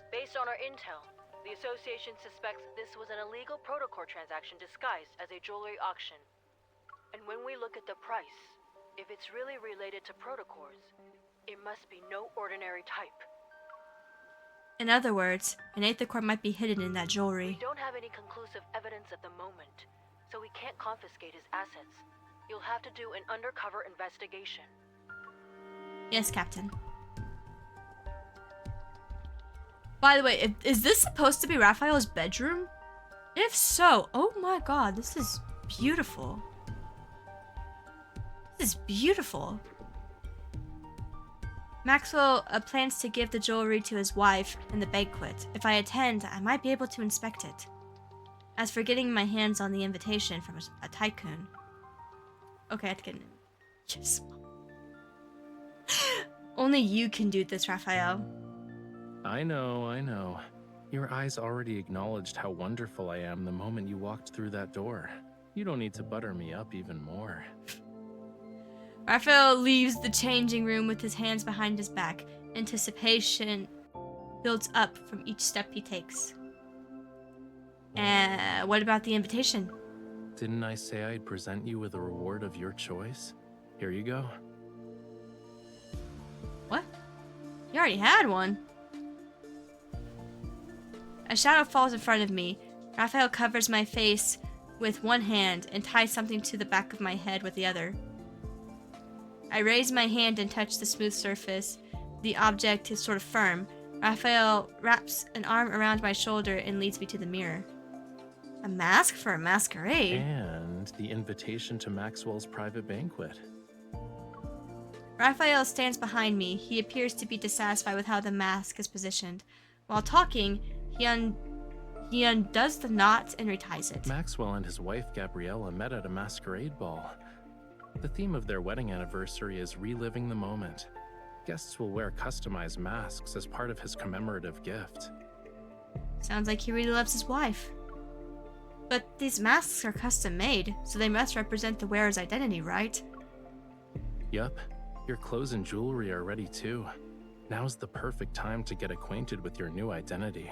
Based on our intel, the association suspects this was an illegal protocore transaction disguised as a jewelry auction. And when we look at the price, if it's really related to protocores, it must be no ordinary type. In other words, an Aether Core might be hidden in that jewelry. We don't have any conclusive evidence at the moment, so we can't confiscate his assets. You'll have to do an undercover investigation. Yes, Captain. By the way, is this supposed to be Raphael's bedroom? If so, oh my god, this is beautiful. This is beautiful. Maxwell plans to give the jewelry to his wife in the banquet. If I attend, I might be able to inspect it. As for getting my hands on the invitation from a tycoon. Okay, I have to get in. Yes. Only you can do this, Raphael. I know. Your eyes already acknowledged how wonderful I am the moment you walked through that door. You don't need to butter me up even more. Raphael leaves the changing room with his hands behind his back. Anticipation builds up from each step he takes. What about the invitation? Didn't I say I'd present you with a reward of your choice? Here you go. What? You already had one. A shadow falls in front of me. Raphael covers my face with one hand and ties something to the back of my head with the other. I raise my hand and touch the smooth surface. The object is sort of firm. Raphael wraps an arm around my shoulder and leads me to the mirror. A mask for a masquerade? And the invitation to Maxwell's private banquet. Raphael stands behind me. He appears to be dissatisfied with how the mask is positioned. While talking, he undoes the knot and reties it. Maxwell and his wife Gabriella met at a masquerade ball. The theme of their wedding anniversary is reliving the moment. Guests will wear customized masks as part of his commemorative gift. Sounds like he really loves his wife. But these masks are custom made, so they must represent the wearer's identity, right? Yup, your clothes and jewelry are ready too. Now's the perfect time to get acquainted with your new identity.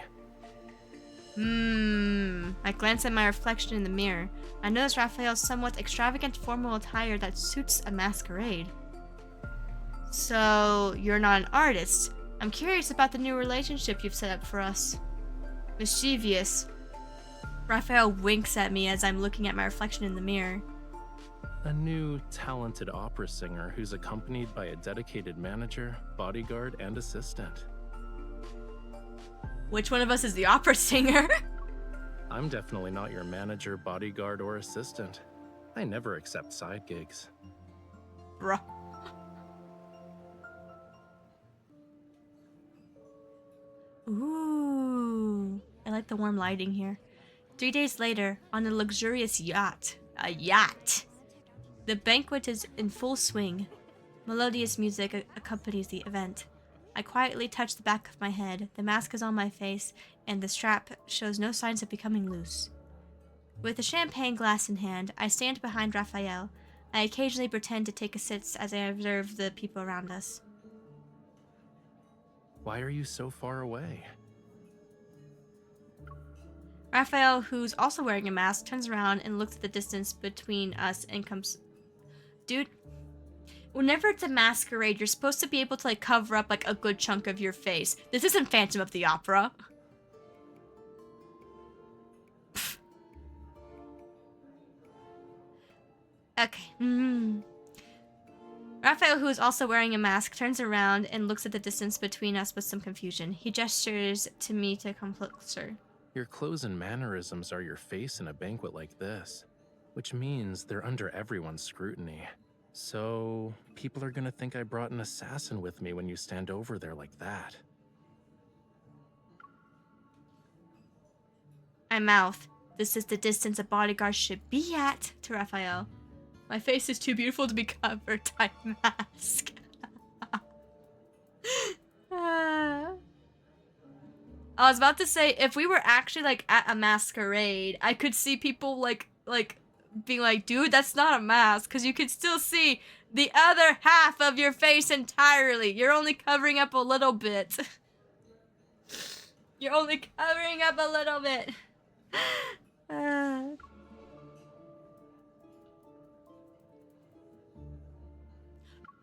I glance at my reflection in the mirror. I notice Raphael's somewhat extravagant formal attire that suits a masquerade. So, you're not an artist. I'm curious about the new relationship you've set up for us. Mischievous. Raphael winks at me as I'm looking at my reflection in the mirror. A new, talented opera singer who's accompanied by a dedicated manager, bodyguard, and assistant. Which one of us is the opera singer? I'm definitely not your manager, bodyguard, or assistant. I never accept side gigs. Bruh. Ooh, I like the warm lighting here. 3 days later, on a luxurious yacht. A yacht! The banquet is in full swing. Melodious music accompanies the event. I quietly touch the back of my head, the mask is on my face, and the strap shows no signs of becoming loose. With a champagne glass in hand, I stand behind Raphael. I occasionally pretend to take a sit as I observe the people around us. Why are you so far away? Raphael, who's also wearing a mask, turns around and looks at the distance between us and comes... Dude, whenever it's a masquerade, you're supposed to be able to like cover up like a good chunk of your face. This isn't Phantom of the Opera. Okay. Raphael, who is also wearing a mask, turns around and looks at the distance between us with some confusion. He gestures to me to come closer. Your clothes and mannerisms are your face in a banquet like this, which means they're under everyone's scrutiny. So, people are gonna think I brought an assassin with me when you stand over there like that. I mouth, "This is the distance a bodyguard should be at," to Raphael. My face is too beautiful to be covered by mask. I was about to say, if we were actually like at a masquerade, I could see people like being like, dude, that's not a mask, because you could still see the other half of your face entirely. You're only covering up a little bit. You're only covering up a little bit.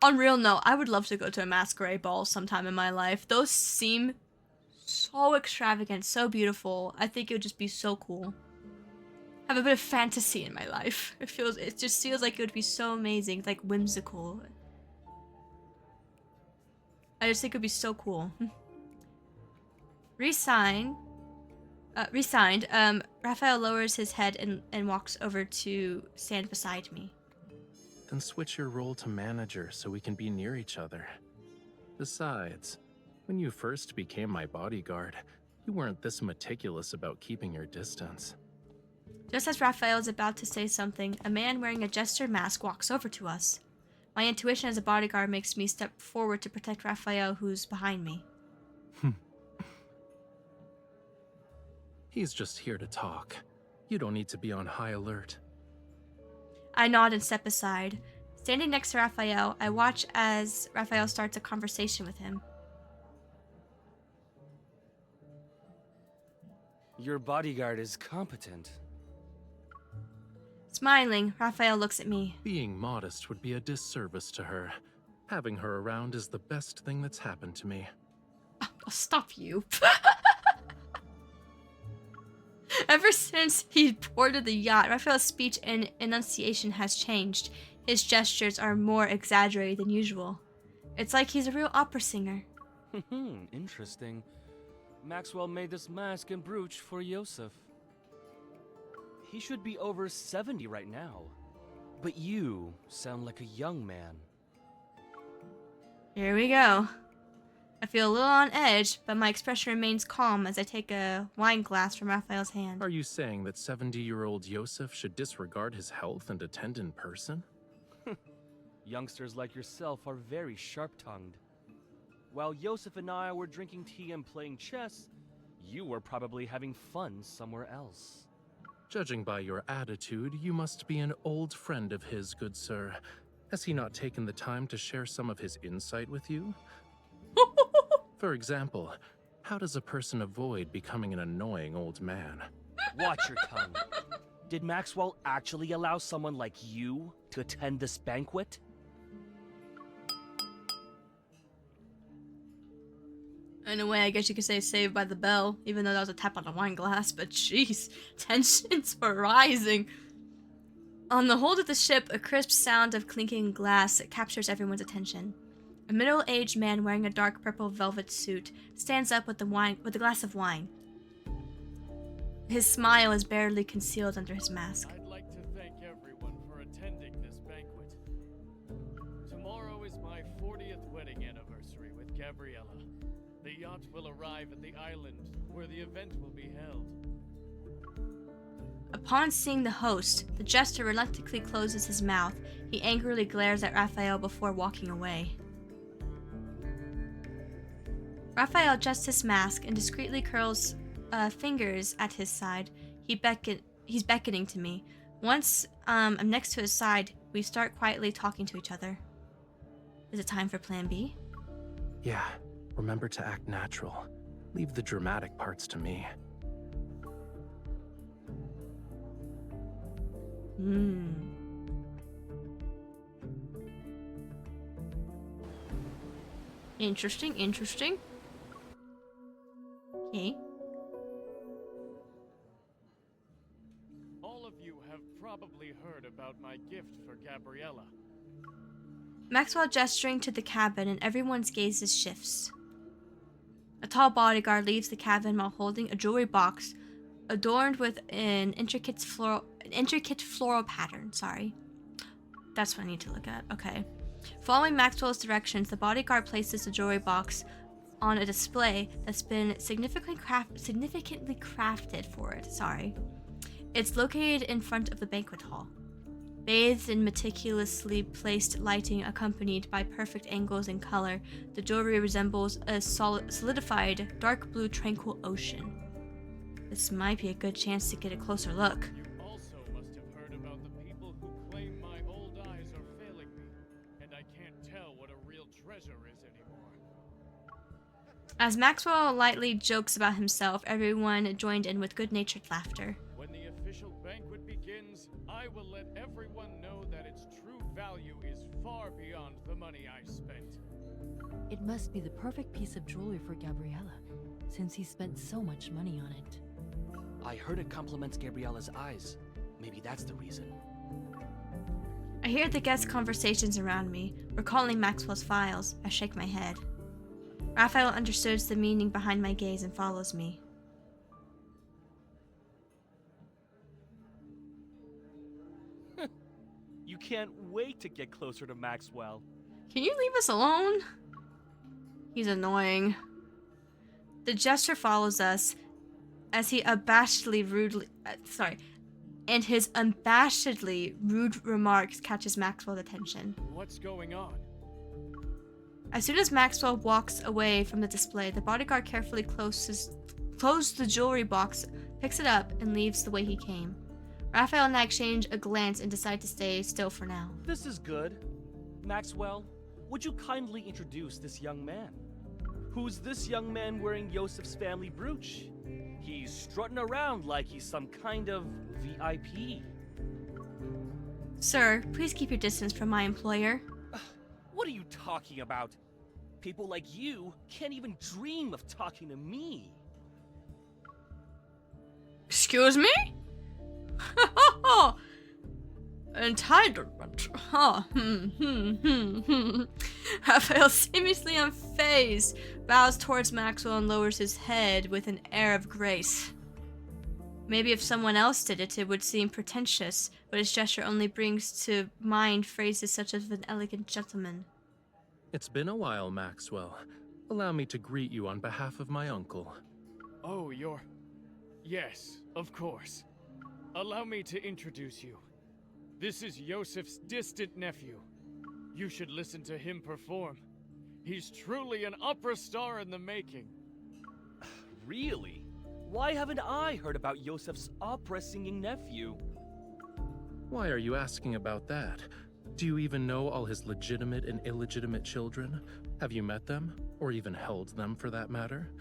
On real note, I would love to go to a masquerade ball sometime in my life. Those seem so extravagant, so beautiful. I think it would just be so cool. Have a bit of fantasy in my life. It just feels like it would be so amazing, like whimsical. I just think it would be so cool. Resigned. Raphael lowers his head and walks over to stand beside me. Then switch your role to manager so we can be near each other. Besides, when you first became my bodyguard, you weren't this meticulous about keeping your distance. Just as Raphael is about to say something, a man wearing a jester mask walks over to us. My intuition as a bodyguard makes me step forward to protect Raphael, who's behind me. He's just here to talk. You don't need to be on high alert. I nod and step aside. Standing next to Raphael, I watch as Raphael starts a conversation with him. Your bodyguard is competent. Smiling, Raphael looks at me. Being modest would be a disservice to her. Having her around is the best thing that's happened to me. Oh, stop you. Ever since he boarded the yacht, Raphael's speech and enunciation has changed. His gestures are more exaggerated than usual. It's like he's a real opera singer. Interesting. Maxwell made this mask and brooch for Yosef. He should be over 70 right now. But you sound like a young man. Here we go. I feel a little on edge, but my expression remains calm as I take a wine glass from Raphael's hand. Are you saying that 70-year-old Yosef should disregard his health and attend in person? Youngsters like yourself are very sharp-tongued. While Yosef and I were drinking tea and playing chess, you were probably having fun somewhere else. Judging by your attitude, you must be an old friend of his, good sir. Has he not taken the time to share some of his insight with you? For example, how does a person avoid becoming an annoying old man? Watch your tongue. Did Maxwell actually allow someone like you to attend this banquet? In a way, I guess you could say Saved by the Bell, even though that was a tap on a wine glass, but jeez, tensions were rising. On the hold of the ship, a crisp sound of clinking glass captures everyone's attention. A middle-aged man wearing a dark purple velvet suit stands up with a glass of wine. His smile is barely concealed under his mask. I'd like to thank everyone for attending this banquet. Tomorrow is my 40th wedding anniversary with Gabriella. The yacht will arrive at the island where the event will be held. Upon seeing the host, the jester reluctantly closes his mouth. He angrily glares at Raphael before walking away. Raphael adjusts his mask and discreetly curls fingers at his side. He's beckoning to me. Once I'm next to his side, we start quietly talking to each other. Is it time for Plan B? Yeah, remember to act natural. Leave the dramatic parts to me. Interesting. Okay. All of you have probably heard about my gift for Gabriella. Maxwell gesturing to the cabin and everyone's gazes shifts. A tall bodyguard leaves the cabin while holding a jewelry box adorned with an intricate floral pattern. Sorry. That's what I need to look at. Okay. Following Maxwell's directions, the bodyguard places the jewelry box on a display that's been significantly crafted for it. Sorry. It's located in front of the banquet hall. Bathed in meticulously placed lighting accompanied by perfect angles and color, the jewelry resembles a solidified, dark blue, tranquil ocean. This might be a good chance to get a closer look. You also must have heard about the people who claim my old eyes are failing me, and I can't tell what a real treasure is anymore. As Maxwell lightly jokes about himself, everyone joined in with good-natured laughter. When the official banquet begins, I will let everyone know that its true value is far beyond the money I spent. It must be the perfect piece of jewelry for Gabriella, since he spent so much money on it. I heard it compliments Gabriella's eyes. Maybe that's the reason. I hear the guest conversations around me, recalling Maxwell's files. I shake my head. Raphael understands the meaning behind my gaze and follows me. You can't wait to get closer to Maxwell. Can you leave us alone? He's annoying. The jester follows us as he and his unabashedly rude remarks catches Maxwell's attention. What's going on? As soon as Maxwell walks away from the display, the bodyguard carefully closes the jewelry box, picks it up, and leaves the way he came. Raphael and I exchange a glance and decide to stay still for now. This is good. Maxwell, would you kindly introduce this young man? Who's this young man wearing Yosef's family brooch? He's strutting around like he's some kind of VIP. Sir, please keep your distance from my employer. What are you talking about? People like you can't even dream of talking to me. Excuse me? Entitlement. Raphael, seemingly unfazed, bows towards Maxwell and lowers his head with an air of grace. Maybe if someone else did it, it would seem pretentious, but his gesture only brings to mind phrases such as an elegant gentleman. It's been a while, Maxwell. Allow me to greet you on behalf of my uncle. Oh, you're... Yes, of course. Allow me to introduce you. This is Yosef's distant nephew. You should listen to him perform. He's truly an opera star in the making. Really? Why haven't I heard about Yosef's opera-singing nephew? Why are you asking about that? Do you even know all his legitimate and illegitimate children? Have you met them? Or even held them, for that matter?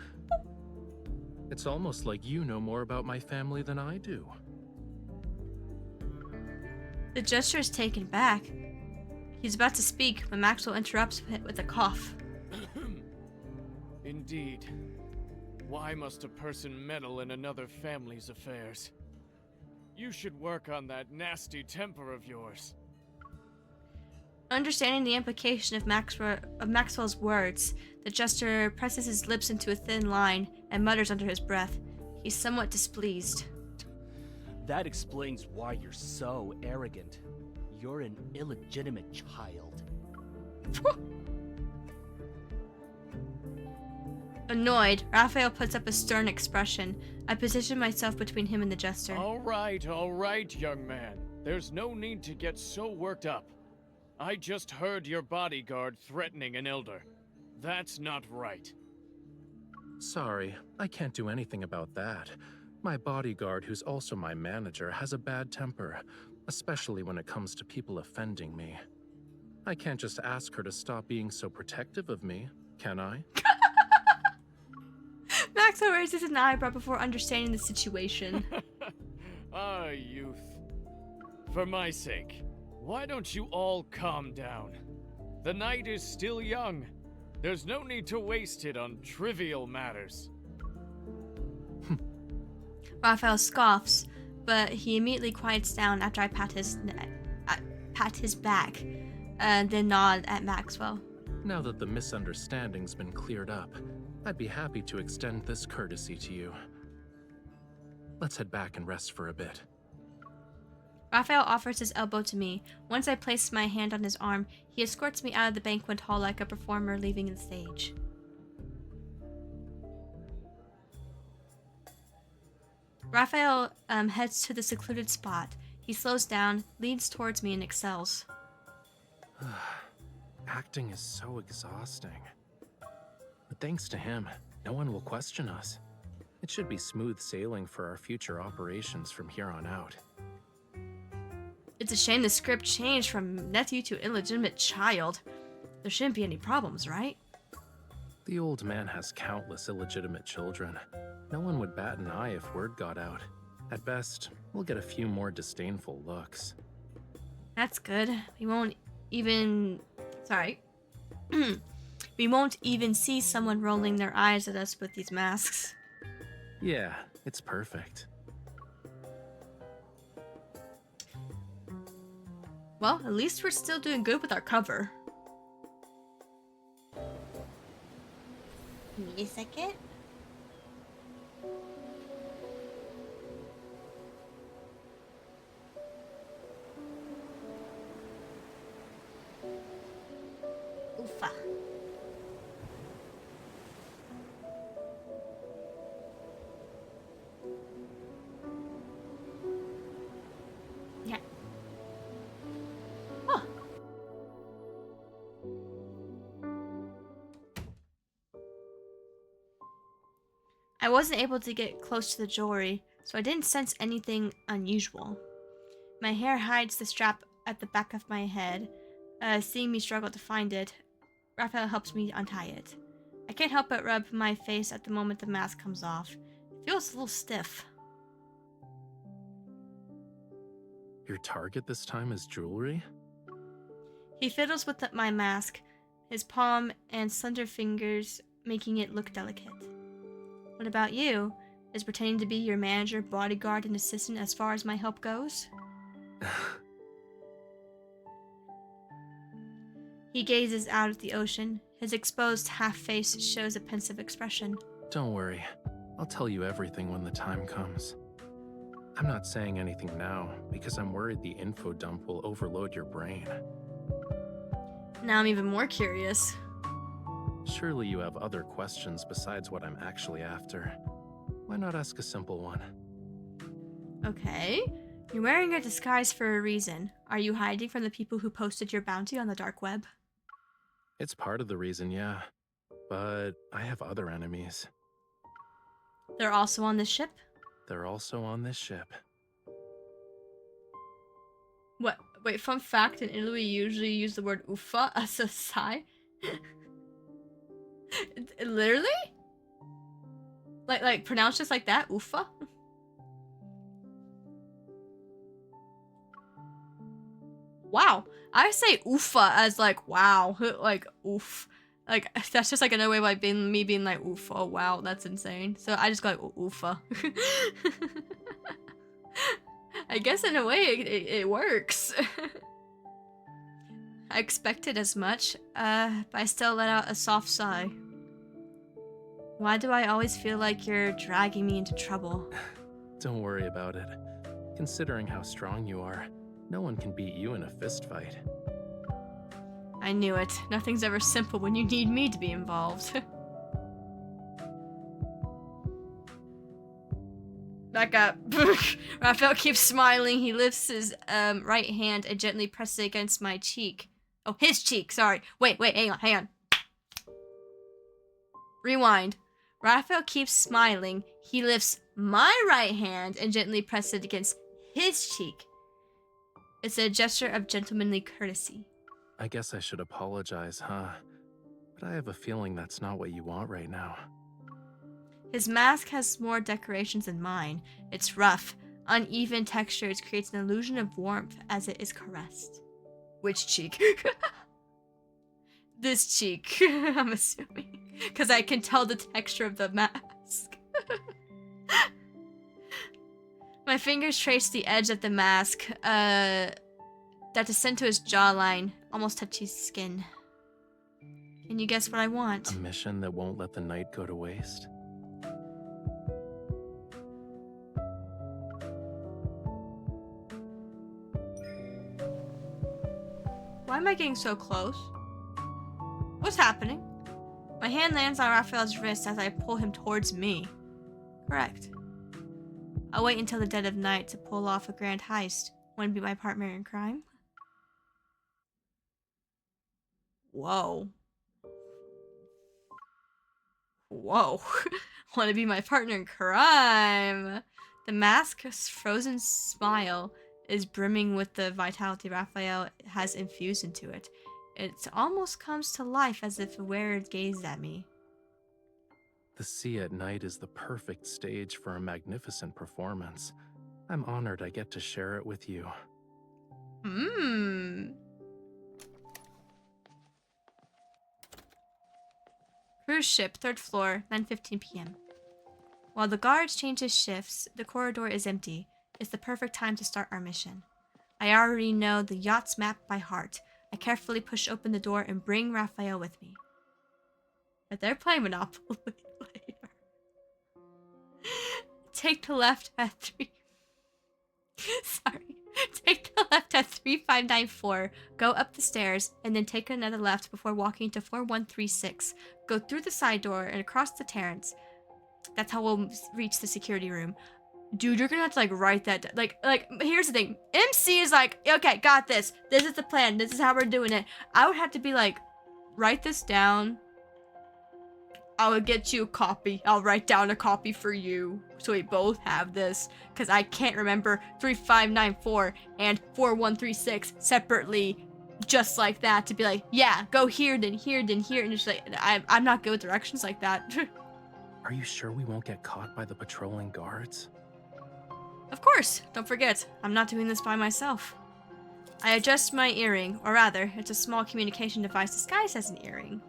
It's almost like you know more about my family than I do. The jester is taken back. He's about to speak when Maxwell interrupts with a cough. Indeed. Why must a person meddle in another family's affairs? You should work on that nasty temper of yours. Understanding the implication of Maxwell's words, the jester presses his lips into a thin line and mutters under his breath. He's somewhat displeased. That explains why you're so arrogant. You're an illegitimate child. Annoyed, Raphael puts up a stern expression. I position myself between him and the jester. All right, young man. There's no need to get so worked up. I just heard your bodyguard threatening an elder. That's not right. Sorry, I can't do anything about that. My bodyguard, who's also my manager, has a bad temper, especially when it comes to people offending me. I can't just ask her to stop being so protective of me, can I? Maxwell raises an eyebrow before understanding the situation. Ah, youth. For my sake, why don't you all calm down? The night is still young. There's no need to waste it on trivial matters. Raphael scoffs, but he immediately quiets down after I pat his back, then nod at Maxwell. Now that the misunderstanding's been cleared up, I'd be happy to extend this courtesy to you. Let's head back and rest for a bit. Raphael offers his elbow to me. Once I place my hand on his arm, he escorts me out of the banquet hall like a performer leaving the stage. Raphael heads to the secluded spot. He slows down, leans towards me, and excels. Acting is so exhausting. But thanks to him, no one will question us. It should be smooth sailing for our future operations from here on out. It's a shame the script changed from nephew to illegitimate child. There shouldn't be any problems, right? The old man has countless illegitimate children. No one would bat an eye if word got out. At best, we'll get a few more disdainful looks. That's good. We won't even... Sorry. We won't even see someone rolling their eyes at us with these masks. Yeah, it's perfect. Well, at least we're still doing good with our cover. Give me a second. Oofa. Yeah. Oh. I wasn't able to get close to the jewelry, so I didn't sense anything unusual. My hair hides the strap at the back of my head. Seeing me struggle to find it, Raphael helps me untie it. I can't help but rub my face at the moment the mask comes off. It feels a little stiff. Your target this time is jewelry? He fiddles with my mask, his palm and slender fingers making it look delicate. What about you? Is pretending to be your manager, bodyguard, and assistant as far as my help goes? He gazes out at the ocean. His exposed half-face shows a pensive expression. Don't worry. I'll tell you everything when the time comes. I'm not saying anything now, because I'm worried the info dump will overload your brain. Now I'm even more curious. Surely you have other questions besides what I'm actually after. Why not ask a simple one? Okay. You're wearing a disguise for a reason. Are you hiding from the people who posted your bounty on the dark web? It's part of the reason, yeah. But I have other enemies. They're also on the ship? They're also on this ship. What? Wait, fun fact, in Italy we usually use the word uffa as a sigh. Literally? Like pronounced just like that? Uffa? Wow. I say uffa as like wow. Like oof. Like that's just like another way of like me being like oof. Oh wow, that's insane. So I just go like uffa. I guess in a way it works. I expected as much, but I still let out a soft sigh. Why do I always feel like you're dragging me into trouble? Don't worry about it. Considering how strong you are, no one can beat you in a fist fight. I knew it. Nothing's ever simple when you need me to be involved. Back up. Raphael keeps smiling. He lifts his right hand and gently presses it against my cheek. Oh, his cheek, sorry. Wait, hang on. Rewind. Raphael keeps smiling. He lifts my right hand and gently presses it against his cheek. It's a gesture of gentlemanly courtesy. I guess I should apologize, huh? But I have a feeling that's not what you want right now. His mask has more decorations than mine. It's rough, uneven textures creates an illusion of warmth as it is caressed. Which cheek? This cheek, I'm assuming. Because I can tell the texture of the mask. My fingers trace the edge of the mask that descend to his jawline, almost touch his skin. Can you guess what I want? A mission that won't let the night go to waste? Why am I getting so close? What's happening? My hand lands on Raphael's wrist as I pull him towards me. Correct. I'll wait until the dead of night to pull off a grand heist. Want to be my partner in crime? Whoa. Whoa. Want to be my partner in crime? The mask's frozen smile is brimming with the vitality Raphael has infused into it. It almost comes to life as if the wearer gazes at me. The sea at night is the perfect stage for a magnificent performance. I'm honored I get to share it with you. Cruise ship, 3rd floor, 9:15 p.m. While the guards change his shifts, the corridor is empty. It's the perfect time to start our mission. I already know the yacht's map by heart. I carefully push open the door and bring Raphael with me. But they're playing Monopoly later. Take the left at 3... Sorry. Take the left at 3594, go up the stairs, and then take another left before walking to 4136. Go through the side door and across the terrace. That's how we'll reach the security room. Dude, you're gonna have to, like, write that. Like, here's the thing. MC is like, okay, got this. This is the plan. This is how we're doing it. I would have to be like, write this down. I will get you a copy. I'll write down a copy for you. So we both have this. Because I can't remember 3594 and 4136 separately. Just like that. To be like, yeah, go here, then here, then here. And just like, I'm not good with directions like that. Are you sure we won't get caught by the patrolling guards? Of course. Don't forget, I'm not doing this by myself. I adjust my earring, or rather, it's a small communication device disguised as an earring.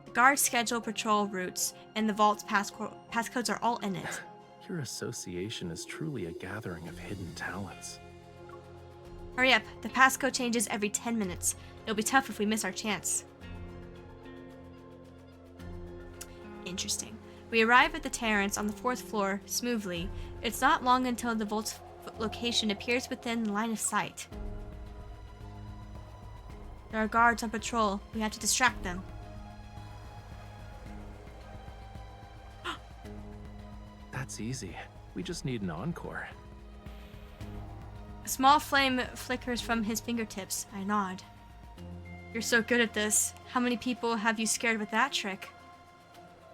The guards schedule patrol routes, and the vault's passcodes are all in it. Your association is truly a gathering of hidden talents. Hurry up, the passcode changes every 10 minutes. It'll be tough if we miss our chance. Interesting. We arrive at the terrace on the 4th floor, smoothly. It's not long until the vault's location appears within line of sight. There are guards on patrol. We have to distract them. That's easy. We just need an encore. A small flame flickers from his fingertips. I nod. You're so good at this. How many people have you scared with that trick?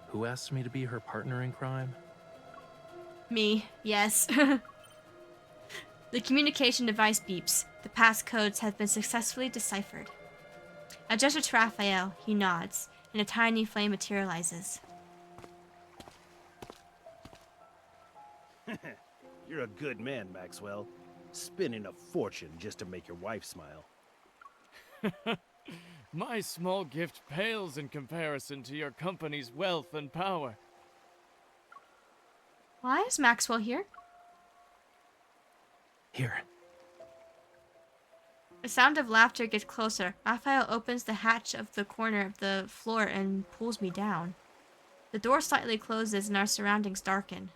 Who asked me to be her partner in crime? Me, yes. The communication device beeps. The passcodes have been successfully deciphered. I gesture to Raphael. He nods, and a tiny flame materializes. You're a good man, Maxwell. Spending a fortune just to make your wife smile. My small gift pales in comparison to your company's wealth and power. Why is Maxwell here? Here. The sound of laughter gets closer. Raphael opens the hatch of the corner of the floor and pulls me down. The door slightly closes and our surroundings darken.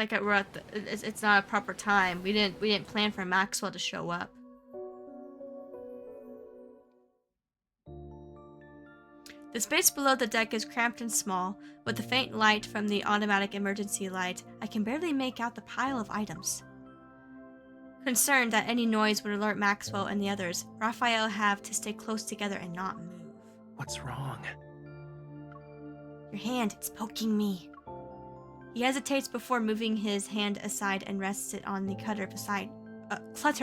It's like we're at the, it's not a proper time. We didn't plan for Maxwell to show up. The space below the deck is cramped and small. With the faint light from the automatic emergency light, I can barely make out the pile of items. Concerned that any noise would alert Maxwell and the others, Raphael have to stay close together and not move. What's wrong? Your hand, it's poking me. He hesitates before moving his hand aside and rests it on the clutter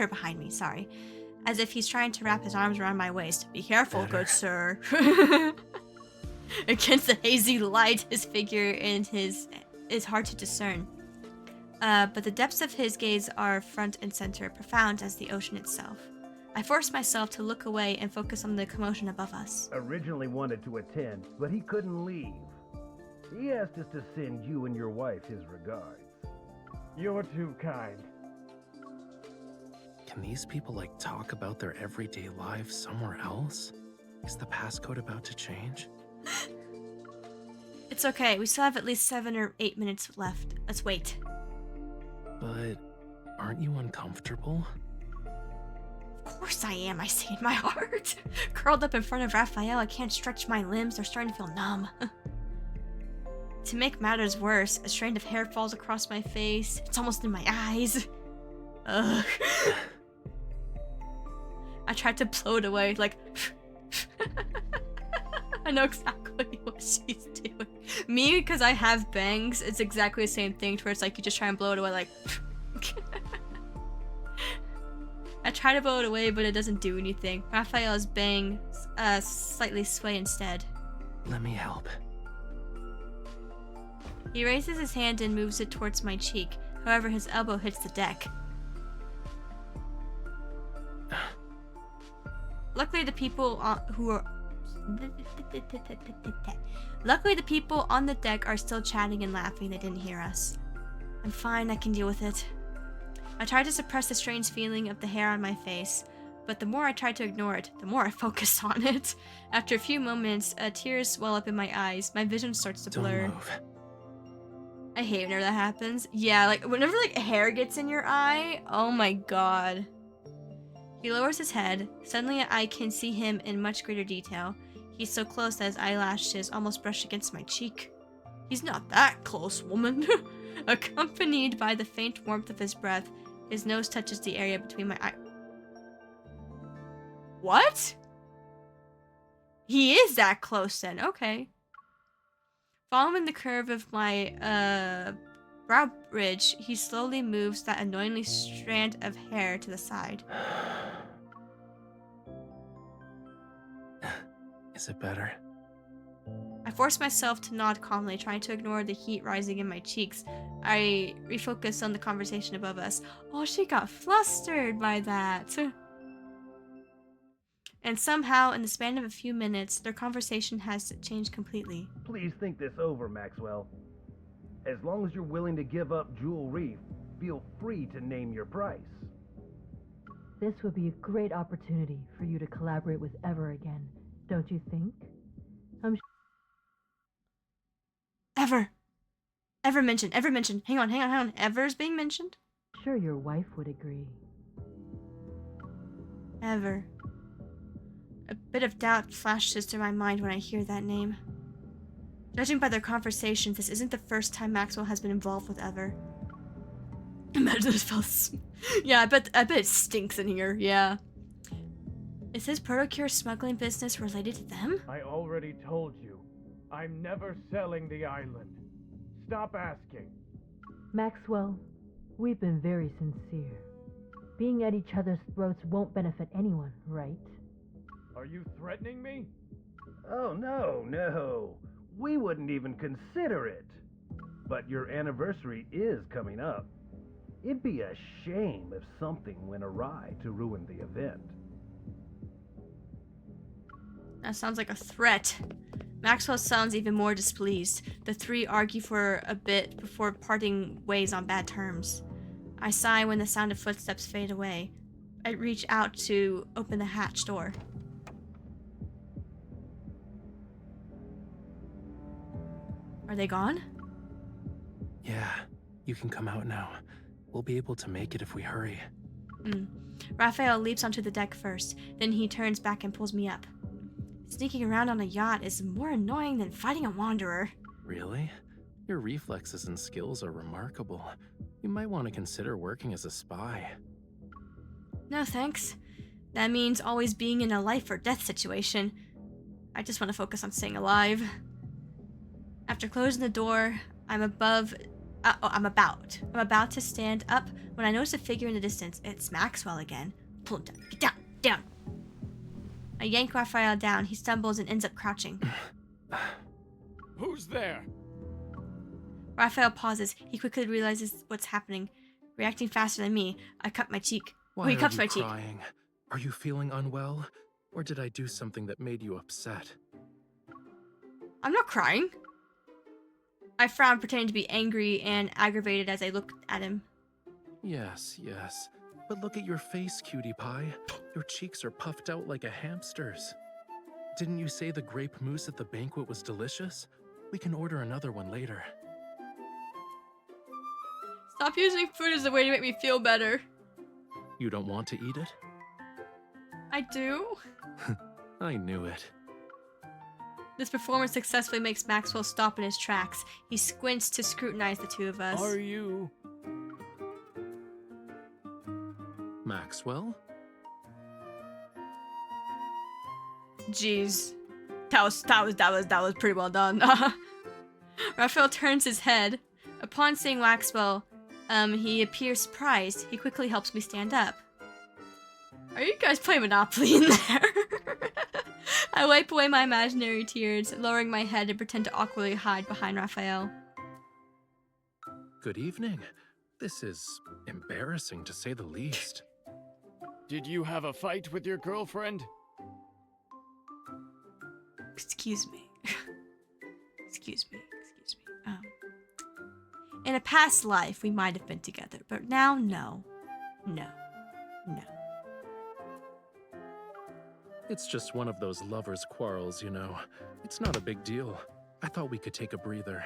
behind me, sorry. As if he's trying to wrap his arms around my waist. Be careful, good sir. Against the hazy light, his figure is hard to discern. But the depths of his gaze are front and center, profound as the ocean itself. I force myself to look away and focus on the commotion above us. Originally wanted to attend, but he couldn't leave. He asked us to send you and your wife his regards. You're too kind. Can these people, talk about their everyday lives somewhere else? Is the passcode about to change? It's okay. We still have at least 7 or 8 minutes left. Let's wait. But aren't you uncomfortable? Of course I am, I say in my heart. Curled up in front of Raphael, I can't stretch my limbs. They're starting to feel numb. To make matters worse, a strand of hair falls across my face. It's almost in my eyes. Ugh. I tried to blow it away, I know exactly what she's doing. Me, because I have bangs, it's exactly the same thing, where it's you just try and blow it away, I try to blow it away, but it doesn't do anything. Raphael's bang slightly sway instead. Let me help. He raises his hand and moves it towards my cheek. However, his elbow hits the deck. Luckily, the people on the deck are still chatting and laughing. They didn't hear us. I'm fine. I can deal with it. I tried to suppress the strange feeling of the hair on my face, but the more I tried to ignore it, the more I focused on it. After a few moments, tears well up in my eyes. My vision starts to blur. Don't move. I hate whenever that happens. Yeah, whenever hair gets in your eye, oh my god. He lowers his head. Suddenly I can see him in much greater detail. He's so close that his eyelashes almost brush against my cheek. He's not that close, woman. Accompanied by the faint warmth of his breath, his nose touches the area between my eyes. What? He is that close then, okay. Following the curve of my brow ridge, he slowly moves that annoyingly strand of hair to the side. Is it better? I force myself to nod calmly, trying to ignore the heat rising in my cheeks. I refocus on the conversation above us. Oh, she got flustered by that. And somehow, in the span of a few minutes, their conversation has changed completely. Please think this over, Maxwell. As long as you're willing to give up Jewel Reef, feel free to name your price. This would be a great opportunity for you to collaborate with Ever again, don't you think? Ever mentioned. Hang on. Ever's being mentioned? Sure your wife would agree. Ever. A bit of doubt flashes through my mind when I hear that name. Judging by their conversation, this isn't the first time Maxwell has been involved with Ever. Imagine this smells. Yeah, I bet it stinks in here. Yeah. Is this Protocure smuggling business related to them? I already told you. I'm never selling the island. Stop asking. Maxwell, we've been very sincere. Being at each other's throats won't benefit anyone, right? Are you threatening me? Oh, no. We wouldn't even consider it. But your anniversary is coming up. It'd be a shame if something went awry to ruin the event. That sounds like a threat. Maxwell sounds even more displeased. The three argue for a bit before parting ways on bad terms. I sigh when the sound of footsteps fade away. I reach out to open the hatch door. Are they gone? Yeah, you can come out now. We'll be able to make it if we hurry. Raphael leaps onto the deck first, then he turns back and pulls me up. Sneaking around on a yacht is more annoying than fighting a wanderer. Really? Your reflexes and skills are remarkable. You might want to consider working as a spy. No thanks. That means always being in a life or death situation. I just want to focus on staying alive. After closing the door, I'm about to stand up when I notice a figure in the distance. It's Maxwell again. Pull him down. Get down. Down. I yank Raphael down. He stumbles and ends up crouching. Who's there? Raphael pauses. He quickly realizes what's happening. Reacting faster than me, I cut my cheek. Why he are cups you my cheek. crying? Are you feeling unwell? Or did I do something that made you upset? I'm not crying. I frown, pretending to be angry and aggravated as I look at him. Yes. But look at your face, cutie pie. Your cheeks are puffed out like a hamster's. Didn't you say the grape mousse at the banquet was delicious? We can order another one later. Stop using food as a way to make me feel better. You don't want to eat it? I do. I knew it. This performance successfully makes Maxwell stop in his tracks. He squints to scrutinize the two of us. Are you... Maxwell? Jeez. That was pretty well done. Raphael turns his head. Upon seeing Maxwell, he appears surprised. He quickly helps me stand up. Are you guys playing Monopoly in there? I wipe away my imaginary tears, lowering my head and pretend to awkwardly hide behind Raphael. Good evening. This is embarrassing to say the least. Did you have a fight with your girlfriend? Excuse me. Excuse me. In a past life, we might have been together, but now, no. No. It's just one of those lovers' quarrels, you know. It's not a big deal. I thought we could take a breather.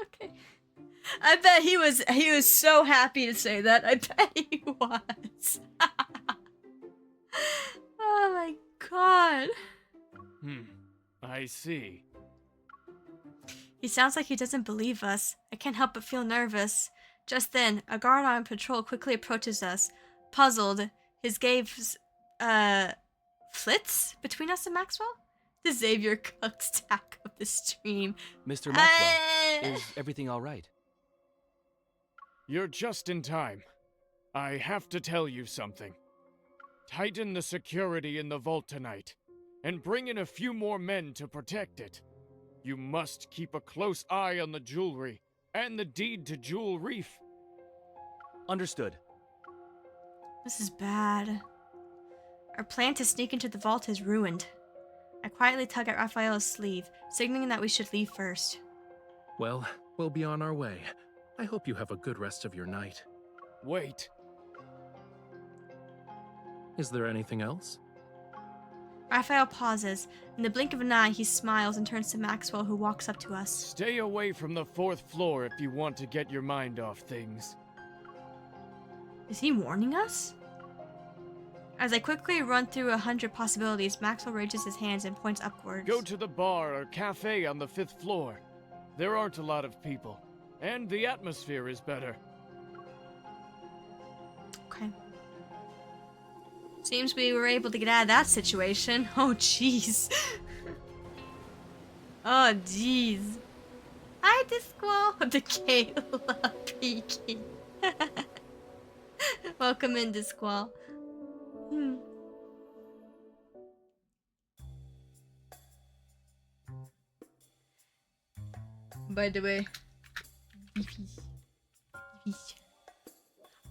Okay. I bet he was so happy to say that. I bet he was. Oh my god. I see. He sounds like he doesn't believe us. I can't help but feel nervous. Just then, a guard on patrol quickly approaches us. Puzzled, his gaze, flits between us and Maxwell? The Xavier cook stack of the stream. Mr. Maxwell, is everything all right? You're just in time. I have to tell you something. Tighten the security in the vault tonight, and bring in a few more men to protect it. You must keep a close eye on the jewelry and the deed to Jewel Reef. Understood. This is bad. Our plan to sneak into the vault is ruined. I quietly tug at Raphael's sleeve, signaling that we should leave first. Well, we'll be on our way. I hope you have a good rest of your night. Wait. Is there anything else? Raphael pauses. In the blink of an eye, he smiles and turns to Maxwell, who walks up to us. Stay away from the 4th floor if you want to get your mind off things. Is he warning us? As I quickly run through 100 possibilities, Maxwell raises his hands and points upwards. Go to the bar or cafe on the 5th floor. There aren't a lot of people, and the atmosphere is better. Okay. Seems we were able to get out of that situation. Oh, jeez. Oh, jeez. Hi, Disqual. The Kayla peeking. Welcome in, Disqual. By the way.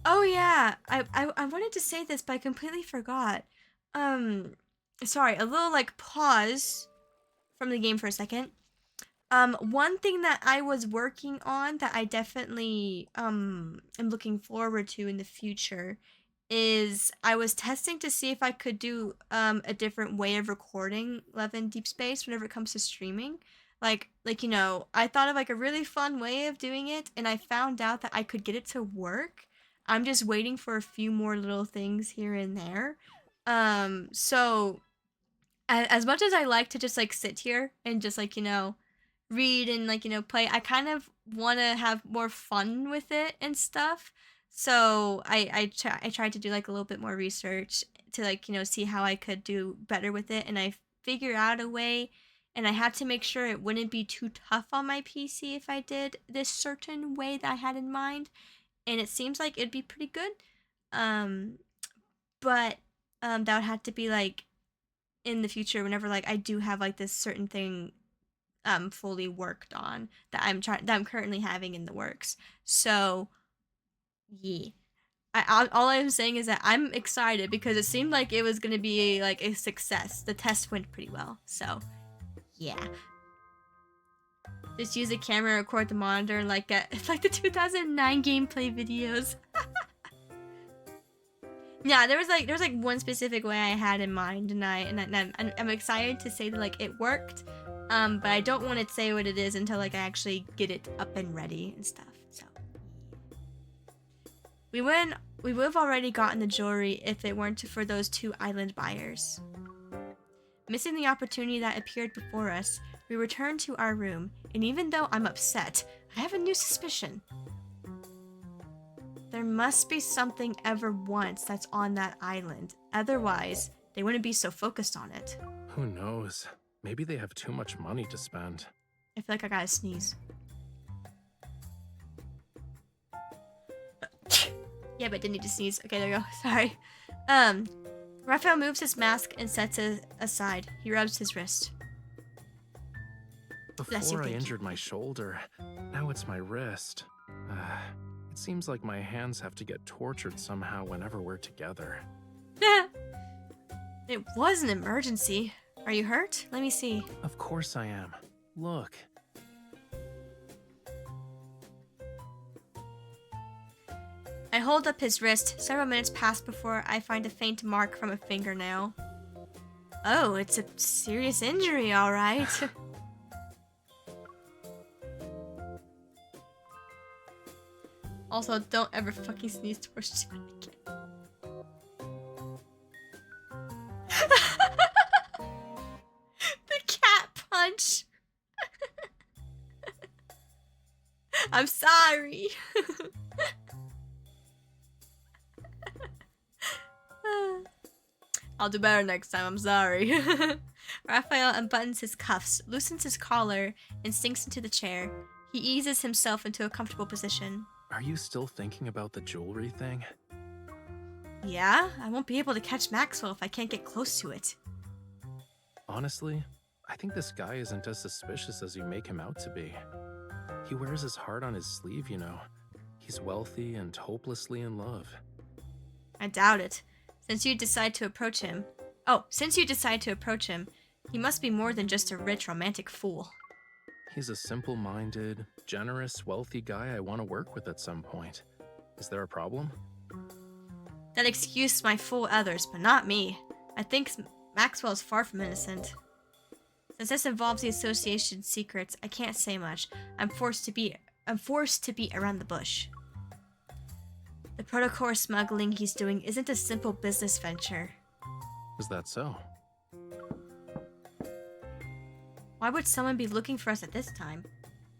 Oh yeah, I wanted to say this, but I completely forgot. Sorry, a little like pause from the game for a second. One thing that I was working on that I definitely am looking forward to in the future is I was testing to see if I could do a different way of recording Lemme in Deepspace whenever it comes to streaming. Like you know, I thought of like a really fun way of doing it, and I found out that I could get it to work. I'm just waiting for a few more little things here and there. So as much as I like to just like sit here and just like, you know, read and like, you know, play, I kind of want to have more fun with it and stuff. So I tried to do like a little bit more research to like, you know, see how I could do better with it, and I figured out a way. And I had to make sure it wouldn't be too tough on my PC if I did this certain way that I had in mind. And it seems like it'd be pretty good. But that would have to be like in the future whenever like I do have like this certain thing fully worked on that I'm currently having in the works. So yeah. All I'm saying is that I'm excited because it seemed like it was gonna be like a success. The test went pretty well. So yeah. Just use the camera, record the monitor like it's like the 2009 gameplay videos. Yeah, there was like one specific way I had in mind, and I'm excited to say that like it worked. But I don't want to say what it is until like I actually get it up and ready and stuff. So we would have already gotten the jewelry if it weren't for those 2 island buyers. Missing the opportunity that appeared before us, we returned to our room, and even though I'm upset, I have a new suspicion. There must be something ever once that's on that island. Otherwise, they wouldn't be so focused on it. Who knows? Maybe they have too much money to spend. I feel like I gotta sneeze. Yeah, but didn't need to sneeze. Okay, there you go. Sorry. Raphael moves his mask and sets it aside. He rubs his wrist. Before I injured my shoulder, now it's my wrist. It seems like my hands have to get tortured somehow whenever we're together. It was an emergency. Are you hurt? Let me see. Of course I am. Look. I hold up his wrist. Several minutes pass before I find a faint mark from a fingernail. Oh, it's a serious injury, all right. Also, don't ever fucking sneeze towards John again. The cat punch. I'm sorry. I'll do better next time, I'm sorry. Raphael unbuttons his cuffs, loosens his collar, and sinks into the chair. He eases himself into a comfortable position. Are you still thinking about the jewelry thing? Yeah? I won't be able to catch Maxwell if I can't get close to it. Honestly, I think this guy isn't as suspicious as you make him out to be. He wears his heart on his sleeve, you know. He's wealthy and hopelessly in love. I doubt it. Since you decide to approach him, he must be more than just a rich, romantic fool. He's a simple-minded, generous, wealthy guy I want to work with at some point. Is there a problem? That excuse might fool others, but not me. I think Maxwell is far from innocent. Since this involves the association's secrets, I can't say much. I'm forced to be around the bush. The protocore smuggling he's doing isn't a simple business venture. Is that so? Why would someone be looking for us at this time?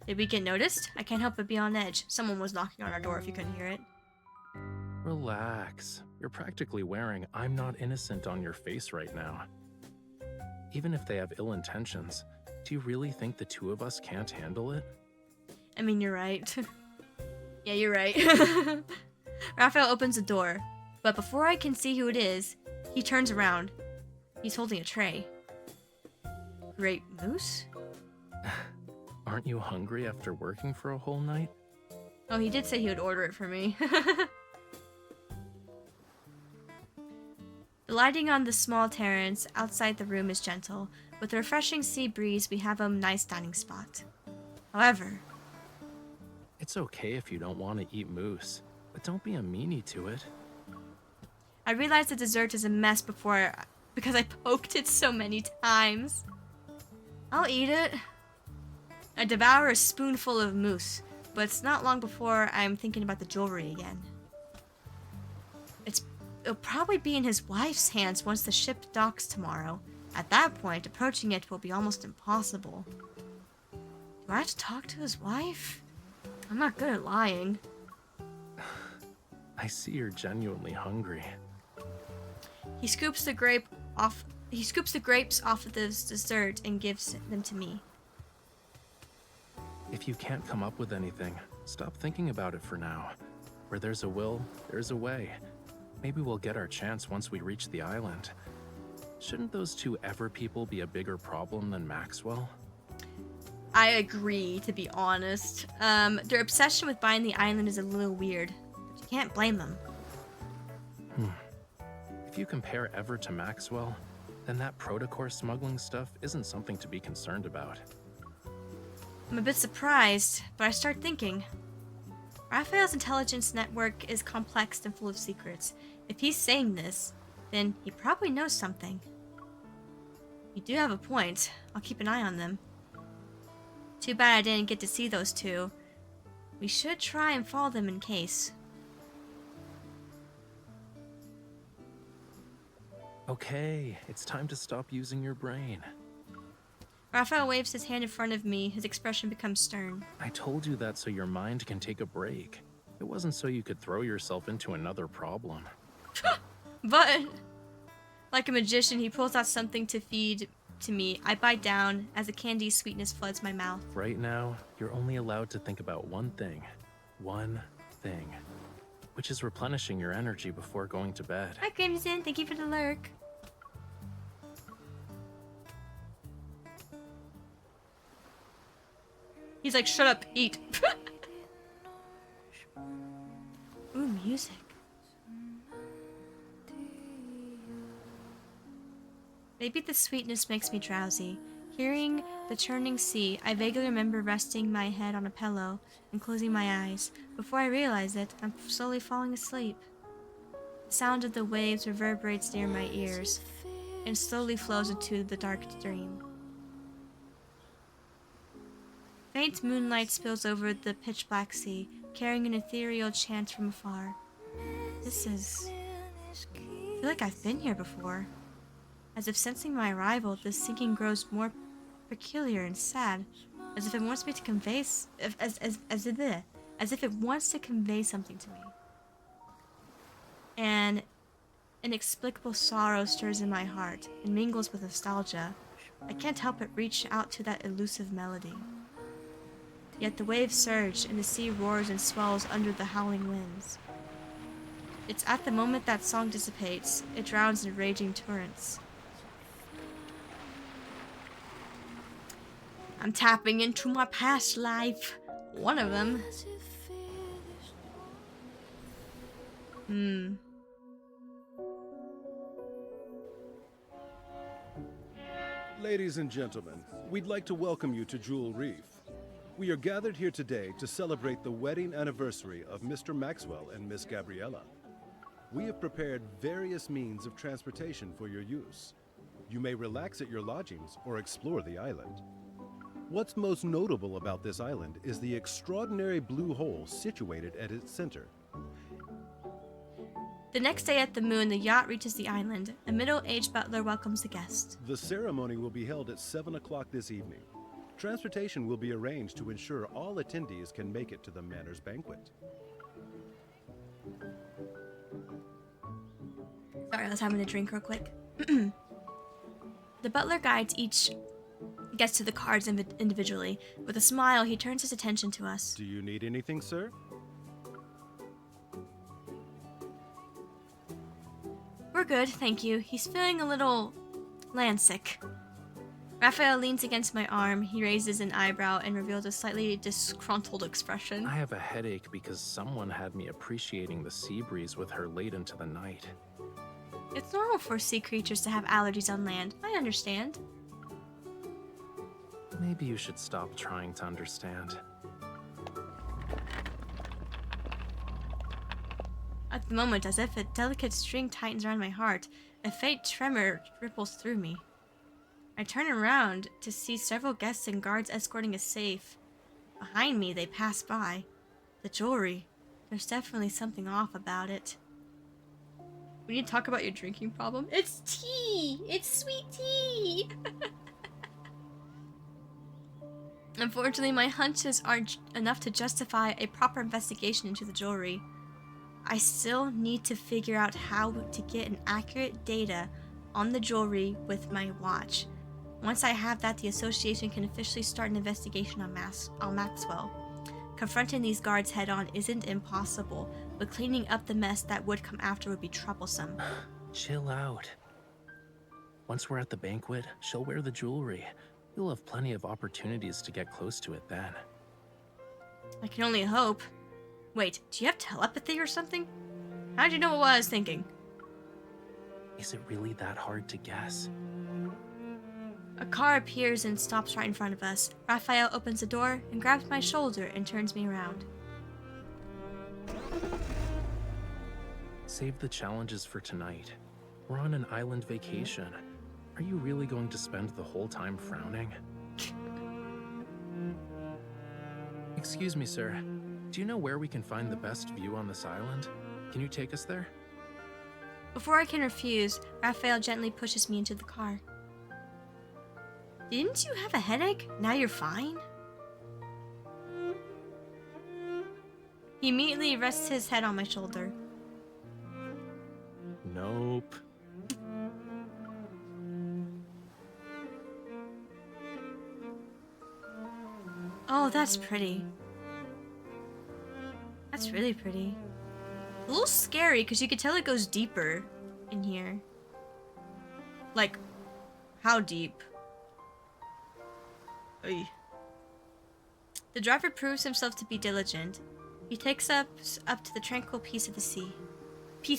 Did we get noticed? I can't help but be on edge. Someone was knocking on our door if you couldn't hear it. Relax. You're practically wearing "I'm not innocent" on your face right now. Even if they have ill intentions, do you really think the two of us can't handle it? I mean, you're right. Yeah, you're right. Raphael opens the door, but before I can see who it is, he turns around. He's holding a tray. Great moose? Aren't you hungry after working for a whole night? Oh, he did say he would order it for me. The lighting on the small terrace outside the room is gentle. With a refreshing sea breeze, we have a nice dining spot. However... It's okay if you don't want to eat moose, but don't be a meanie to it. I realized the dessert is a mess because I poked it so many times. I'll eat it. I devour a spoonful of mousse, but it's not long before I'm thinking about the jewelry again. It'll probably be in his wife's hands once the ship docks tomorrow. At that point, approaching it will be almost impossible. Do I have to talk to his wife? I'm not good at lying. I see you're genuinely hungry. He scoops the grapes off of this dessert and gives them to me. If you can't come up with anything, stop thinking about it for now. Where there's a will, there's a way. Maybe we'll get our chance once we reach the island. Shouldn't those two Ever people be a bigger problem than Maxwell? I agree, to be honest. Their obsession with buying the island is a little weird, but you can't blame them. If you compare Ever to Maxwell, then that protocore smuggling stuff isn't something to be concerned about. I'm a bit surprised, but I start thinking. Raphael's intelligence network is complex and full of secrets. If he's saying this, then he probably knows something. You do have a point. I'll keep an eye on them. Too bad I didn't get to see those two. We should try and follow them in case. Okay, it's time to stop using your brain. Raphael waves his hand in front of me. His expression becomes stern. I told you that so your mind can take a break. It wasn't so you could throw yourself into another problem. But, like a magician, he pulls out something to feed to me. I bite down as the candy sweetness floods my mouth. Right now, you're only allowed to think about one thing, which is replenishing your energy before going to bed. Hi, Crimson. Thank you for the lurk. He's like, shut up, eat. Ooh, music. Maybe the sweetness makes me drowsy. Hearing the churning sea, I vaguely remember resting my head on a pillow and closing my eyes. Before I realize it, I'm slowly falling asleep. The sound of the waves reverberates near my ears and slowly flows into the dark dream. Faint moonlight spills over the pitch-black sea, carrying an ethereal chant from afar. I feel like I've been here before. As if sensing my arrival, this singing grows more peculiar and sad, as if it wants me to convey as if it wants to convey something to me. An inexplicable sorrow stirs in my heart and mingles with nostalgia. I can't help but reach out to that elusive melody. Yet the waves surge and the sea roars and swells under the howling winds. It's at the moment that song dissipates, it drowns in raging torrents. I'm tapping into my past life. One of them. Ladies and gentlemen, we'd like to welcome you to Jewel Reef. We are gathered here today to celebrate the wedding anniversary of Mr. Maxwell and Miss Gabriella. We have prepared various means of transportation for your use. You may relax at your lodgings or explore the island. What's most notable about this island is the extraordinary blue hole situated at its center. The next day at the moon, the yacht reaches the island. A middle-aged butler welcomes the guest. The ceremony will be held at 7 o'clock this evening. Transportation will be arranged to ensure all attendees can make it to the manor's banquet. Sorry, I was having a drink real quick. The butler guides each guest to the cards individually. With a smile, he turns his attention to us. Do you need anything, sir? We're good, thank you. He's feeling a little landsick. Raphael leans against my arm. He raises an eyebrow and reveals a slightly disgruntled expression. I have a headache because someone had me appreciating the sea breeze with her late into the night. It's normal for sea creatures to have allergies on land. I understand. Maybe you should stop trying to understand. At the moment, as if a delicate string tightens around my heart, a faint tremor ripples through me. I turn around to see several guests and guards escorting a safe. Behind me, they pass by. The jewelry. There's definitely something off about it. We need to talk about your drinking problem. It's tea! It's sweet tea! Unfortunately, my hunches aren't enough to justify a proper investigation into the jewelry. I still need to figure out how to get an accurate data on the jewelry with my watch. Once I have that, the association can officially start an investigation on Maxwell. Confronting these guards head-on isn't impossible, but cleaning up the mess that would come after would be troublesome. Chill out. Once we're at the banquet, she'll wear the jewelry. You'll have plenty of opportunities to get close to it then. I can only hope. Wait, do you have telepathy or something? How'd you know what I was thinking? Is it really that hard to guess? A car appears and stops right in front of us. Raphael opens the door and grabs my shoulder and turns me around. Save the challenges for tonight. We're on an island vacation. Are you really going to spend the whole time frowning? Excuse me, sir. Do you know where we can find the best view on this island? Can you take us there? Before I can refuse, Raphael gently pushes me into the car. Didn't you have a headache? Now you're fine? He immediately rests his head on my shoulder. Nope. Oh, that's pretty. That's really pretty. A little scary because you could tell it goes deeper in here. Like, how deep? Oy. The driver proves himself to be diligent. He takes us up to the tranquil peace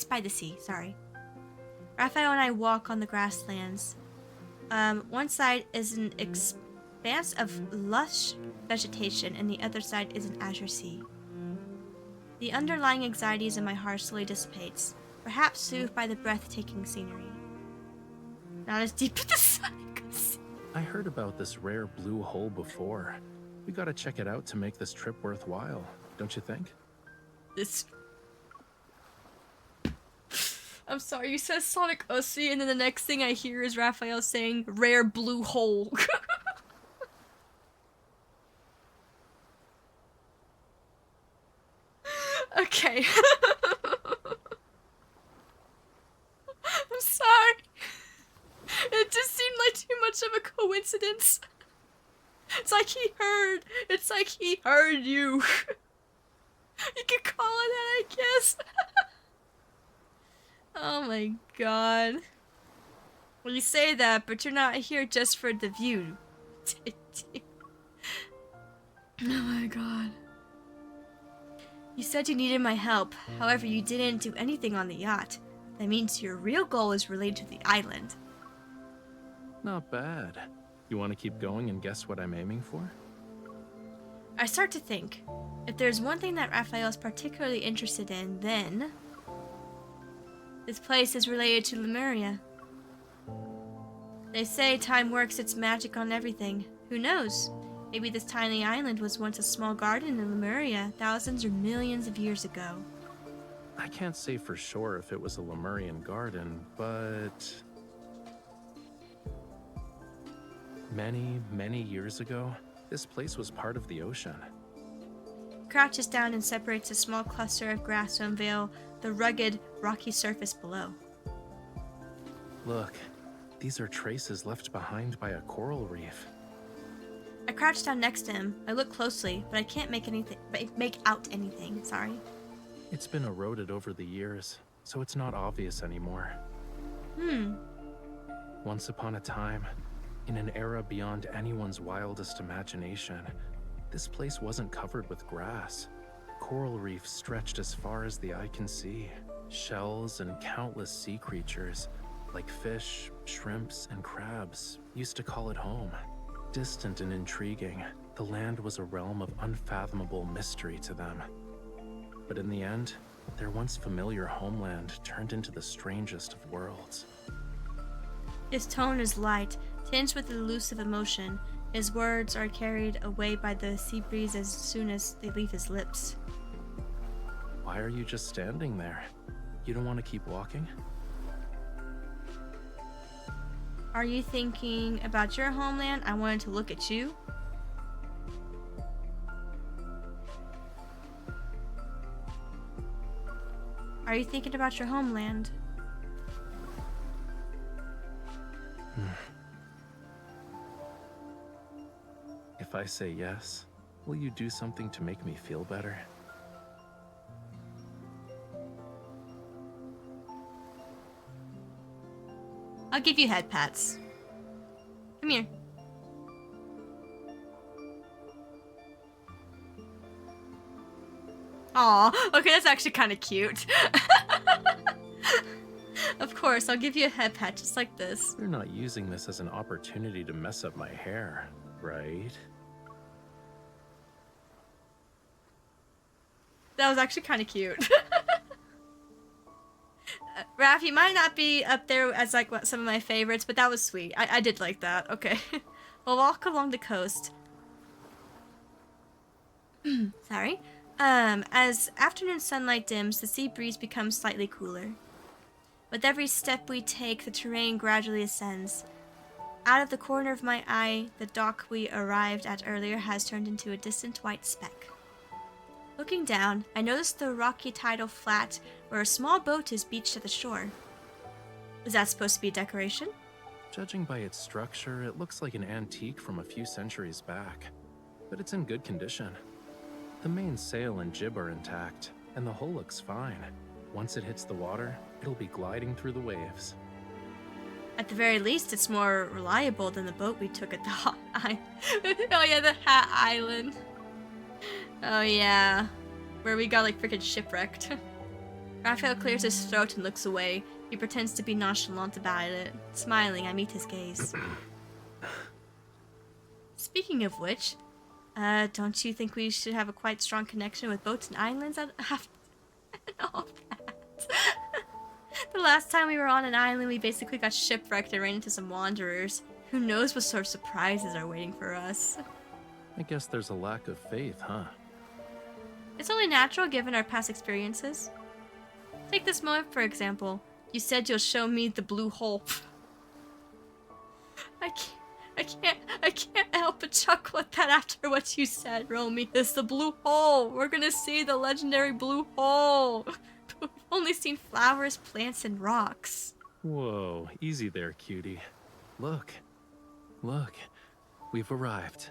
by the sea, sorry. Raphael and I walk on the grasslands. One side is an expanse of lush vegetation and the other side is an azure sea. The underlying anxieties in my heart slowly dissipates, perhaps soothed by the breathtaking scenery. Not as deep as the sun could see. I heard about this rare blue hole before. We gotta check it out to make this trip worthwhile, don't you think? I'm sorry, you said Sonic Ussy, and then the next thing I hear is Raphael saying, rare blue hole. Okay. I'm sorry. It just seemed like too much of a coincidence. It's like he heard. It's like he heard you. You could call it that, I guess. Oh my god. Well, you say that, but you're not here just for the view. Oh my god. You said you needed my help. However, you didn't do anything on the yacht. That means your real goal is related to the island. Not bad. You want to keep going and guess what I'm aiming for? I start to think, if there's one thing that Raphael is particularly interested in, then this place is related to Lemuria. They say time works its magic on everything. Who knows? Maybe this tiny island was once a small garden in Lemuria, thousands or millions of years ago. I can't say for sure if it was a Lemurian garden, but many, many years ago, this place was part of the ocean. Crouches down and separates a small cluster of grass to unveil the rugged, rocky surface below. Look, these are traces left behind by a coral reef. I crouch down next to him. I look closely, but I can't make out anything. Sorry. It's been eroded over the years, so it's not obvious anymore. Once upon a time, in an era beyond anyone's wildest imagination, this place wasn't covered with grass. Coral reefs stretched as far as the eye can see. Shells and countless sea creatures, like fish, shrimps, and crabs, used to call it home. Distant and intriguing, the land was a realm of unfathomable mystery to them. But in the end, their once familiar homeland turned into the strangest of worlds. His tone is light, tinged with elusive emotion. His words are carried away by the sea breeze as soon as they leave his lips. Why are you just standing there? You don't want to keep walking? Are you thinking about your homeland? I wanted to look at you. Are you thinking about your homeland? If I say yes, will you do something to make me feel better? I'll give you head pats. Come here. Aw, okay, that's actually kind of cute. Of course, I'll give you a head pat just like this. You're not using this as an opportunity to mess up my hair, right? That was actually kind of cute. Raph, you might not be up there as like some of my favorites, but that was sweet. I did like that. Okay. We'll walk along the coast. Sorry. As afternoon sunlight dims, the sea breeze becomes slightly cooler. With every step we take, the terrain gradually ascends. Out of the corner of my eye, the dock we arrived at earlier has turned into a distant white speck. Looking down, I notice the rocky tidal flat where a small boat is beached at the shore. Is that supposed to be decoration? Judging by its structure, it looks like an antique from a few centuries back, but it's in good condition. The main sail and jib are intact, and the hull looks fine. Once it hits the water, it'll be gliding through the waves. At the very least, it's more reliable than the boat we took at the Hot Island. Oh yeah, the Hat Island. Oh yeah, where we got like freaking shipwrecked. Raphael clears his throat and looks away. He pretends to be nonchalant about it. Smiling, I meet his gaze. Speaking of which, don't you think we should have a quite strong connection with boats and islands after all that? The last time we were on an island, we basically got shipwrecked and ran into some wanderers. Who knows what sort of surprises are waiting for us? I guess there's a lack of faith, huh? It's only natural given our past experiences. Take this moment for example. You said you'll show me the blue hole. I can't help but chuckle at that after what you said, Romy. It's the blue hole. We're gonna see the legendary blue hole. We've only seen flowers, plants, and rocks. Whoa, easy there, cutie. Look, we've arrived.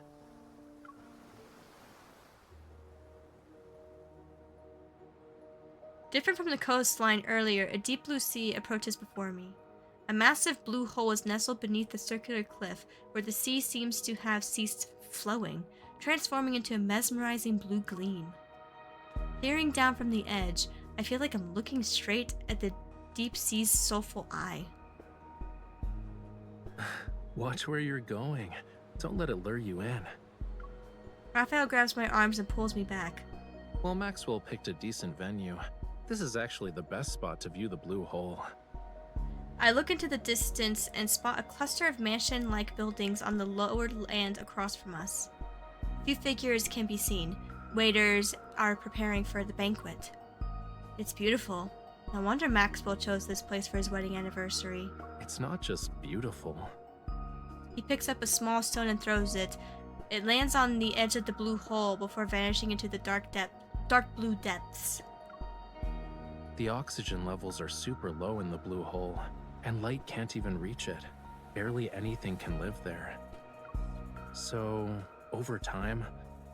Different from the coastline earlier, a deep blue sea approaches before me. A massive blue hole is nestled beneath the circular cliff, where the sea seems to have ceased flowing, transforming into a mesmerizing blue gleam. Peering down from the edge, I feel like I'm looking straight at the deep sea's soulful eye. Watch where you're going. Don't let it lure you in. Raphael grabs my arms and pulls me back. Well, Maxwell picked a decent venue. This is actually the best spot to view the blue hole. I look into the distance and spot a cluster of mansion-like buildings on the lower land across from us. Few figures can be seen. Waiters are preparing for the banquet. It's beautiful. No wonder Maxwell chose this place for his wedding anniversary. It's not just beautiful. He picks up a small stone and throws it. It lands on the edge of the blue hole before vanishing into the dark blue depths. The oxygen levels are super low in the blue hole, and light can't even reach it. Barely anything can live there. So, over time,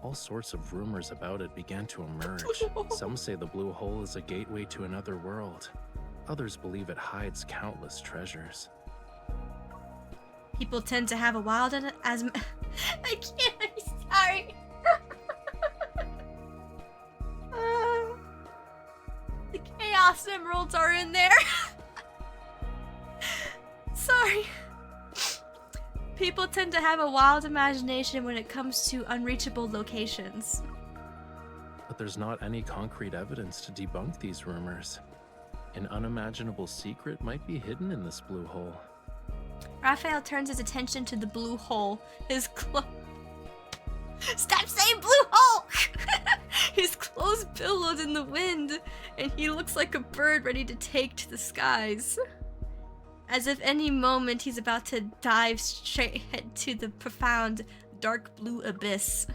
all sorts of rumors about it began to emerge. Some say the blue hole is a gateway to another world. Others believe it hides countless treasures. People tend to have a wild and as I can't. I'm sorry. The Chaos Emeralds are in there. Sorry. People tend to have a wild imagination when it comes to unreachable locations. But there's not any concrete evidence to debunk these rumors. An unimaginable secret might be hidden in this blue hole. Raphael turns his attention to the blue hole. His Stop saying blue hole! His clothes billowed in the wind, and he looks like a bird ready to take to the skies. As if any moment he's about to dive straight into the profound, dark blue abyss.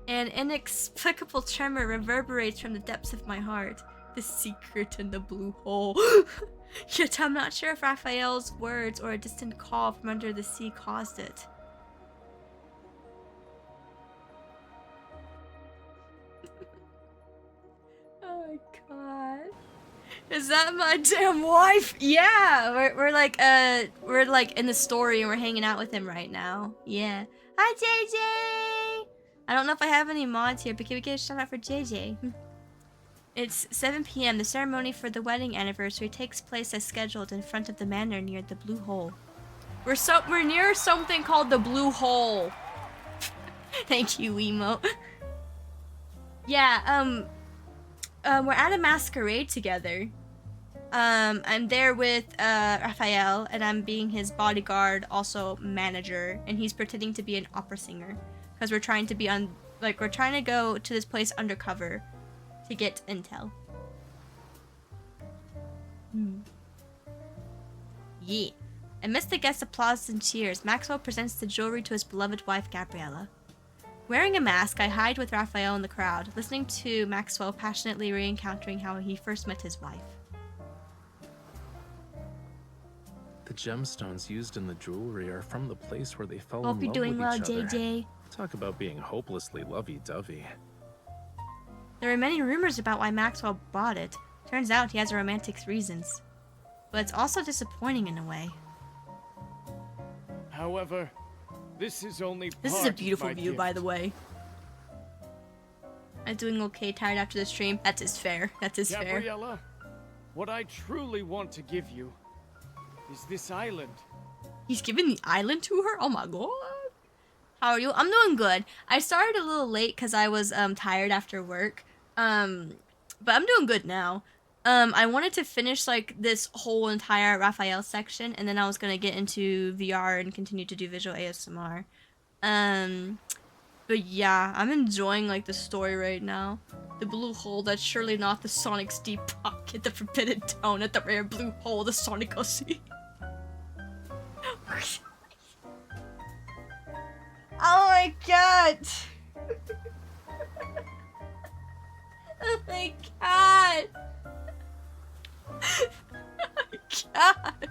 An inexplicable tremor reverberates from the depths of my heart. The secret in the blue hole. Yet I'm not sure if Raphael's words or a distant call from under the sea caused it. Oh my god. Is that my damn wife? Yeah, we're like in the story and we're hanging out with him right now. Yeah. Hi JJ! I don't know if I have any mods here, but can we get a shout out for JJ? It's 7 p.m. The ceremony for the wedding anniversary takes place as scheduled in front of the manor near the Blue Hole. We're near something called the Blue Hole. Thank you, emote. Yeah, we're at a masquerade together. I'm there with Raphael, and I'm being his bodyguard, also manager, and he's pretending to be an opera singer because we're trying to be we're trying to go to this place undercover to get intel. Yeah. Amidst the guests' applause and cheers, Maxwell presents the jewelry to his beloved wife, Gabriella. Wearing a mask, I hide with Raphael in the crowd, listening to Maxwell passionately re-encountering how he first met his wife. The gemstones used in the jewelry are from the place where they fell Hope in you're love doing with well, each other. JJ. Talk about being hopelessly lovey-dovey. There are many rumors about why Maxwell bought it. Turns out he has romantic reasons. But it's also disappointing in a way. However, this is only This is a beautiful view, by the way. I'm doing okay, tired after the stream. That is fair. That is fair. Gabriella, what I truly want to give you is this island. He's giving the island to her? Oh my god. How are you? I'm doing good. I started a little late because I was tired after work. But I'm doing good now. I wanted to finish like this whole entire Raphael section, and then I was gonna get into VR and continue to do visual ASMR. But yeah, I'm enjoying like the story right now. The blue hole, that's surely not the Sonic's deep pocket, the forbidden tone at the rare blue hole the Sonic will see. Oh my god! Oh my god! Oh my god!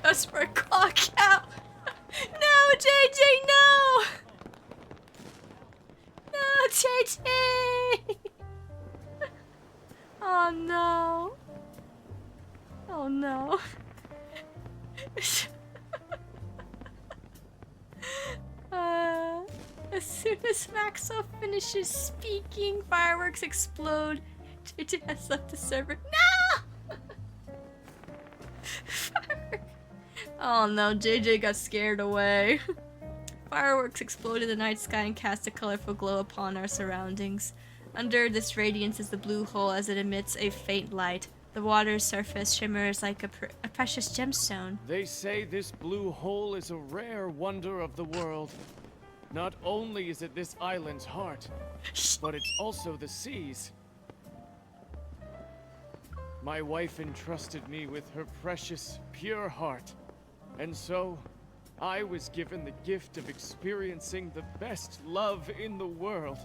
That's for a clock out! No, JJ, no! No, JJ! Oh no. Oh no. As soon as Maxwell finishes speaking, fireworks explode. JJ has left the server. No! Oh no, JJ got scared away. Fireworks explode in the night sky and cast a colorful glow upon our surroundings. Under this radiance is the blue hole as it emits a faint light. The water's surface shimmers like a precious gemstone. They say this blue hole is a rare wonder of the world. Not only is it this island's heart, but it's also the sea's. My wife entrusted me with her precious, pure heart. And so, I was given the gift of experiencing the best love in the world.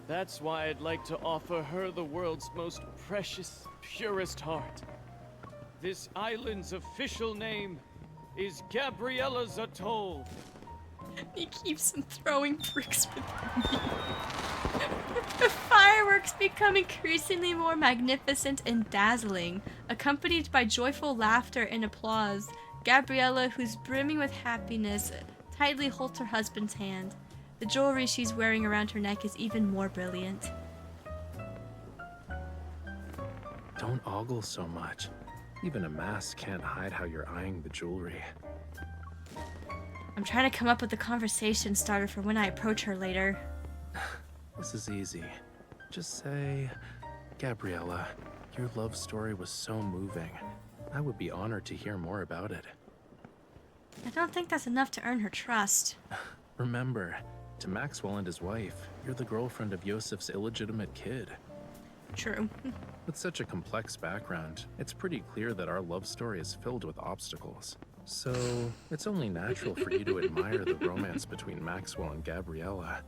That's why I'd like to offer her the world's most precious, purest heart. This island's official name is Gabriella's Atoll. He keeps on throwing bricks with me. The fireworks become increasingly more magnificent and dazzling, accompanied by joyful laughter and applause. Gabriella, who's brimming with happiness, tightly holds her husband's hand. The jewelry she's wearing around her neck is even more brilliant. Don't ogle so much. Even a mask can't hide how you're eyeing the jewelry. I'm trying to come up with a conversation starter for when I approach her later. This is easy. Just say, Gabriella, your love story was so moving. I would be honored to hear more about it. I don't think that's enough to earn her trust. Remember, to Maxwell and his wife, you're the girlfriend of Yosef's illegitimate kid. True. With such a complex background, it's pretty clear that our love story is filled with obstacles. So, it's only natural for you to admire the romance between Maxwell and Gabriella.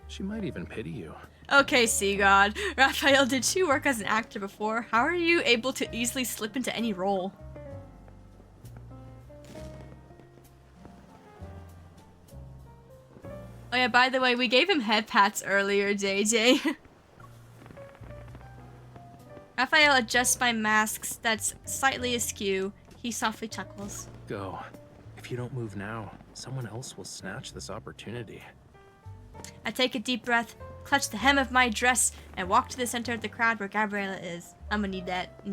She might even pity you. Okay, Sea God. Raphael, did you work as an actor before? How are you able to easily slip into any role? Oh yeah, by the way, we gave him head pats earlier, JJ. Raphael adjusts my masks that's slightly askew. He softly chuckles. Go. If you don't move now, someone else will snatch this opportunity. I take a deep breath, clutch the hem of my dress, and walk to the center of the crowd where Gabriella is. I'm gonna need that.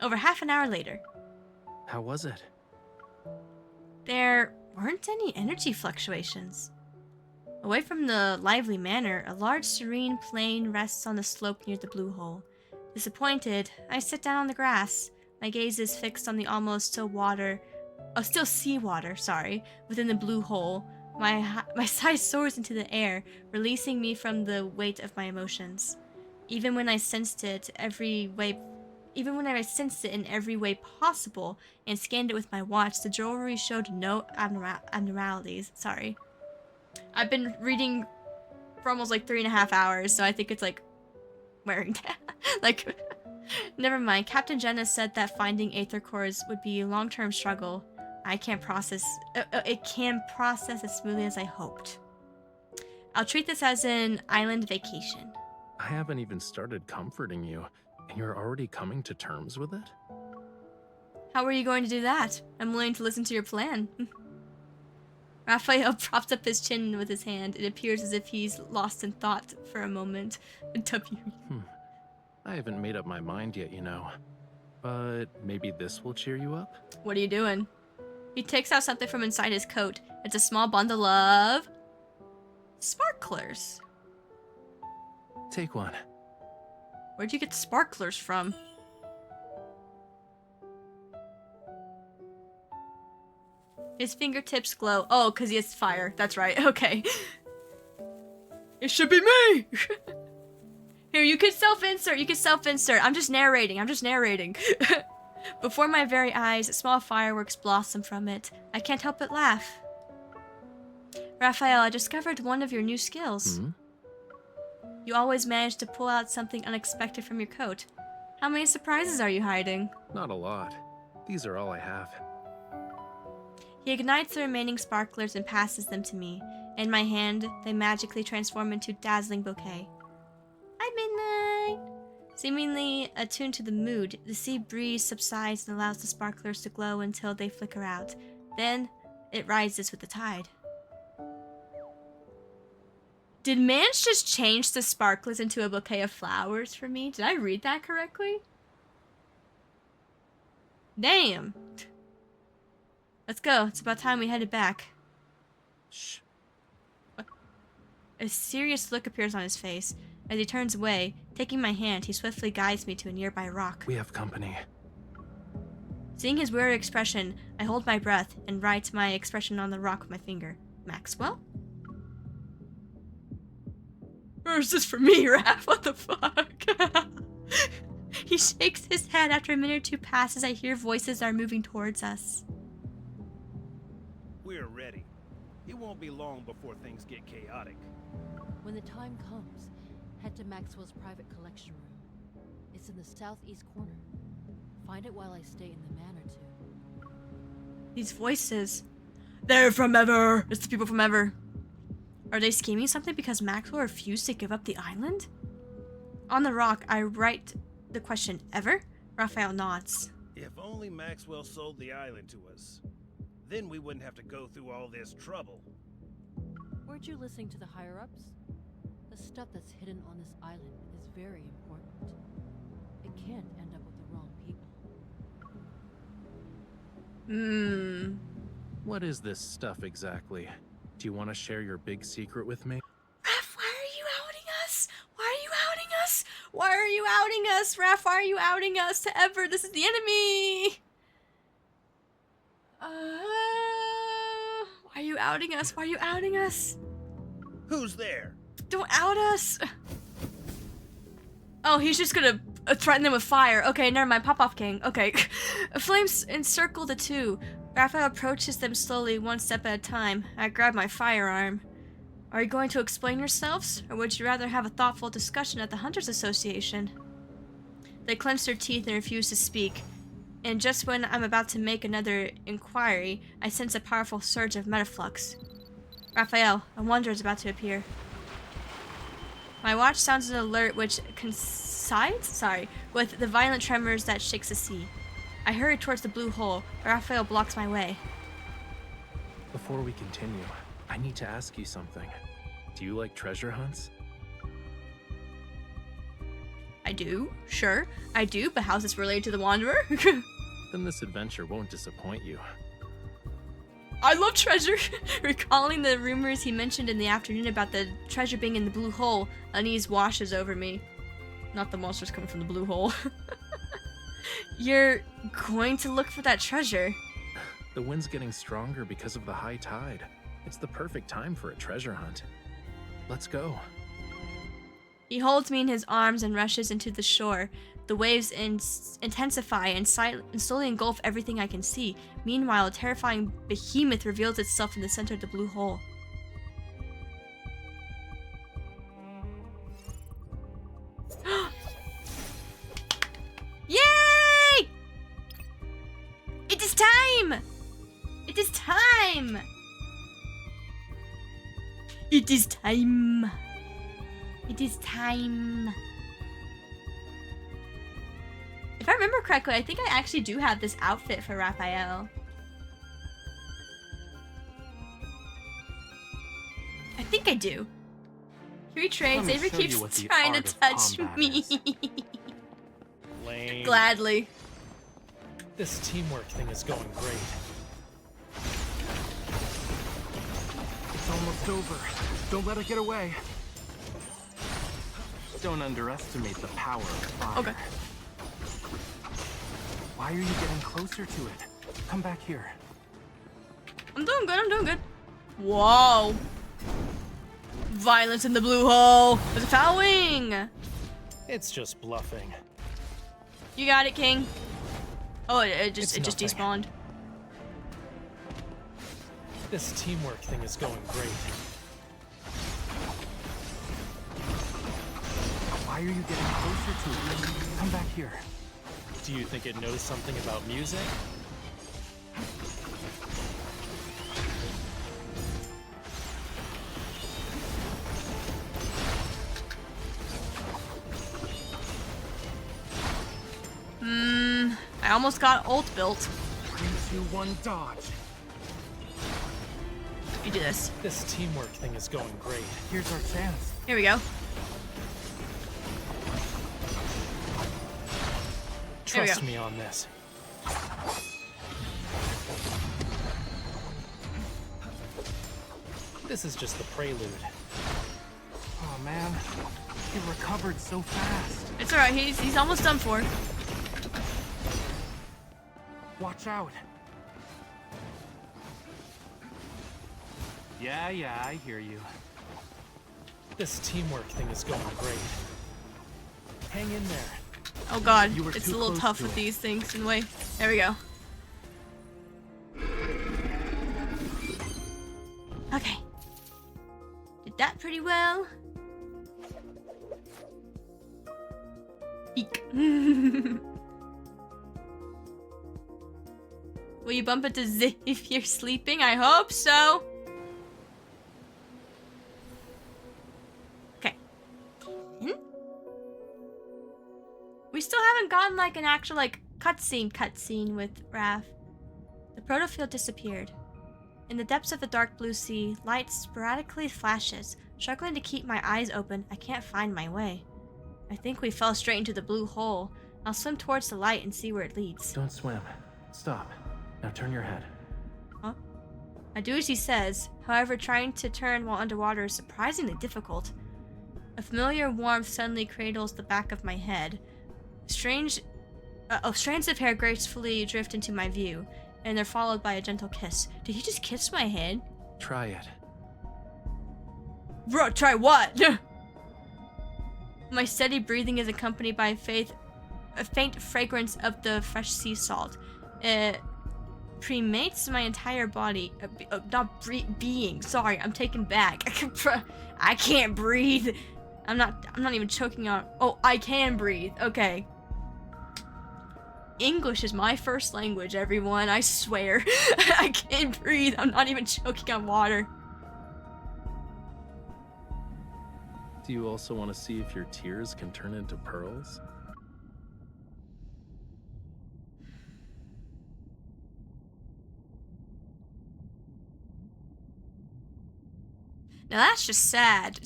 Over half an hour later. How was it? There weren't any energy fluctuations. Away from the lively manor, a large serene plain rests on the slope near the blue hole. Disappointed, I sit down on the grass. My gaze is fixed on the almost still seawater, within the blue hole. My sigh soars into the air, releasing me from the weight of my emotions. Even when I sensed it in every way possible and scanned it with my watch, the jewelry showed no abnormalities. Sorry. I've been reading for almost like 3.5 hours, so I think it's like wearing that. Like, never mind. Captain Jenna said that finding aether cores would be a long-term struggle. It can process as smoothly as I hoped. I'll treat this as an island vacation. I haven't even started comforting you, and you're already coming to terms with it? How are you going to do that? I'm willing to listen to your plan. Raphael props up his chin with his hand. It appears as if he's lost in thought for a moment. I haven't made up my mind yet, you know. But maybe this will cheer you up? What are you doing? He takes out something from inside his coat. It's a small bundle of sparklers. Take one. Where'd you get the sparklers from? His fingertips glow. Oh, because he has fire. That's right. Okay. It should be me! Here, you can self-insert. I'm just narrating. Before my very eyes, small fireworks blossom from it. I can't help but laugh. Raphael, I discovered one of your new skills. You always manage to pull out something unexpected from your coat. How many surprises are you hiding? Not a lot. These are all I have. He ignites the remaining sparklers and passes them to me. In my hand, they magically transform into a dazzling bouquet. Hi, Midnight! Seemingly attuned to the mood, the sea breeze subsides and allows the sparklers to glow until they flicker out. Then, it rises with the tide. Did Mance just change the sparklers into a bouquet of flowers for me? Did I read that correctly? Damn! Let's go. It's about time we headed back. Shh. A serious look appears on his face. As he turns away, taking my hand, he swiftly guides me to a nearby rock. We have company. Seeing his weary expression, I hold my breath and write my expression on the rock with my finger. Maxwell? Or is this for me, Raph? What the fuck? He shakes his head. After a minute or two passes, I hear voices are moving towards us. We're ready. It won't be long before things get chaotic. When the time comes, head to Maxwell's private collection room. It's in the southeast corner. Find it while I stay in the manor too. These voices. They're from Ever. It's the people from Ever. Are they scheming something because Maxwell refused to give up the island? On the rock, I write the question, Ever? Raphael nods. If only Maxwell sold the island to us. Then we wouldn't have to go through all this trouble. Weren't you listening to the higher-ups? The stuff that's hidden on this island is very important. It can't end up with the wrong people. What is this stuff exactly? Do you want to share your big secret with me? Raph, why are you outing us? Why are you outing us? Why are you outing us? Raph, why are you outing us to Ever? This is the enemy! Why are you outing us? Why are you outing us? Who's there? Don't out us! Oh, he's just gonna threaten them with fire. Okay, never mind. Pop off, King. Okay. Flames encircle the two. Raphael approaches them slowly, one step at a time. I grab my firearm. Are you going to explain yourselves, or would you rather have a thoughtful discussion at the Hunters Association? They clench their teeth and refuse to speak. And just when I'm about to make another inquiry, I sense a powerful surge of metaflux. Raphael, a wonder is about to appear. My watch sounds an alert which coincides, with the violent tremors that shakes the sea. I hurry towards the blue hole, but Raphael blocks my way. Before we continue, I need to ask you something. Do you like treasure hunts? I do, sure, I do, but how's this related to the Wanderer? Then this adventure won't disappoint you. I love treasure! Recalling the rumors he mentioned in the afternoon about the treasure being in the blue hole, unease washes over me. Not the monsters coming from the blue hole. You're going to look for that treasure? The wind's getting stronger because of the high tide. It's the perfect time for a treasure hunt. Let's go. He holds me in his arms and rushes into the shore. The waves intensify and slowly engulf everything I can see. Meanwhile, a terrifying behemoth reveals itself in the center of the blue hole. Yay! It is time! It is time! It is time! It is time. If I remember correctly, I think I actually do have this outfit for Raphael. I think I do. 3 trades. Xavier keeps trying to touch me. Lame. Gladly. This teamwork thing is going great. It's almost over. Don't let it get away. Don't underestimate the power of fire. Okay. Why are you getting closer to it? Come back here. I'm doing good, I'm doing good. Whoa. Violence in the blue hole. There's a foul wing. It's just bluffing. You got it, King. Oh, it just despawned. This teamwork thing is going great. Why are you getting closer to it? Come back here. Do you think it knows something about music? I almost got ult built. 3, 2, 1, dodge. You do this. This teamwork thing is going great. Here's our chance. Here we go. Trust me on this. This is just the prelude. man. He recovered so fast. It's alright, he's almost done for. Watch out. Yeah, I hear you. This teamwork thing is going great. Hang in there. Oh god, You were it's too a little close tough to with it. these things in the way. There we go. Okay. Did that pretty well. Eek. Will you bump into Z if you're sleeping? I hope so. Okay. We still haven't gotten like an actual like cutscene with Raph. The protofield disappeared. In the depths of the dark blue sea, light sporadically flashes. Struggling to keep my eyes open, I can't find my way. I think we fell straight into the blue hole. I'll swim towards the light and see where it leads. Don't swim. Stop. Now turn your head. Huh? I do as he says. However, trying to turn while underwater is surprisingly difficult. A familiar warmth suddenly cradles the back of my head. Strands of hair gracefully drift into my view, and they're followed by a gentle kiss. Did he just kiss my head? Try it. Bro, try what? My steady breathing is accompanied by a faint fragrance of the fresh sea salt. It premates my entire body. Being. Sorry, I'm taken back. I can't breathe. I'm not even choking on. Oh, I can breathe. Okay. English is my first language, everyone. I swear. I can't breathe. I'm not even choking on water. Do you also want to see if your tears can turn into pearls? Now that's just sad.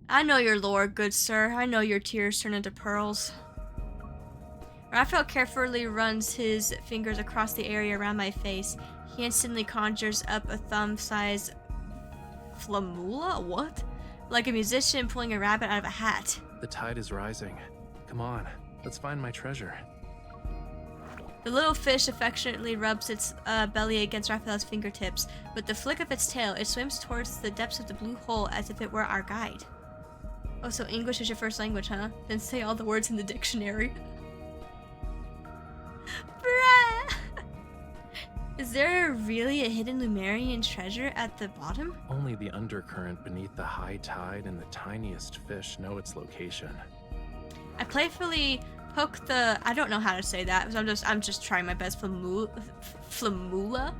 I know your lore, good sir. I know your tears turn into pearls. Raphael carefully runs his fingers across the area around my face. He instantly conjures up a thumb-sized flamula? What? Like a musician pulling a rabbit out of a hat. The tide is rising. Come on, let's find my treasure. The little fish affectionately rubs its belly against Raphael's fingertips. With the flick of its tail, it swims towards the depths of the blue hole as if it were our guide. Oh, so English is your first language, huh? Then say all the words in the dictionary. Bruh! Is there really a hidden Lumerian treasure at the bottom? Only the undercurrent beneath the high tide and the tiniest fish know its location. I playfully poke the... I don't know how to say that, so I'm just trying my best. Flamula?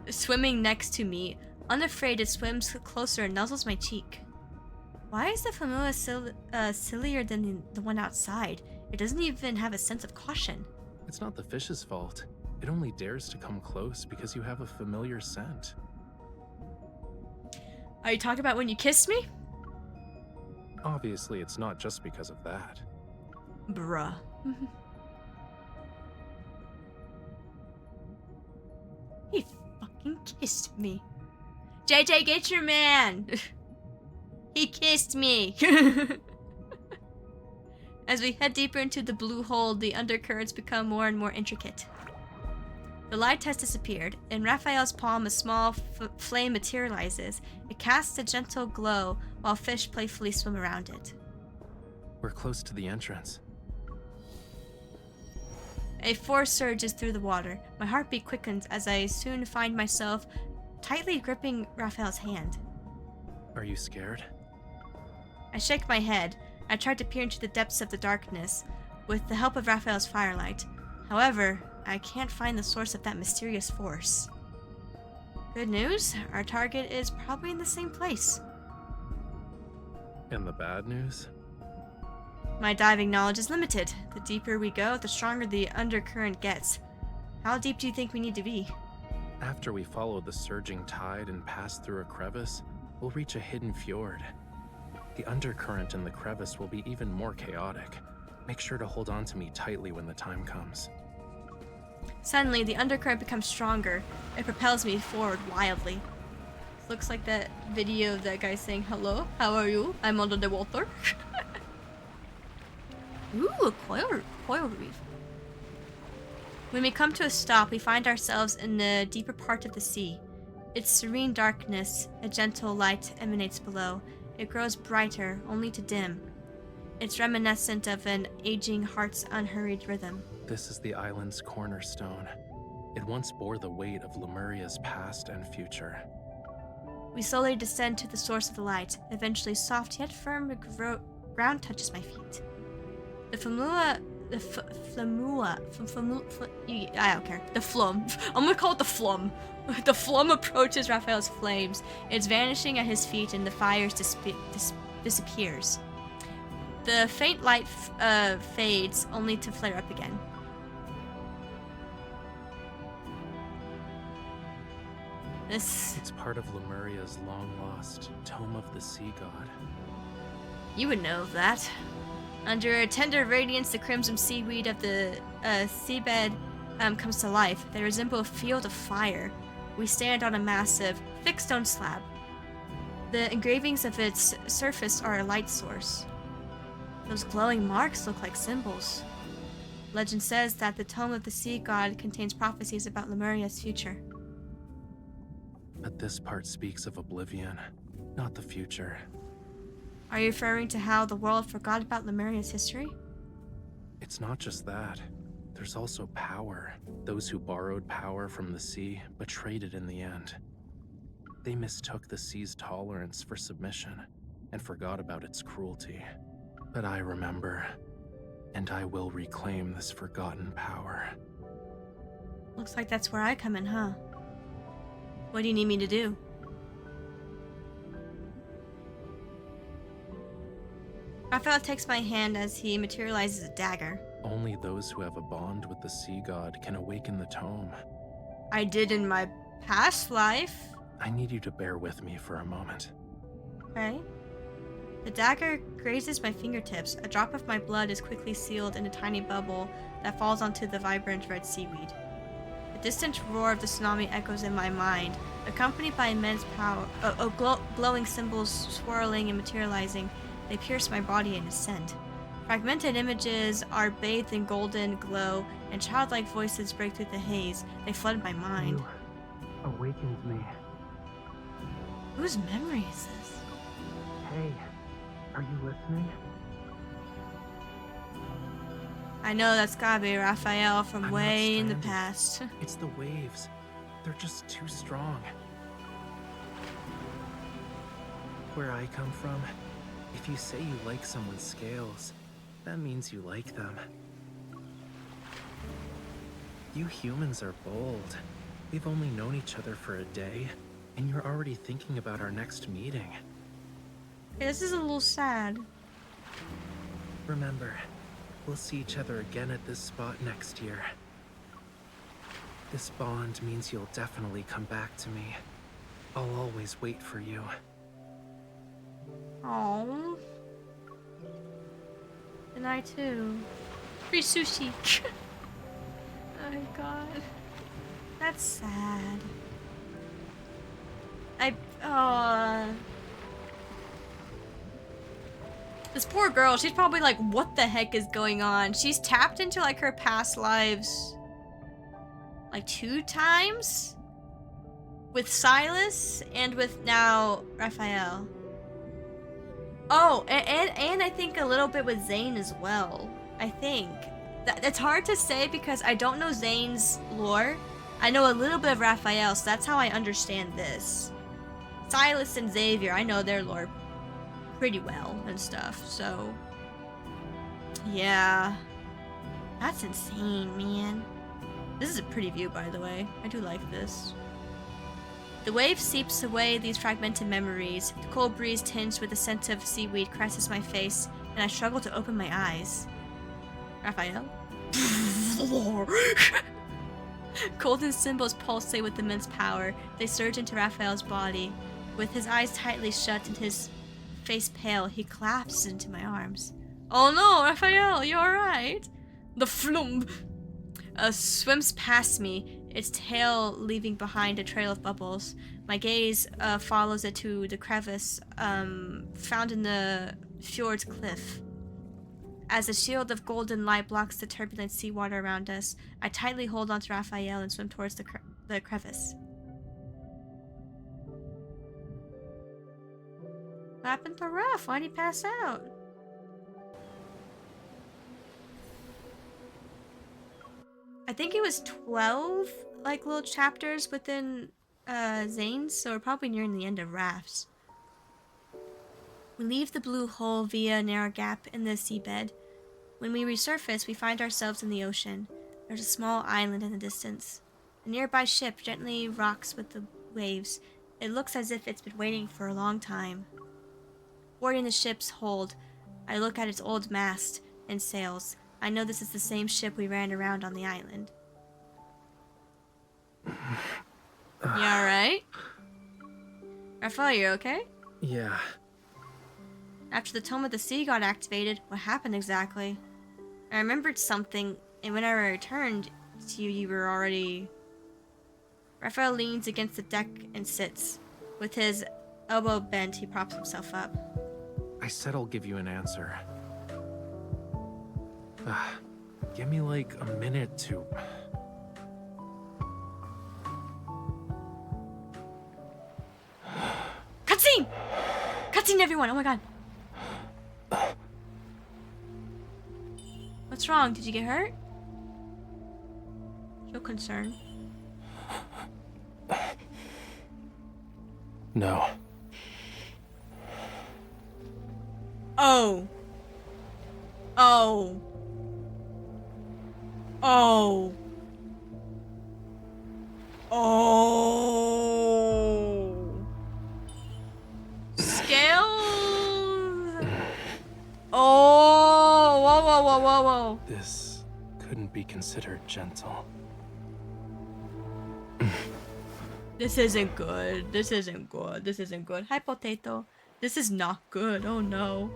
Swimming next to me. Unafraid, it swims closer and nuzzles my cheek. Why is the Flamula sillier than the one outside? It doesn't even have a sense of caution. It's not the fish's fault. It only dares to come close because you have a familiar scent. Are you talking about when you kissed me? Obviously, it's not just because of that. Bruh. He fucking kissed me. JJ, get your man! He kissed me! As we head deeper into the blue hole, the undercurrents become more and more intricate. The light has disappeared. In Raphael's palm, a small flame materializes. It casts a gentle glow, while fish playfully swim around it. We're close to the entrance. A force surges through the water. My heartbeat quickens as I soon find myself tightly gripping Raphael's hand. Are you scared? I shake my head. I try to peer into the depths of the darkness with the help of Raphael's firelight. However, I can't find the source of that mysterious force. Good news, our target is probably in the same place. And the bad news? My diving knowledge is limited. The deeper we go, the stronger the undercurrent gets. How deep do you think we need to be? After we follow the surging tide and pass through a crevice, we'll reach a hidden fjord. The undercurrent in the crevice will be even more chaotic. Make sure to hold on to me tightly when the time comes. Suddenly, the undercurrent becomes stronger. It propels me forward wildly. Looks like that video of that guy saying, "Hello, how are you? I'm under the water." Ooh, a coral reef. When we come to a stop, we find ourselves in the deeper part of the sea. Its serene darkness, a gentle light emanates below. It grows brighter, only to dim. It's reminiscent of an aging heart's unhurried rhythm. This is the island's cornerstone. It once bore the weight of Lemuria's past and future. We slowly descend to the source of the light. Eventually, soft yet firm ground touches my feet. The flumua, I don't care. The flum. I'm gonna call it the flum. The flum approaches Raphael's flames. It's vanishing at his feet, and the fire disappears. The faint light fades, only to flare up again. It's part of Lemuria's long-lost Tome of the Sea God. You would know of that. Under a tender radiance, the crimson seaweed of the seabed comes to life. They resemble a field of fire. We stand on a massive, thick stone slab. The engravings of its surface are a light source. Those glowing marks look like symbols. Legend says that the Tome of the Sea God contains prophecies about Lemuria's future. But this part speaks of oblivion, not the future. Are you referring to how the world forgot about Lemuria's history? It's not just that. There's also power. Those who borrowed power from the sea, but traded in the end. They mistook the sea's tolerance for submission, and forgot about its cruelty. But I remember, and I will reclaim this forgotten power. Looks like that's where I come in, huh? What do you need me to do? Raphael takes my hand as he materializes a dagger. Only those who have a bond with the sea god can awaken the tome. I did in my past life. I need you to bear with me for a moment. Okay. The dagger grazes my fingertips. A drop of my blood is quickly sealed in a tiny bubble that falls onto the vibrant red seaweed. The distant roar of the tsunami echoes in my mind, accompanied by immense power, glowing symbols swirling and materializing. They pierce my body and ascend. Fragmented images are bathed in golden glow, and childlike voices break through the haze. They flood my mind. You awakens me. Whose memory is this? Hey, are you listening? I know that's gotta be Raphael from I'm way in the not stranded. past. It's the waves. They're just too strong. Where I come from, if you say you like someone's scales, that means you like them. You humans are bold. We've only known each other for a day, and you're already thinking about our next meeting. Okay, this is a little sad. Remember, we'll see each other again at this spot next year. This bond means you'll definitely come back to me. I'll always wait for you. Aww. And I too. Free sushi. Oh my god. That's sad. This poor girl, she's probably like, what the heck is going on? She's tapped into like her past lives like 2 times? With Silas and with now Raphael. Oh, and I think a little bit with Zane as well. I think. It's hard to say because I don't know Zane's lore. I know a little bit of Raphael, so that's how I understand this. Silas and Xavier, I know their lore pretty well and stuff, so... yeah. That's insane, man. This is a pretty view, by the way. I do like this. The wave seeps away these fragmented memories. The cold breeze tinged with the scent of seaweed caresses my face, and I struggle to open my eyes. Raphael? Golden symbols pulsate with immense power. They surge into Raphael's body. With his eyes tightly shut and his face pale, he collapses into my arms. Oh no, Raphael, you alright? The flump swims past me, its tail leaving behind a trail of bubbles. My gaze follows it to the crevice found in the fjord's cliff. As a shield of golden light blocks the turbulent seawater around us, I tightly hold onto Raphael and swim towards the crevice. What happened to Raph? Why'd he pass out? I think it was 12, like, little chapters within Zane's, so we're probably nearing the end of Raph's. We leave the blue hole via a narrow gap in the seabed. When we resurface, we find ourselves in the ocean. There's a small island in the distance. A nearby ship gently rocks with the waves. It looks as if it's been waiting for a long time. Boarding the ship's hold, I look at its old mast and sails. I know this is the same ship we ran around on the island. You alright? Raphael, you okay? Yeah. After the Tome of the Sea got activated, what happened exactly? I remembered something, and when I returned to you, you were already... Raphael leans against the deck and sits. With his elbow bent, he props himself up. I said I'll give you an answer. Give me like a minute to... Cutscene! Cutscene, everyone! Oh my god. What's wrong? Did you get hurt? Show concern. No. Oh. Oh. Oh. Oh. Scales. Oh. Whoa, whoa, whoa, whoa, whoa. This couldn't be considered gentle. This isn't good. This isn't good. This isn't good. Hi, Potato. This is not good. Oh no.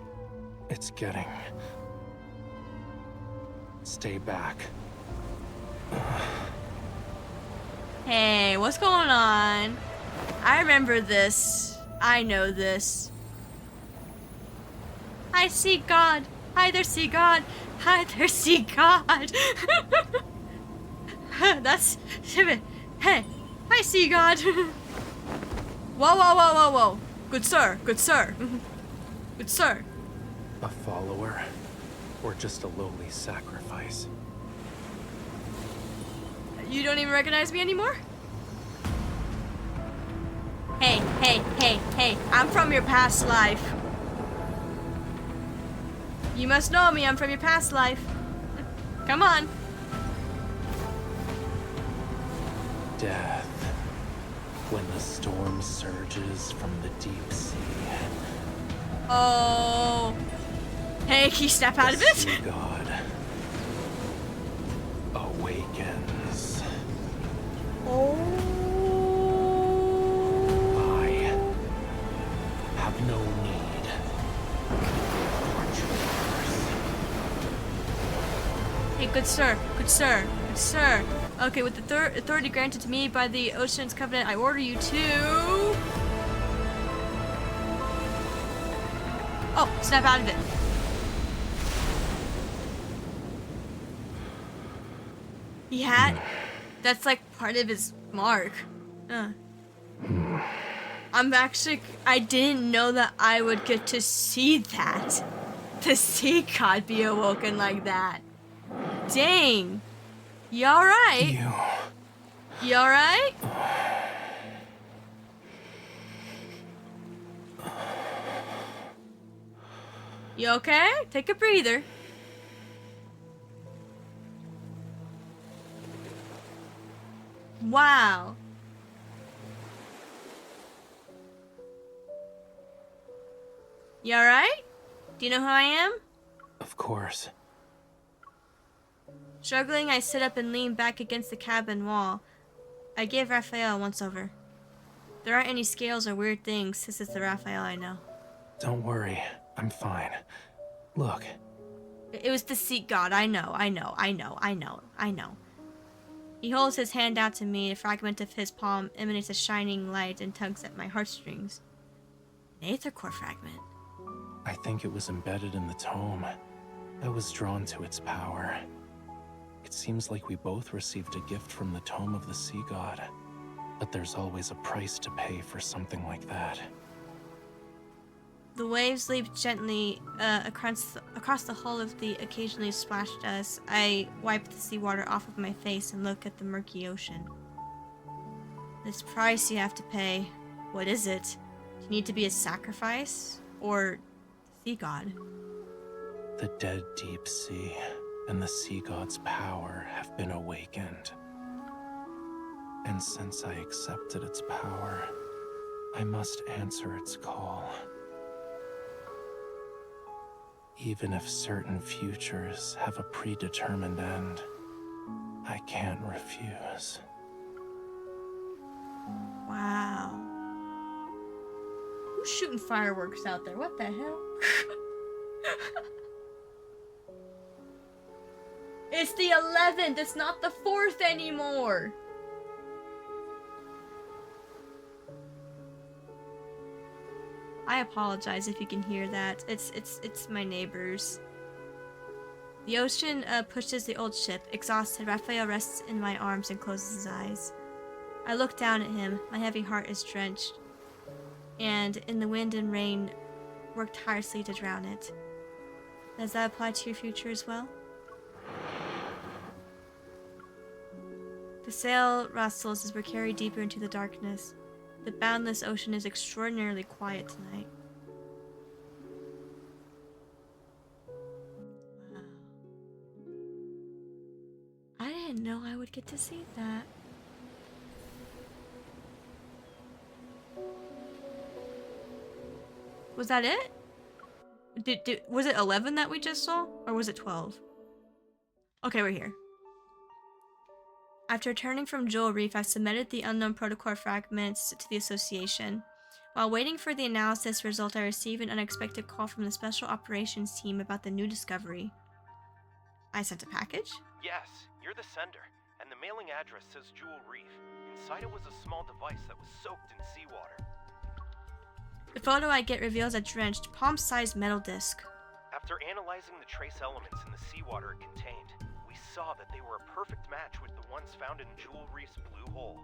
It's getting... Stay back. Hey, what's going on? I remember this. I know this. Hi, Sea God. Hi there, Sea God. Hi there, Sea God. That's... Hey. Hi, Sea God. Whoa, whoa, whoa, whoa, whoa. Good sir. Good sir. Good sir. A follower? Or just a lowly sacrifice? You don't even recognize me anymore? Hey, hey, hey, hey. I'm from your past life. You must know me. I'm from your past life. Come on. Death. When the storm surges from the deep sea. Oh. Hey, can you snap out of it? Sea God awakens. Oh. I have no need for yours. Hey, good sir. Good sir. Good sir. Okay, with the authority granted to me by the Ocean's Covenant, I order you to... Oh, snap out of it. He had... That's like part of his mark. I'm actually... I didn't know that I would get to see that. To see God be awoken like that. Dang. You alright? You alright? You okay? Take a breather. Wow. You alright? Do you know who I am? Of course. Struggling, I sit up and lean back against the cabin wall. I give Raphael a once-over. There aren't any scales or weird things. This is the Raphael I know. Don't worry. I'm fine. Look. It was the sea god. I know. He holds his hand out to me. A fragment of his palm emanates a shining light and tugs at my heartstrings. An aether core fragment. I think it was embedded in the tome. I was drawn to its power. It seems like we both received a gift from the tome of the sea god. But there's always a price to pay for something like that. The waves leap gently across the hull of the occasionally splashed us. I wipe the seawater off of my face and look at the murky ocean. This price you have to pay, what is it? Do you need to be a sacrifice? Or sea god? The dead deep sea and the sea god's power have been awakened. And since I accepted its power, I must answer its call. Even if certain futures have a predetermined end, I can't refuse. Wow. Who's shooting fireworks out there? What the hell? It's the 11th! It's not the 4th anymore! I apologize if you can hear that. It's my neighbors. The ocean pushes the old ship. Exhausted, Raphael rests in my arms and closes his eyes. I look down at him. My heavy heart is drenched. And in the wind and rain, work tirelessly to drown it. Does that apply to your future as well? The sail rustles as we're carried deeper into the darkness. The boundless ocean is extraordinarily quiet tonight. Wow. I didn't know I would get to see that. Was that it? Was it 11 that we just saw? Or was it 12? Okay, we're here. After returning from Jewel Reef, I've submitted the unknown protocore fragments to the association. While waiting for the analysis result, I received an unexpected call from the Special Operations team about the new discovery. I sent a package? Yes, you're the sender, and the mailing address says Jewel Reef. Inside it was a small device that was soaked in seawater. The photo I get reveals a drenched, palm-sized metal disc. After analyzing the trace elements in the seawater it contained, we saw that they were a perfect match with the ones found in Jewel Reef's blue hole.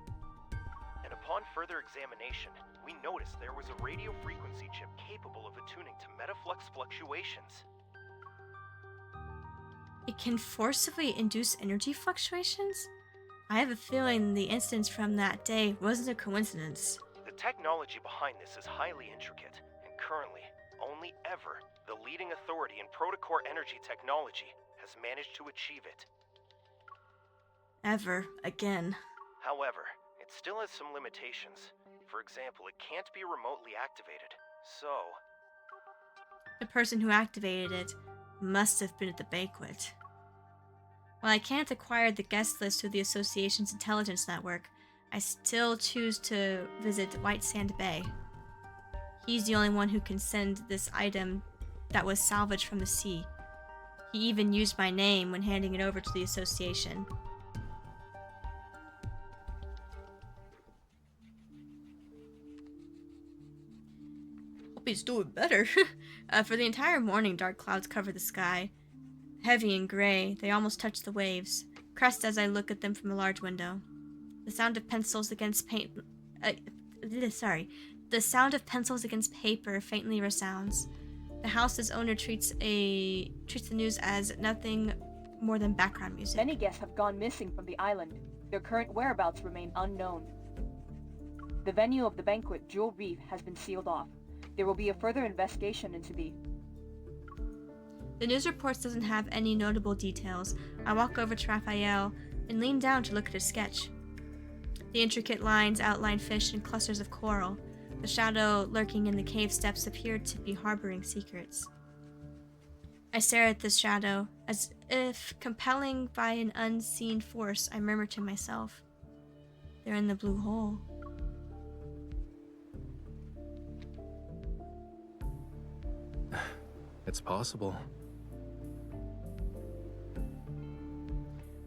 And upon further examination, we noticed there was a radio frequency chip capable of attuning to metaflux fluctuations. It can forcibly induce energy fluctuations? I have a feeling the instance from that day wasn't a coincidence. The technology behind this is highly intricate, and currently, only ever, the leading authority in protocore energy technology has managed to achieve it. Ever again. However, it still has some limitations. For example, it can't be remotely activated, so... The person who activated it must have been at the banquet. While I can't acquire the guest list through the Association's intelligence network, I still choose to visit White Sand Bay. He's the only one who can send this item that was salvaged from the sea. He even used my name when handing it over to the Association. Hope he's doing better. For the entire morning, dark clouds cover the sky. Heavy and gray, they almost touch the waves, crest as I look at them from a large window. The sound of pencils against The sound of pencils against paper faintly resounds. The house's owner treats the news as nothing more than background music. Many guests have gone missing from the island. Their current whereabouts remain unknown. The venue of the banquet, Jewel Reef, has been sealed off. There will be a further investigation into the... The news reports doesn't have any notable details. I walk over to Raphael and lean down to look at his sketch. The intricate lines outline fish and clusters of coral. The shadow lurking in the cave steps appeared to be harboring secrets. I stare at this shadow, as if compelling by an unseen force. I murmur to myself, they're in the blue hole. It's possible.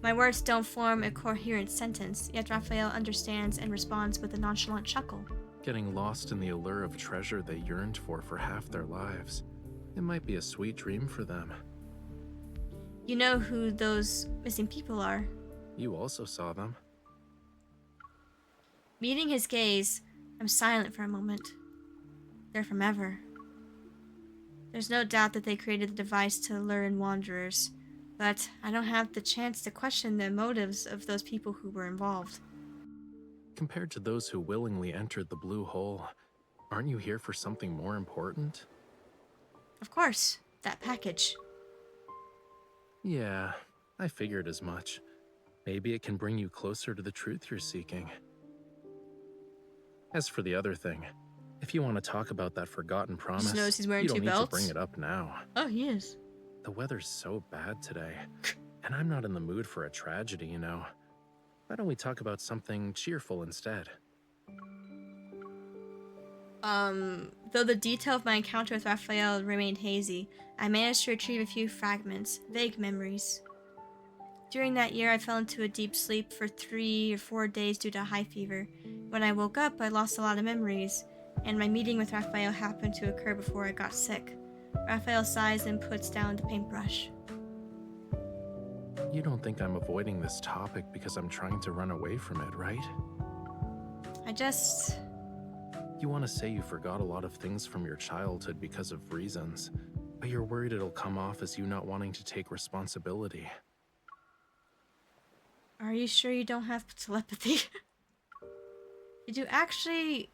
My words don't form a coherent sentence, yet Raphael understands and responds with a nonchalant chuckle. Getting lost in the allure of treasure they yearned for half their lives. It might be a sweet dream for them. You know who those missing people are. You also saw them. Meeting his gaze, I'm silent for a moment. They're from Ever. There's no doubt that they created the device to lure in wanderers, but I don't have the chance to question the motives of those people who were involved. Compared to those who willingly entered the blue hole, aren't you here for something more important? Of course, that package. Yeah, I figured as much. Maybe it can bring you closer to the truth you're seeking. As for the other thing, if you want to talk about that forgotten promise, Just notice he's wearing you don't two need belts? to bring it up now. Oh, he is. The weather's so bad today, and I'm not in the mood for a tragedy, you know. Why don't we talk about something cheerful instead? Though the detail of my encounter with Raphael remained hazy, I managed to retrieve a few fragments, vague memories. During that year, I fell into a deep sleep for 3 or 4 days due to high fever. When I woke up, I lost a lot of memories, and my meeting with Raphael happened to occur before I got sick. Raphael sighs and puts down the paintbrush. You don't think I'm avoiding this topic because I'm trying to run away from it, right? You want to say you forgot a lot of things from your childhood because of reasons, but you're worried it'll come off as you not wanting to take responsibility. Are you sure you don't have telepathy? Did you actually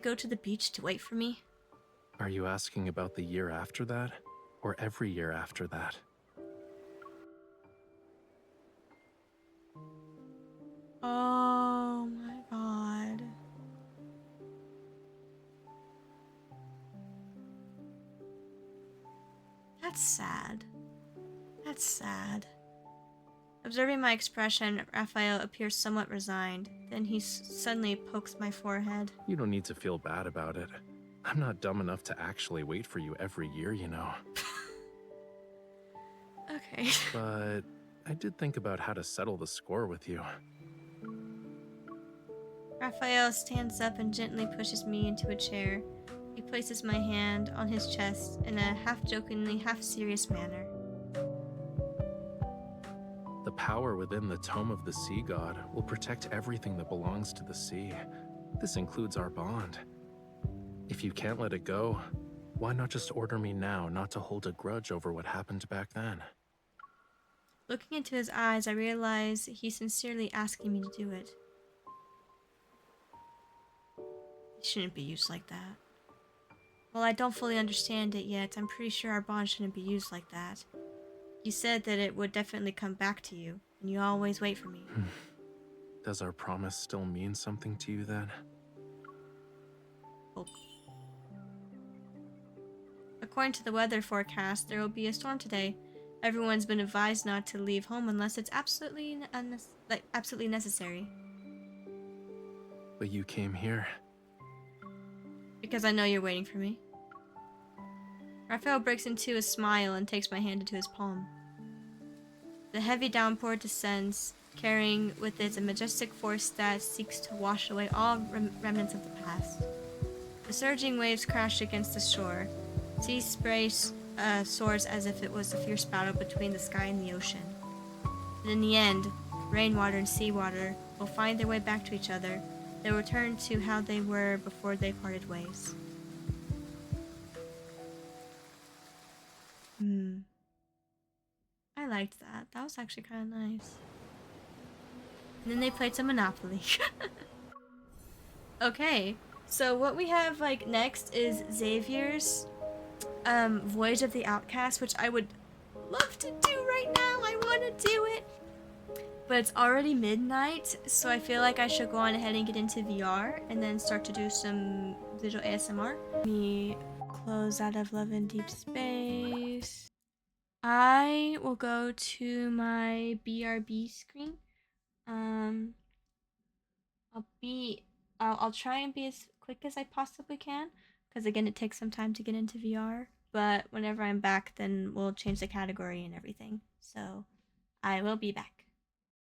go to the beach to wait for me? Are you asking about the year after that, or every year after that? Oh my god. That's sad. That's sad. Observing my expression, Raphael appears somewhat resigned. Then he suddenly pokes my forehead. You don't need to feel bad about it. I'm not dumb enough to actually wait for you every year, you know. Okay. But I did think about how to settle the score with you. Raphael stands up and gently pushes me into a chair. He places my hand on his chest in a half-jokingly, half-serious manner. The power within the Tome of the Sea God will protect everything that belongs to the sea. This includes our bond. If you can't let it go, why not just order me now not to hold a grudge over what happened back then? Looking into his eyes, I realize he's sincerely asking me to do it. It shouldn't be used like that. While I don't fully understand it yet, I'm pretty sure our bond shouldn't be used like that. You said that it would definitely come back to you, and you always wait for me. Does our promise still mean something to you then? Oh. According to the weather forecast, there will be a storm today. Everyone's been advised not to leave home unless it's absolutely necessary. But you came here. Because I know you're waiting for me. Raphael breaks into a smile and takes my hand into his palm. The heavy downpour descends, carrying with it a majestic force that seeks to wash away all remnants of the past. The surging waves crash against the shore. Sea spray soars as if it was a fierce battle between the sky and the ocean. And in the end, rainwater and seawater will find their way back to each other. They'll return to how they were before they parted ways. I liked that. That was actually kind of nice. And then they played some Monopoly. Okay, so what we have like next is Xavier's Voyage of the Outcast, which I would love to do right now. I want to do it. But it's already midnight, so I feel like I should go on ahead and get into VR and then start to do some visual ASMR. Let me close out of Love in Deep Space. I will go to my BRB screen. I'll try and be as quick as I possibly can, because again, it takes some time to get into VR. But whenever I'm back, then we'll change the category and everything. So I will be back.